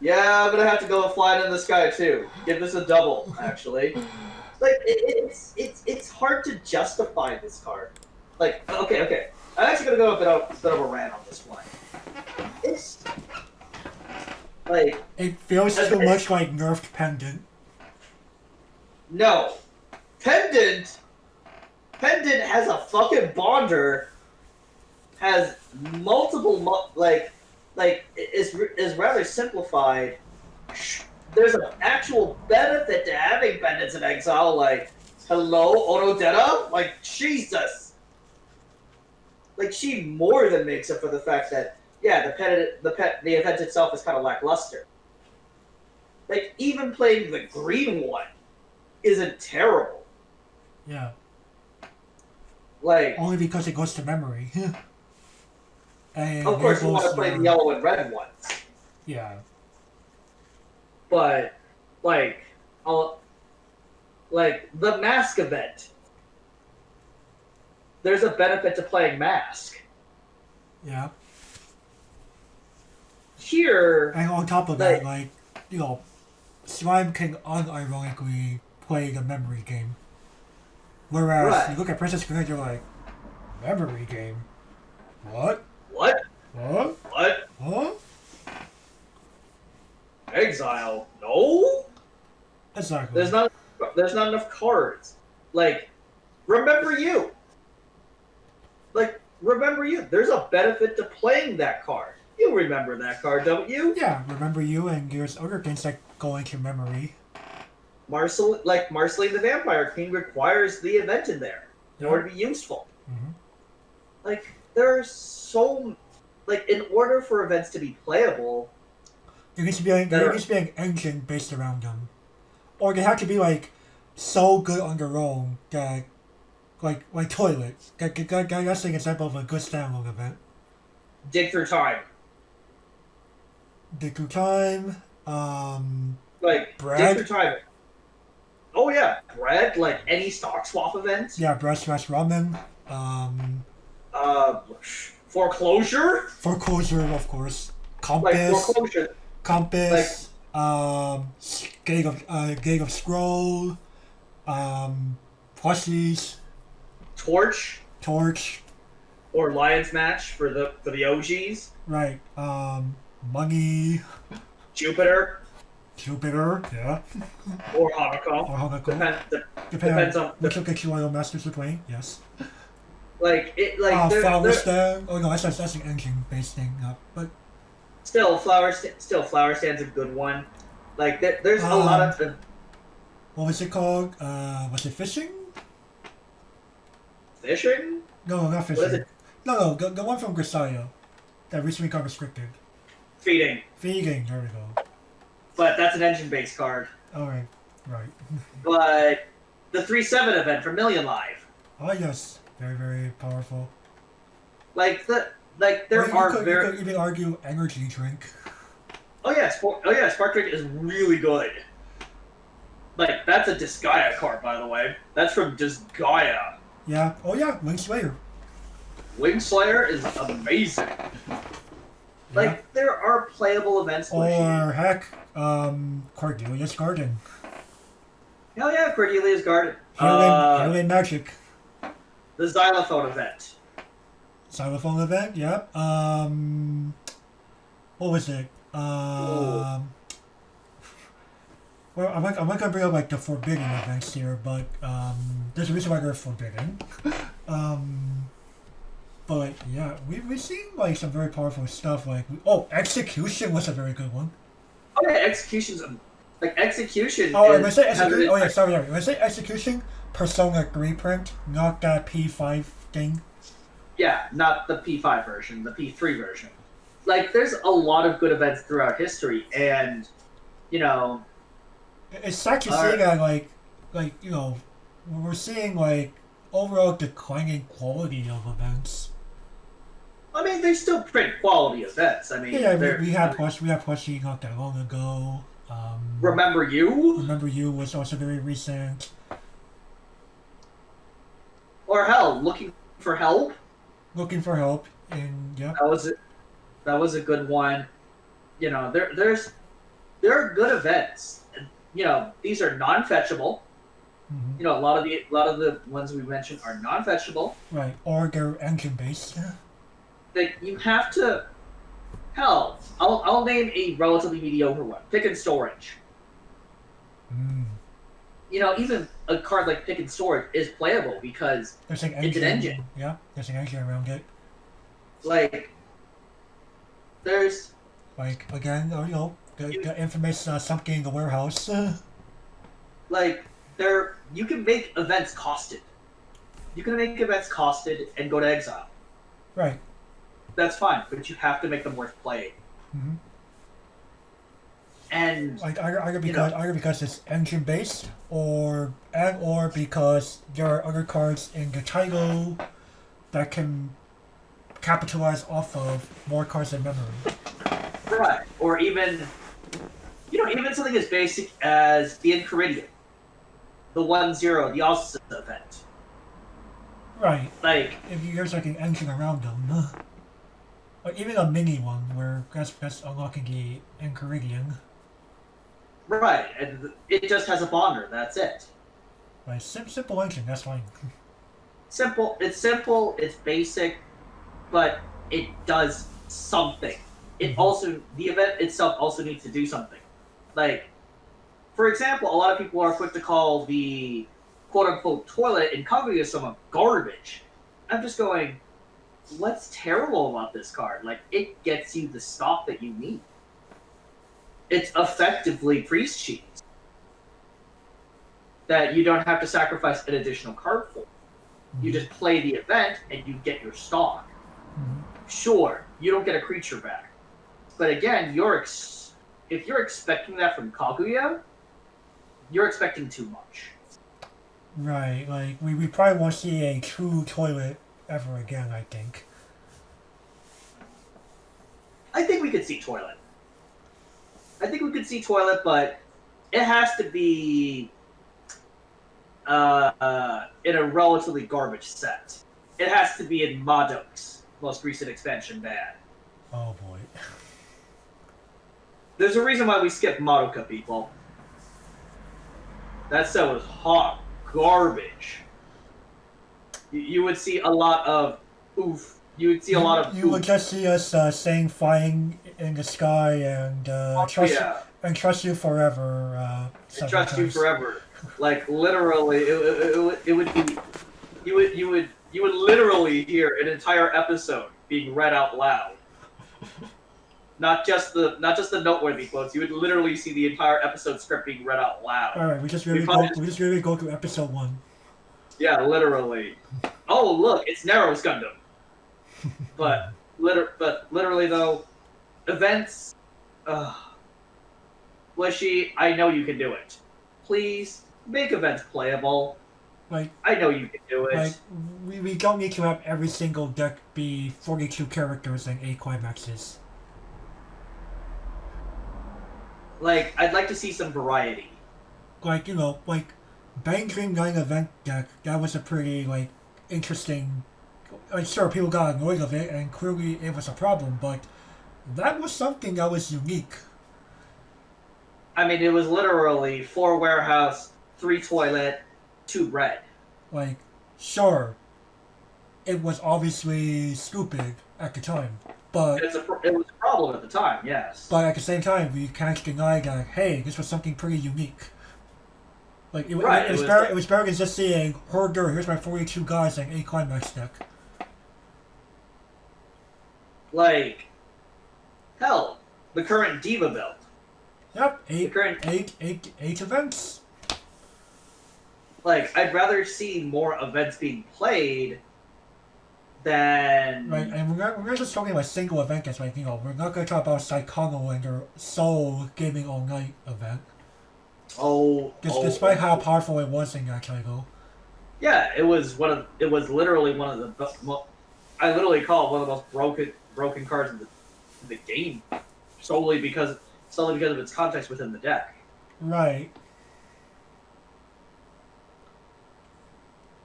Yeah, I'm gonna have to go flying in the sky too. Give this a double, actually. Like it's hard to justify this card. Like, okay. I'm actually gonna go a bit of a rant on this one. It's like It feels too much like nerfed pendant. No, Pendant has a fucking bonder. Has multiple is rather simplified. There's an actual benefit to having pendants in exile. Like, hello, Onodera? Like, Jesus. Like, she more than makes up for the fact that, yeah, the event itself is kind of lackluster. Like, even playing the green one isn't terrible. Yeah. Like, Only because it goes to memory. And of course, you want to play the yellow and red ones. Yeah. But, like the mask event, there's a benefit to playing mask. Yeah. Here, And on top of that, Slime can unironically play the memory game. Whereas you look at Princess Grenade, you're like, memory game? What? What? What? What? Huh? Exile? No. Exactly. There's not enough cards. Like, remember you. There's a benefit to playing that card. You remember that card, don't you? Yeah, remember you, and there's other things that go into memory. Marceline the Vampire Queen requires the event in there in order to be useful. Mm-hmm. Like, there are so... Like, in order for events to be playable... There needs to be an engine based around them. Or they have to be, like, so good on their own that... Like toilets. That's an example of a good standalone event. Dig Through Time. Dig Through Time, Like, Bread. Dig Through Time. Oh yeah, Bread, like any stock swap event. Yeah, Bread Smash Ramen, Foreclosure? Foreclosure, of course. Like, Foreclosure. Compass, Gate of Scroll, Plushies. Torch? Torch. Or Lions Match for the OGs. Right. Money. Jupiter. Jupiter. Yeah. Or Hanako. Or Hanako. Depends on which will get you Royal Masters to play. Yes. Like it. Like Flower Stand. Oh no, that's an engine-based thing. But still, Flower Stand's a good one. Like there's a lot of. What was it called? Was it fishing? Fishing? No, not fishing. What is it? No, the one from Grisalia that recently got restricted. Feeding. Feeding, there we go. But that's an engine-based card. Alright, right. But the 3/7 event from Million Live. Oh yes, very, very powerful. You could even argue energy drink. Oh yeah, Spark Drink is really good. Like, that's a Disgaea card, by the way. That's from Disgaea. Yeah. Oh yeah, Wing Slayer. Wing Slayer is amazing. Like, there are playable events. Or heck, Cordelia's Garden. Hell yeah, Cordelia's Garden. Healing Magic. The Xylophone event. Xylophone event, yep. What was it? Well, I'm not gonna bring up like the forbidden events here, but there's a reason why they're forbidden. But yeah, we've seen like some very powerful stuff. Like Execution was a very good one. Oh yeah, Execution. Oh, when I say Execution, sorry. When I say Execution, Persona 3 print, not that P5 thing. Yeah, not the P5 version, the P3 version. Like, there's a lot of good events throughout history, and it's sad to see that we're seeing like overall declining quality of events. I mean, they still print quality events. I mean, we had Plushie not that long ago. Remember You was also very recent. Or hell, Looking for Help. And yeah. That was a good one. There are good events. These are non-fetchable. Mm-hmm. A lot of the ones we mentioned are non-fetchable. Right, or they're engine based. Like, you have to. Hell, I'll name a relatively mediocre one. Pick and Storage. Mm. Even a card like Pick and Storage is playable because it's an engine. Yeah, there's an engine around it. Like, there's. Like, again, the infamous something in the warehouse. Like, you can make events costed. You can make events costed and go to exile. Right. That's fine, but you have to make them worth playing. Mm-hmm. And like either because it's engine based, or because there are other cards in the title that can capitalize off of more cards in memory. Right. Or even something as basic as the Enchiridion, the 1/0, the Auspices event. Right. Like, if there's like an engine around them. Or even a mini one where that's unlocking the Enchiridion. Right, and it just has a bonder, that's it. Right, simple engine, that's fine. Simple, it's basic, but it does something. The event itself also needs to do something. Like, for example, a lot of people are quick to call the quote-unquote toilet in Kaguya-sama garbage. I'm just going, what's terrible about this card? Like, it gets you the stock that you need. It's effectively priest cheese that you don't have to sacrifice an additional card for. Mm-hmm. You just play the event and you get your stock. Mm-hmm. Sure, you don't get a creature back, but again, if you're expecting that from Kaguya, you're expecting too much. Right, like we probably won't see a true toilet ever again. I think we could see toilet. But it has to be in a relatively garbage set. It has to be in Modok's most recent expansion ban. Oh boy. There's a reason why we skipped Madoka, people. That set was hot garbage. You would see a lot of oof. You would see a lot of You would just see us saying "flying in the sky" and yeah. trust you forever. I Several trust you times. forever. Like literally, it would be you would literally hear an entire episode being read out loud. Not just the noteworthy quotes. You would literally see the entire episode script being read out loud. All right, we just really go to episode 1. Yeah, literally. Oh look, it's Nero's Gundam. But literally though, events. Wishy, I know you can do it. Please make events playable. Like I know you can do it. like we don't need to have every single deck be 42 characters and 8 climaxes. Like I'd like to see some variety. Like like Bang Dream 9 event deck. That was a pretty interesting. Like sure, people got annoyed of it, and clearly it was a problem, but that was something that was unique. I mean, it was literally 4 warehouse, 3 toilet, 2 bread. Like, sure, it was obviously stupid at the time, but It was a problem at the time, yes. but at the same time, we can't deny that hey, this was something pretty unique. Like it was better than just saying, "Herder, here's my 42 guys and 8 climax deck." Like, hell, the current Diva build. Yep, current- eight events. Like, I'd rather see more events being played than... Right, and we're not just talking about single event guys, we're not going to talk about Saikano and their Soul Gaming All Night event. Despite how powerful it was in that title. Yeah, it was literally one of the... I literally call it one of the most broken cards in the game, solely because of its context within the deck. Right.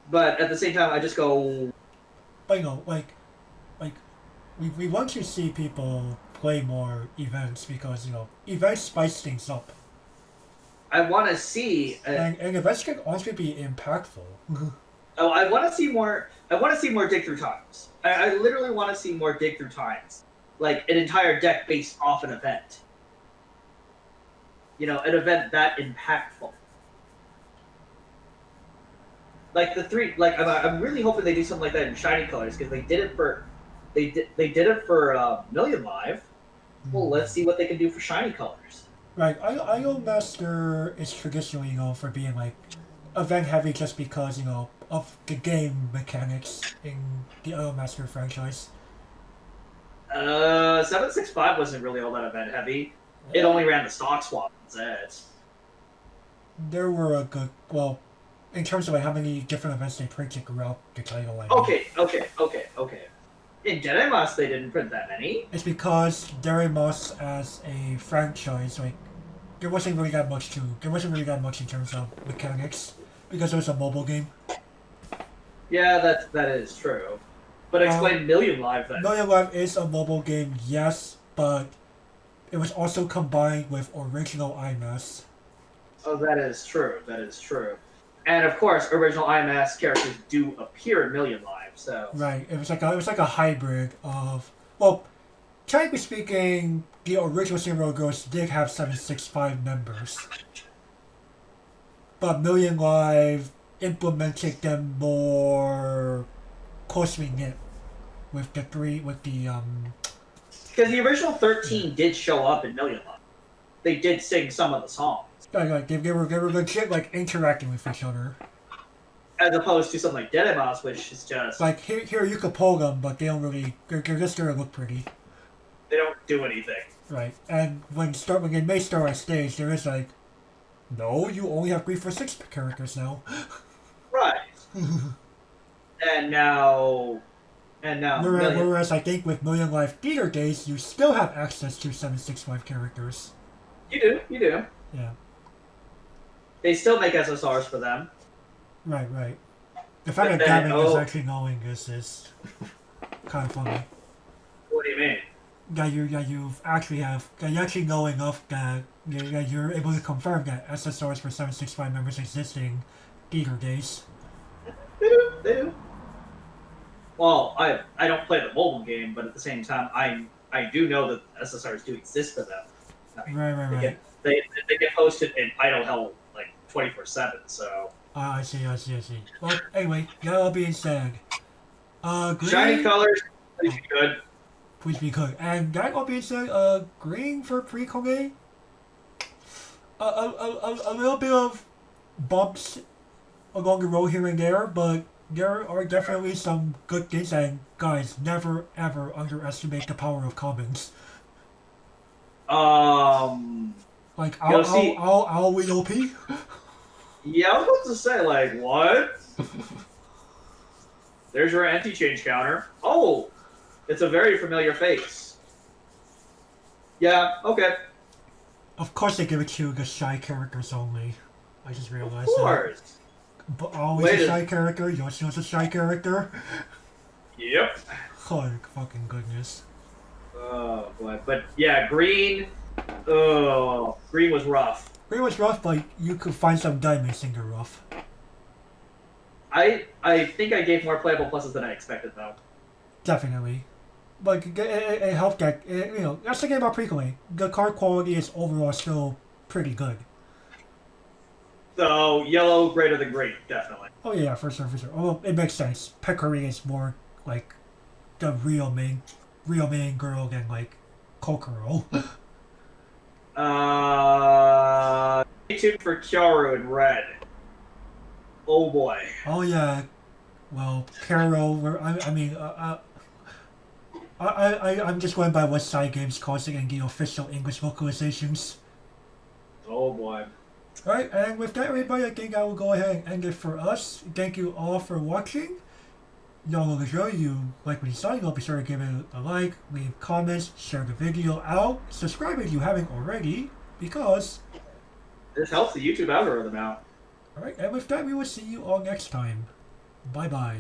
But at the same time, I just go... But we want to see people play more events because, events spice things up. I want to see... and events can also be impactful. Oh, I want to see more dig through times. I literally want to see more dig through times. Like, an entire deck based off an event. An event that impactful. Like I'm really hoping they do something like that in Shiny Colors because they did it for Million Live. Well, let's see what they can do for Shiny Colors. Right, Idol Master is traditionally known for being event heavy just because of the game mechanics in the Idol Master franchise. 765 wasn't really all that event heavy. It only ran the stock swap. That's it. There were a good in terms of how many different events they printed throughout the title. Okay. In Dedemas, they didn't print that many. It's because Dedemas as a franchise, there wasn't really that much in terms of mechanics because it was a mobile game. Yeah, that is true. But explain Million Live then. Million Live is a mobile game, yes, but it was also combined with original IMAS. Oh, that is true. And of course, original IMAS characters do appear in Million Live, so... Right, it was like a hybrid of... technically speaking, the original Zero Girls did have 765 members. But Million Live implemented them more closely knit with the Because the original 13 did show up in Million Live. They did sing some of the songs. They were legit interacting with each other. As opposed to something like Dedemas, which is just... Here you could pull them, but they don't really... They're just gonna look pretty. They don't do anything. Right, and when they may start on stage, there is no, you only have 3 for 6 characters now. Right. and now... Whereas I think with Million Live Theater Days, you still have access to 765 characters. You do. Yeah. They still make SSRs for them. Right. The fact that Gavin is actually knowing this is kind of funny. What do you mean? That you actually know enough that you're able to confirm that SSRs for 765 members exist in Theater Days. They do. well, I don't play the mobile game, but at the same time, I do know that SSRs do exist for them. I mean, Right. they get they get posted in idle hell like 24/7. So I see. Well, anyway, that all being said, shiny green. colors, pretty good. Please be good. And that all being said, green for pre-Kone. A little bit of bumps along the road here and there, but there are definitely some good things. And guys, never ever underestimate the power of commons. Like You know, see, I'll win OP. yeah, I was about to say like what? There's your anti-change counter. Oh, it's a very familiar face. Yeah, okay. Of course they give it to the shy characters only. I just Of realized that. course. But always Wait a a- shy character. Yoshino's a shy character. Yep. Oh fucking goodness. Oh boy, but yeah, green. Oh, green was rough. Green was rough, but you could find some diamonds in the rough. I think I gave more playable pluses than I expected though. Definitely. But it helped that, you know, that's the game about pre-Kone. The card quality is overall still pretty good. So yellow greater than green, definitely. Oh yeah, for sure. Oh, it makes sense. Pekari is more like the real main girl than like Kokoro. Stay tuned for Kyoru in red. Oh boy. Oh yeah. Well, Karo. I'm just going by what side games calls it in the official English localizations. Oh boy. Alright, and with that everybody, I think I will go ahead and end it for us. Thank you all for watching. Y'all love the show, you like what you saw, you'll be sure to give it a like, leave comments, share the video out, subscribe if you haven't already, because... This helps the YouTube algorithm out. Alright, and with that we will see you all next time. Bye bye.